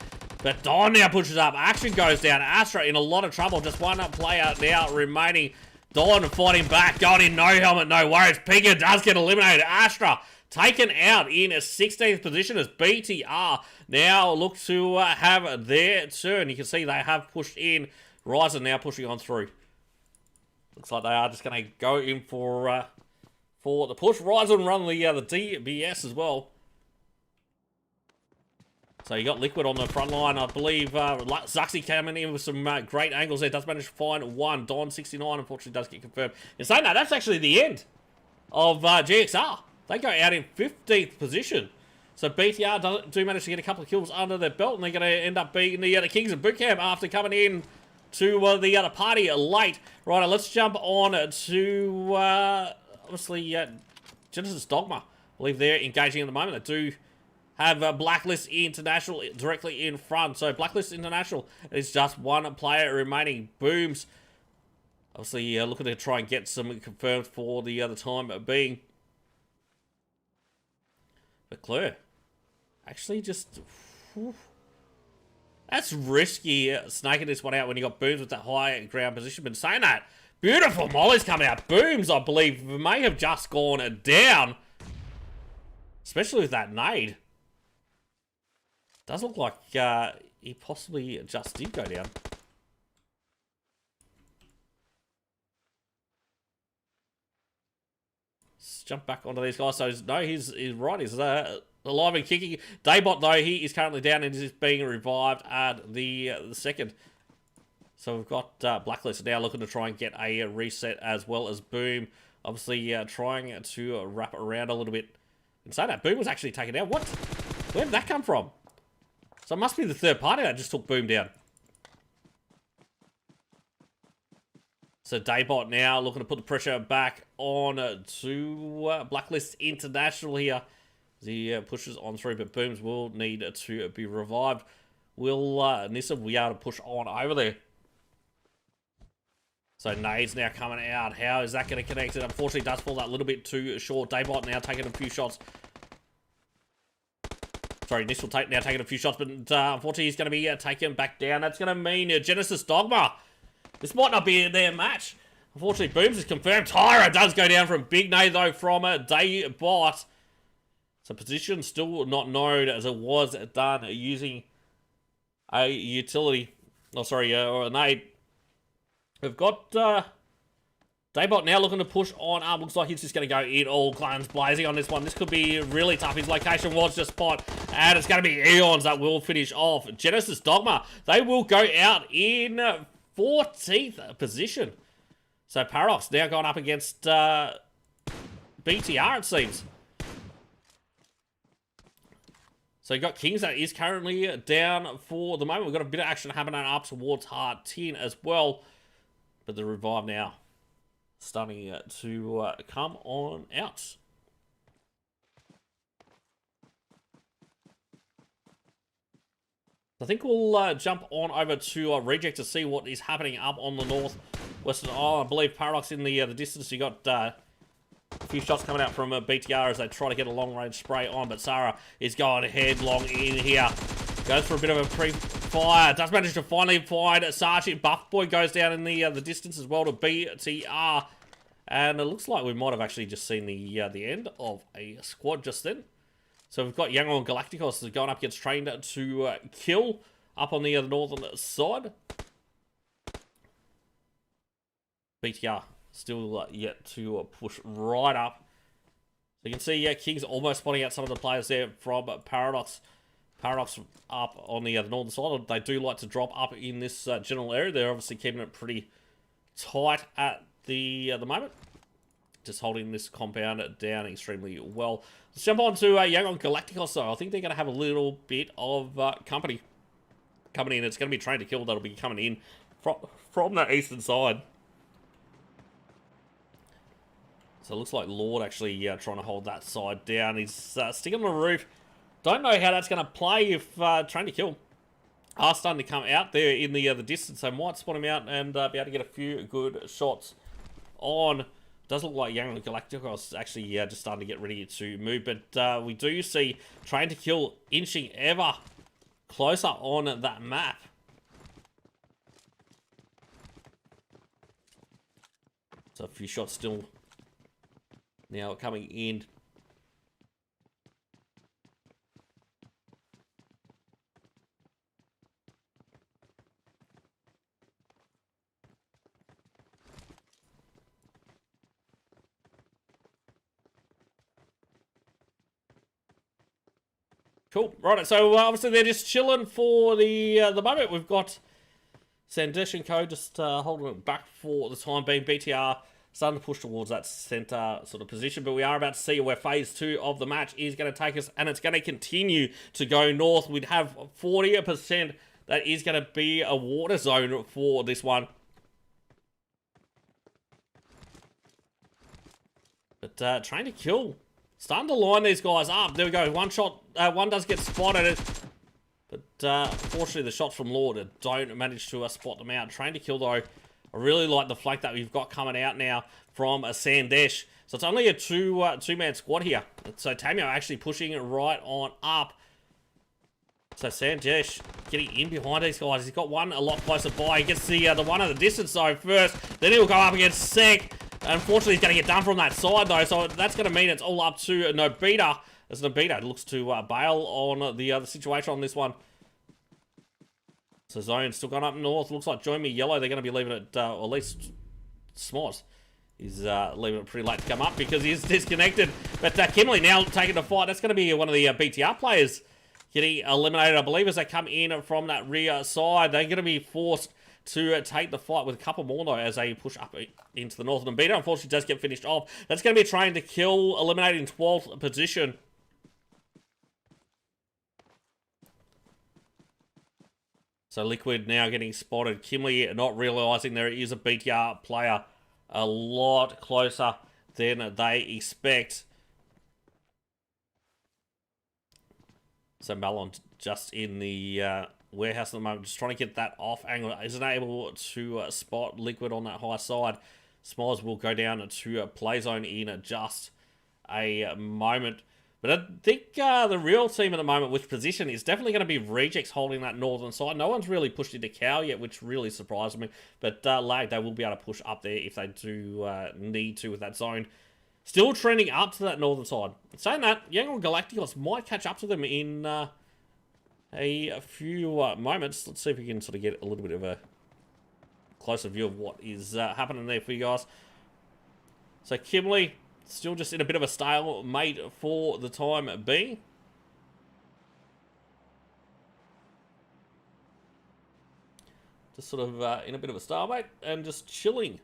But Don now pushes up. Action goes down. Astra in a lot of trouble. Just one player now remaining. Don fighting back. Going in, no helmet, no worries. Pika does get eliminated. Astra taken out in a 16th position as BTR now look to have their turn. You can see they have pushed in. Ryzen now pushing on through. Looks like they are just going to go in for the push. Ryzen run the DBS as well. So you got Liquid on the front line. I believe Zuxi coming in with some great angles there. Does manage to find one. Don 69 unfortunately does get confirmed. In saying that, that's actually the end of GXR. They go out in 15th position. So BTR do manage to get a couple of kills under their belt, and they're going to end up being the Kings of Bootcamp after coming in to the other party late. Right, let's jump on to, obviously, Genesis Dogma. I believe they're engaging at the moment. They do have Blacklist International directly in front. So Blacklist International is just one player remaining. Booms, obviously, looking to try and get some confirmed for the other time being. But Claire, actually just... Whew, that's risky snaking this one out when you got Booms with that high ground position. But saying that, beautiful mollies coming out. Booms, I believe, may have just gone down. Especially with that nade. Does look like he possibly just did go down. Let's jump back onto these guys. So, no, he's right. He's alive and kicking. Daybot, though, he is currently down and is being revived at the second. So we've got Blacklist now looking to try and get a reset, as well as Boom. Obviously trying to wrap around a little bit. And say that, Boom was actually taken down. What? Where did that come from? So it must be the third party that just took Boom down. So Daybot now looking to put the pressure back on to Blacklist International here. As he pushes on through, but Booms will need to be revived. Will Nissa be able to push on over there? So Nade's now coming out. How is that going to connect? It unfortunately does fall that little bit too short. Daybot now taking a few shots. Sorry, Nissa will now taking a few shots, but unfortunately he's going to be taken back down. That's going to mean Genesis Dogma. This might not be their match. Unfortunately, Booms is confirmed. Tyra does go down from Big Nade, though, from Daybot. So position still not known, as it was done using a utility. Oh, sorry, or a nade. We've got Daybot now looking to push on up. Looks like he's just going to go in all guns blazing on this one. This could be really tough. His location was just spot, and it's going to be Eons that will finish off. Genesis Dogma, they will go out in 14th position. So Paradox now going up against BTR, it seems. So you got Kings that is currently down for the moment. We've got a bit of action happening up towards Hard 10 as well. But the revive now starting to come on out. I think we'll jump on over to Reject to see what is happening up on the northwestern island. I believe Paradox in the distance. You got a few shots coming out from BTR as they try to get a long-range spray on, but Sarah is going headlong in here. Goes for a bit of a pre-fire. Does manage to finally find Sarchi. Buff Boy goes down in the distance as well to BTR. And it looks like we might have actually just seen the end of a squad just then. So we've got Young on Galacticos going up against Trained to kill up on the northern side. BTR still yet to push right up. So you can see King's almost spotting out some of the players there from Paradox. Paradox up on the northern side. They do like to drop up in this general area. They're obviously keeping it pretty tight at the moment. Just holding this compound down extremely well. Let's jump on to Young on Galacticos, though. I think they're going to have a little bit of company coming in. It's going to be Trained to Kill that'll be coming in from the eastern side. So it looks like Lord actually trying to hold that side down. He's sticking on the roof. Don't know how that's going to play if Trying to Kill are starting to come out there in the distance. They might spot him out and be able to get a few good shots on. Does look like Young Galacticos actually just starting to get ready to move, but we do see Trying to Kill inching ever closer on that map. So a few shots still now coming in. Cool. Right. So obviously they're just chilling for the moment. We've got Sandesh and Co just holding it back for the time being. BTR starting to push towards that center sort of position, but we are about to see where phase 2 of the match is going to take us, and it's going to continue to go north. We'd have 40% that is going to be a water zone for this one. But Trying to Kill, starting to line these guys up. There we go. One shot, one does get spotted. But unfortunately, the shots from Lord don't manage to spot them out. Trying to Kill, though, I really like the flank that we've got coming out now from Sandesh. So it's only a two-man squad here. So Pmwi actually pushing it right on up. So Sandesh getting in behind these guys. He's got one a lot closer by. He gets the one at the distance, though, first. Then he'll go up against Sek. Unfortunately, he's going to get done from that side, though. So that's going to mean it's all up to Nobita. As Nobita looks to bail on the situation on this one. So Zone still going up north. Looks like Join Me Yellow. They're going to be leaving it, or at least Smoz is leaving it pretty late to come up because he's disconnected. But Kimberly now taking the fight. That's going to be one of the BTR players getting eliminated, I believe, as they come in from that rear side. They're going to be forced to take the fight with a couple more, though, as they push up into the north. And Nobita, unfortunately, does get finished off. That's going to be Trying to Kill, eliminating 12th position. So Liquid now getting spotted. Kimberly not realising there is a BTR player a lot closer than they expect. So Malon just in the warehouse at the moment, just trying to get that off angle. Isn't able to spot Liquid on that high side. Smiles will go down to play zone in just a moment. But I think the real team at the moment with position is definitely going to be Rejects holding that northern side. No one's really pushed into Cow yet, which really surprised me. But Lag, they will be able to push up there if they do need to with that zone. Still trending up to that northern side. Saying that, Young Galacticos might catch up to them in a few moments. Let's see if we can sort of get a little bit of a closer view of what is happening there for you guys. So Kimberly still just in a bit of a stalemate for the time being. Just sort of in a bit of a stalemate and just chilling.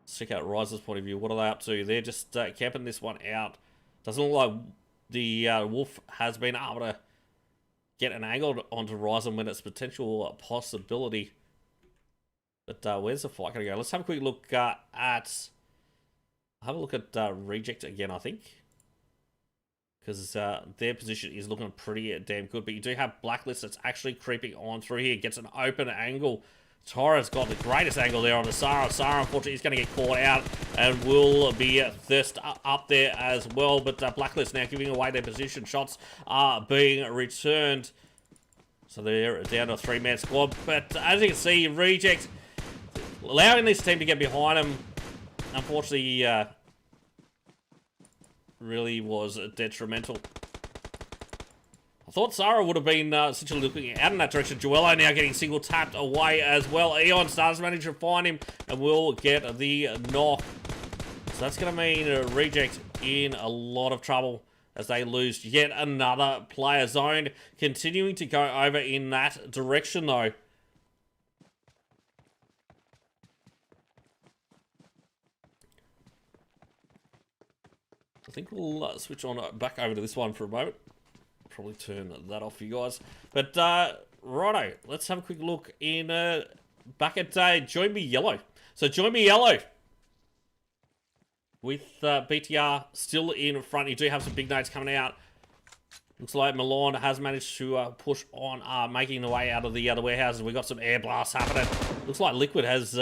Let's check out Riser's point of view. What are they up to? They're just camping this one out. Doesn't look like the Wolf has been able to get an angle onto Riser when it's potential possibility. But where's the fight going to go? Let's have a quick look at... Have a look at Reject again, I think. Because their position is looking pretty damn good. But you do have Blacklist that's actually creeping on through here. Gets an open angle. Tyra's got the greatest angle there on the Sarah. Sarah, unfortunately, is going to get caught out and will be thirst up there as well. But Blacklist now giving away their position. Shots are being returned. So they're down to a three-man squad. But as you can see, Reject allowing this team to get behind them, unfortunately, really was detrimental. I thought Sarah would have been essentially looking out in that direction. Joello now getting single tapped away as well. Eon does manage to find him and will get the knock. So that's going to mean Reject in a lot of trouble as they lose yet another player. Zone continuing to go over in that direction, though. I think we'll switch on back over to this one for a moment. Probably turn that off for you guys. But, righto, let's have a quick look in back at Join Me Yellow. So, Join Me Yellow with BTR still in front. You do have some big names coming out. Looks like Milan has managed to push on, making the way out of the warehouses. We've got some air blasts happening. Looks like Liquid has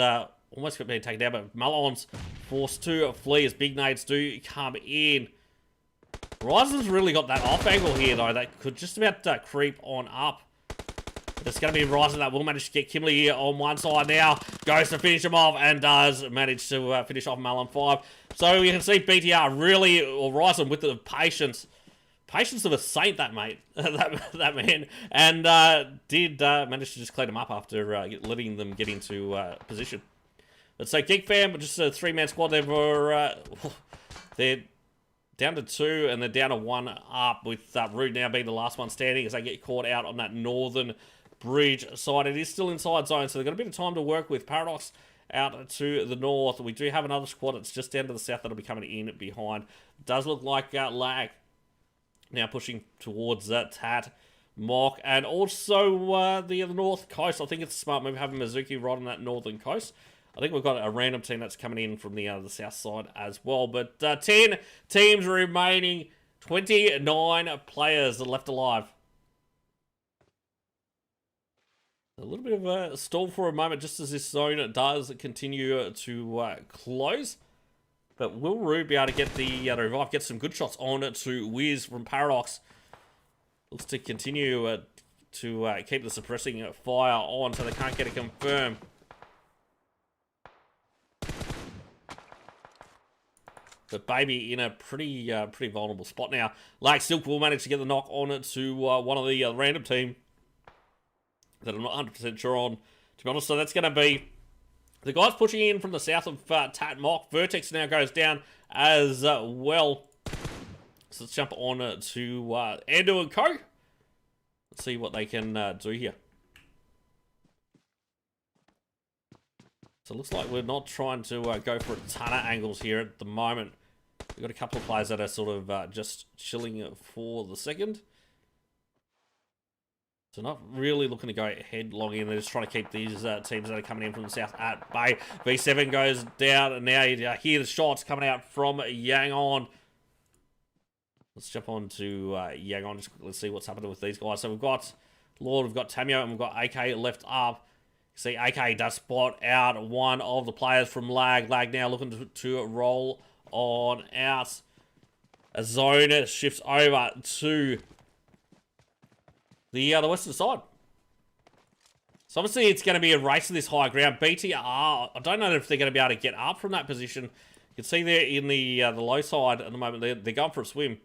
almost been taken down, but Milan's forced to flee as big nades do come in. Ryzen's really got that off angle here, though. That could just about creep on up. But it's going to be Ryzen that will manage to get Kimberly here on one side now. Goes to finish him off and does manage to finish off Malon 5. So you can see BTR really, or Ryzen with the patience. Patience of a saint, that mate. that man. And did manage to just clean them up after letting them get into position. But so Geek fam, just a 3-man squad. They're down to 2 and they're down to 1 up with Rüya now being the last one standing as they get caught out on that northern bridge side. It is still inside zone, so they've got a bit of time to work with. Paradox out to the north. We do have another squad that's just down to the south that'll be coming in behind. Does look like Lag now pushing towards Tat, Mock, and also the north coast. I think it's a smart move having Mizuki right on that northern coast. I think we've got a random team that's coming in from the south side as well. But 10 teams remaining, 29 players left alive. A little bit of a stall for a moment just as this zone does continue to close. But will Rüya be able to get the revive, get some good shots on to Wiz from Paradox? Looks to continue to keep the suppressing fire on so they can't get it confirmed. But Baby in a pretty vulnerable spot now. Lag still will manage to get the knock on it to one of the random team that I'm not 100% sure on, to be honest. So that's going to be the guys pushing in from the south of Tat Mock. Vertex now goes down as well. So let's jump on to Ando and Co. Let's see what they can do here. So it looks like we're not trying to go for a ton of angles here at the moment. We've got a couple of players that are sort of just chilling for the second. So not really looking to go headlong in. They're just trying to keep these teams that are coming in from the south at bay. V7 goes down, and now you hear the shots coming out from Yangon. Let's jump on to Yangon. Just quickly see what's happening with these guys. So we've got Lord, we've got Tamio, and we've got AK left up. See, AK does spot out one of the players from Lag. Lag now looking to roll on out. A zone shifts over to the western side. So obviously it's going to be a race to this high ground. BTR, I don't know if they're going to be able to get up from that position. You can see they're in the low side at the moment. They're going for a swim.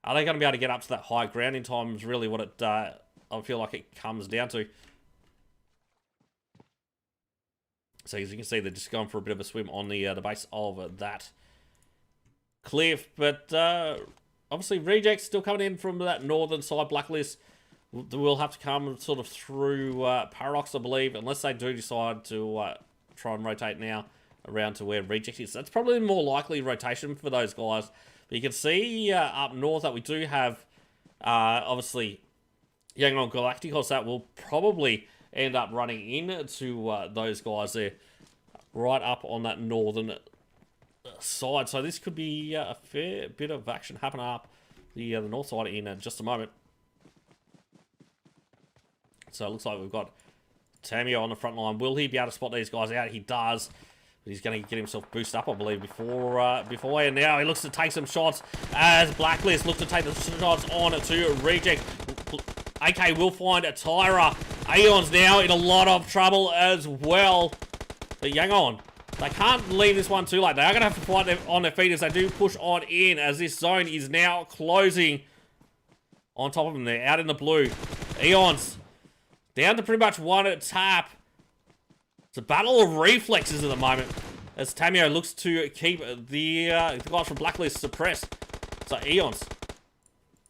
Are they going to be able to get up to that high ground in time is really what it, I feel like it comes down to. So as you can see, they're just going for a bit of a swim on the base of that cliff. But obviously rejects still coming in from that northern side. Blacklist will have to come sort of through Paradox, I believe, unless they do decide to try and rotate now around to where reject is. That's probably the more likely rotation for those guys. But you can see up north that we do have obviously Yangon Galacticos that will probably end up running into those guys there, right up on that northern side. So this could be a fair bit of action happening up the north side in just a moment. So it looks like we've got Tamio on the front line. Will he be able to spot these guys out? He does. But he's going to get himself boosted up, I believe, before. And now he looks to take some shots as Blacklist looks to take the shots on to Reject. AK will find a Tyra. Aeon's now in a lot of trouble as well. But Yangon, they can't leave this one too late. They are going to have to fight on their feet as they do push on in, as this zone is now closing on top of them. They're out in the blue. Eons down to pretty much one tap. It's a battle of reflexes at the moment as Tamio looks to keep the guys from Blacklist suppressed. So Eons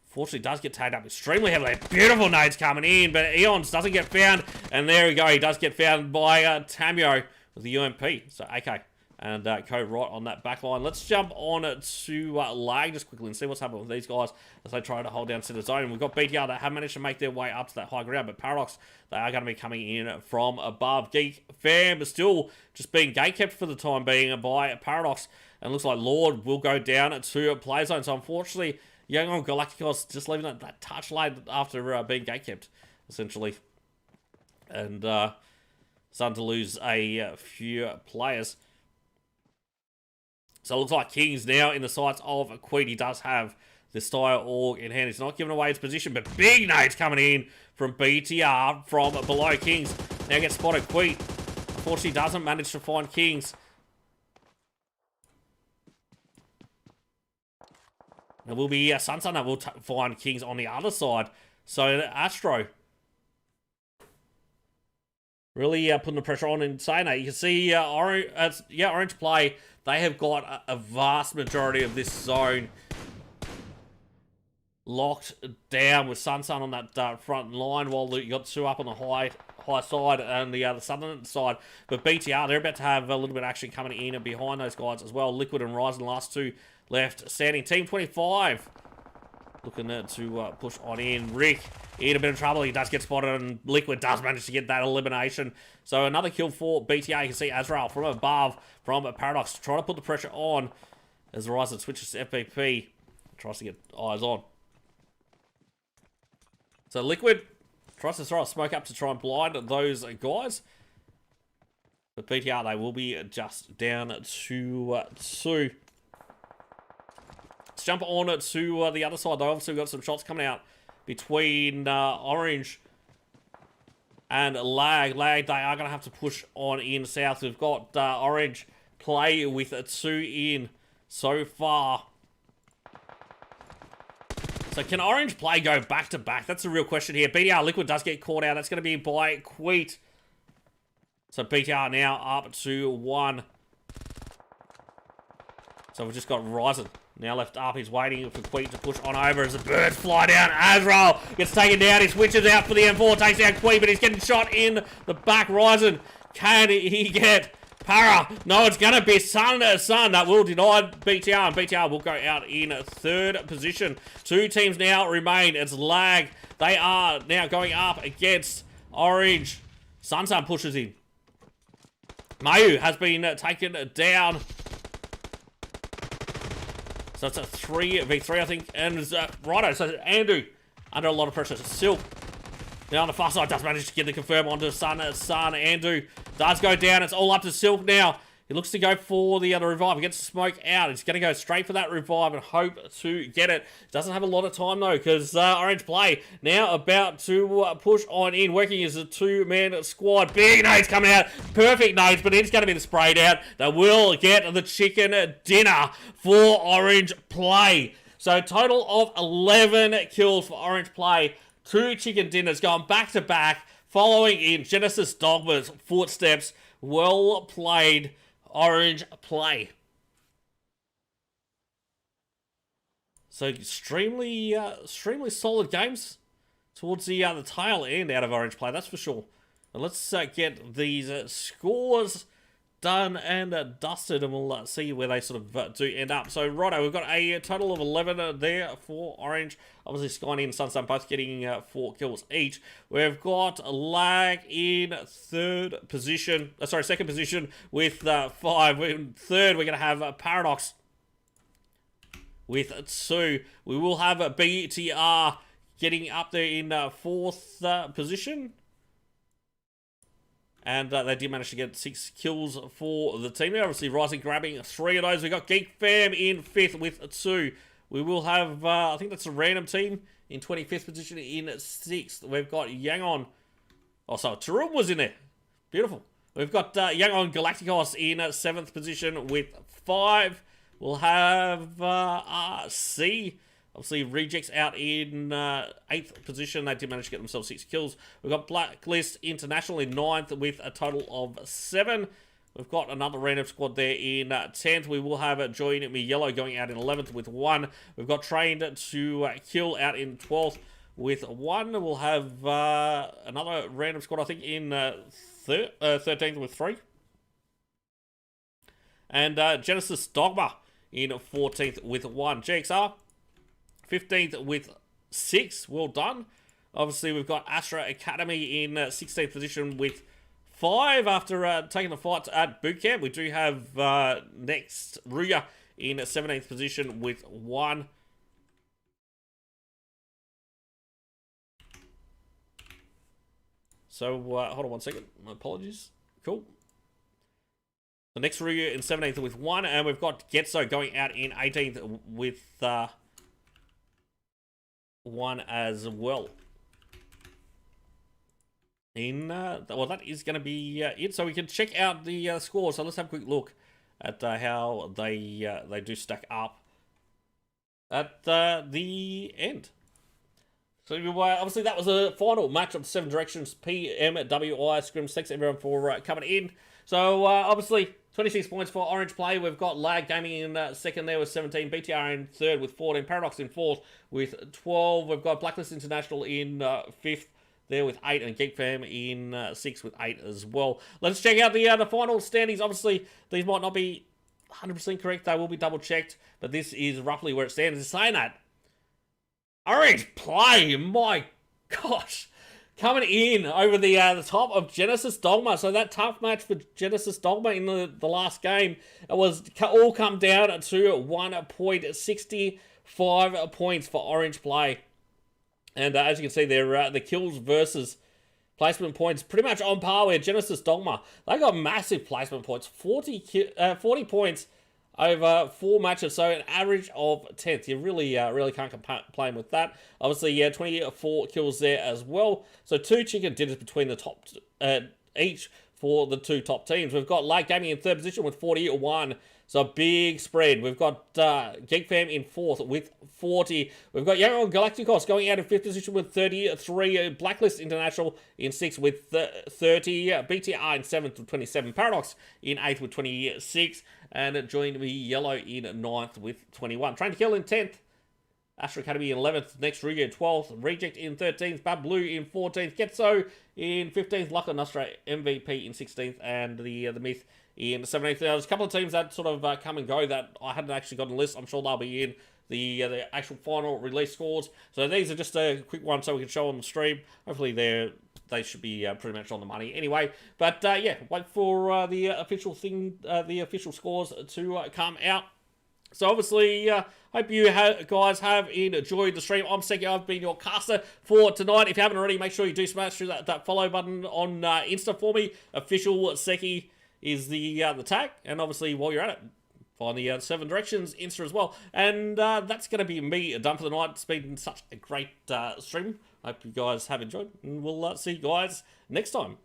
fortunately does get tagged up extremely heavily. Beautiful nades coming in, but Eons doesn't get found. And there we go. He does get found by Tamio with the UMP. So AK and Co right on that back line. Let's jump on to Lag just quickly and see what's happening with these guys as they try to hold down center zone. We've got BTR that have managed to make their way up to that high ground, but Paradox, they are going to be coming in from above. Geek fam is still just being gatekept for the time being by Paradox. And looks like Lord will go down to play zone. So unfortunately, Young on Galacticos just leaving that touch late after being gate-kept, essentially. And starting to lose a few players. So it looks like King's now in the sights of Queen. He does have the Style Org in hand. He's not giving away his position, but big nades coming in from BTR from below. Kings now gets spotted. Queen, unfortunately, doesn't manage to find Kings. It will be Sunsun that will find Kings on the other side. So Astro really putting the pressure on and saying that. You can see Orange Play, they have got a vast majority of this zone locked down with Sunsun on that front line, while you got two up on the high side and the southern side. But BTR, they're about to have a little bit of action coming in and behind those guys as well. Liquid and Ryzen, the last two left standing. Team 25 looking to push on in. Rick in a bit of trouble. He does get spotted, and Liquid does manage to get that elimination. So another kill for BTR. You can see Azrael from above, from Paradox, trying to put the pressure on as Ryzen switches to FPP. Tries to get eyes on. So Liquid tries to throw a smoke up to try and blind those guys. But BTR, they will be just down to 2. Let's jump on to the other side, though. Obviously, we've got some shots coming out between Orange and Lag. Lag, they are going to have to push on in south. We've got Orange Play with 2 in so far. So can Orange Play go back to back? That's a real question here. BTR Liquid does get caught out. That's going to be by Queet. So BTR now up to 1. So we've just got Ryzen now left up. He's waiting for Queet to push on over as the birds fly down. Azrael gets taken down. He switches out for the M4, takes down Queet, but he's getting shot in the back. Ryzen, can he get Para? No, it's going to be Sun. That will deny BTR, and BTR will go out in 3rd position. 2 teams now remain. It's Lag. They are now going up against Orange. Sun pushes in. Mayu has been taken down. So it's a 3v3, I think. And righto, so Andu under a lot of pressure. Silk now on the far side does manage to get the confirm onto Sun. Andu does go down. It's all up to Silk now. He looks to go for the other revive. He gets the smoke out. He's going to go straight for that revive and hope to get it. Doesn't have a lot of time, though, because Orange Play now about to push on in. Working as a 2-man squad. Big nades coming out. Perfect nades, but it's going to be the spray down. They will get the chicken dinner for Orange Play. So total of 11 kills for Orange Play. 2 chicken dinners going back to back. Following in Genesis Dogma's footsteps. Well played, Orange Play. So extremely solid games towards the tail end out of Orange Play, that's for sure. And let's get these scores done and dusted, and we'll see where they sort of do end up. So righto, we've got a total of 11 there for Orange. Obviously Skyny and Sunsun both getting 4 kills each. We've got Lag in 2nd position with 5. In 3rd, we're going to have Paradox with 2. We will have BTR getting up there in 4th position. And they did manage to get 6 kills for the team. They're obviously Rising grabbing 3 of those. We've got Geek Fam in 5th with 2. We will have, I think that's a random team in 25th position in 6th. We've got Yangon. Oh, so Tarum was in there. Beautiful. We've got Yangon Galacticos in 7th position with 5. We'll have C. Obviously, Rejects out in 8th position. They did manage to get themselves 6 kills. We've got Blacklist International in 9th with a total of 7. We've got another random squad there in 10th. We will have Join Me Yellow going out in 11th with 1. We've got Trained to Kill out in 12th with 1. We'll have another random squad, I think, in 13th with 3. And Genesis Dogma in 14th with 1. GXR 15th with 6. Well done. Obviously, we've got ASTRA Academy in 16th position with 5 after taking the fight at boot camp. We do have next Rüya in 17th position with 1. So, hold on one second. My apologies. Cool. The next Rüya in 17th with 1, and we've got GETSO going out in 18th with 1 as well. Well, that is going to be it. So we can check out the score. So let's have a quick look at how they do stack up at the end. So obviously that was a final match of the 7 Directions Pmwi Scrims. Thanks everyone for coming in. So obviously 26 points for Orange Play. We've got Lag Gaming in second there with 17. BTR in third with 14. Paradox in fourth with 12. We've got Blacklist International in fifth there with 8. And Geek Fam in 6th with 8 as well. Let's check out the final standings. Obviously these might not be 100% correct. They will be double checked. But this is roughly where it stands. It's saying that Orange Play, my gosh, coming in over the top of Genesis Dogma. So that tough match for Genesis Dogma in the last game, it was all come down to 1.65 points for Orange Play. And as you can see there, the kills versus placement points pretty much on par with Genesis Dogma. They got massive placement points, 40 points over 4 matches, so an average of 10th. You really can't complain with that. Obviously, yeah, 24 kills there as well. So 2 chicken dinners between the top each for the 2 top teams. We've got Light Gaming in 3rd position with 41. So a big spread. We've got Geek Fam in 4th with 40. We've got Young Galacticos going out in 5th position with 33. Blacklist International in 6th with 30. BTR in 7th with 27. Paradox in 8th with 26. And joined me Yellow in 9th with 21. Train to Kill in 10th. ASTRA Academy in 11th. Next Rüya in 12th. Reject in 13th. BABLU in 14th. GETSO in 15th. Luck on Nostra MVP in 16th. And the Myth in 17th. There's a couple of teams that sort of come and go that I hadn't actually got on the list. I'm sure they'll be in the actual final release scores. So these are just a quick one so we can show on the stream. Hopefully they should be pretty much on the money anyway. But yeah, wait for the official thing, the official scores to come out. So obviously, hope you guys have enjoyed the stream. I'm Seki. I've been your caster for tonight. If you haven't already, make sure you do smash through that follow button on Insta for me. Official Seki is the tag, and obviously while you're at it, find the 7 Directions Insta as well. And that's going to be me done for the night. It's been such a great stream. Hope you guys have enjoyed, and we'll see you guys next time.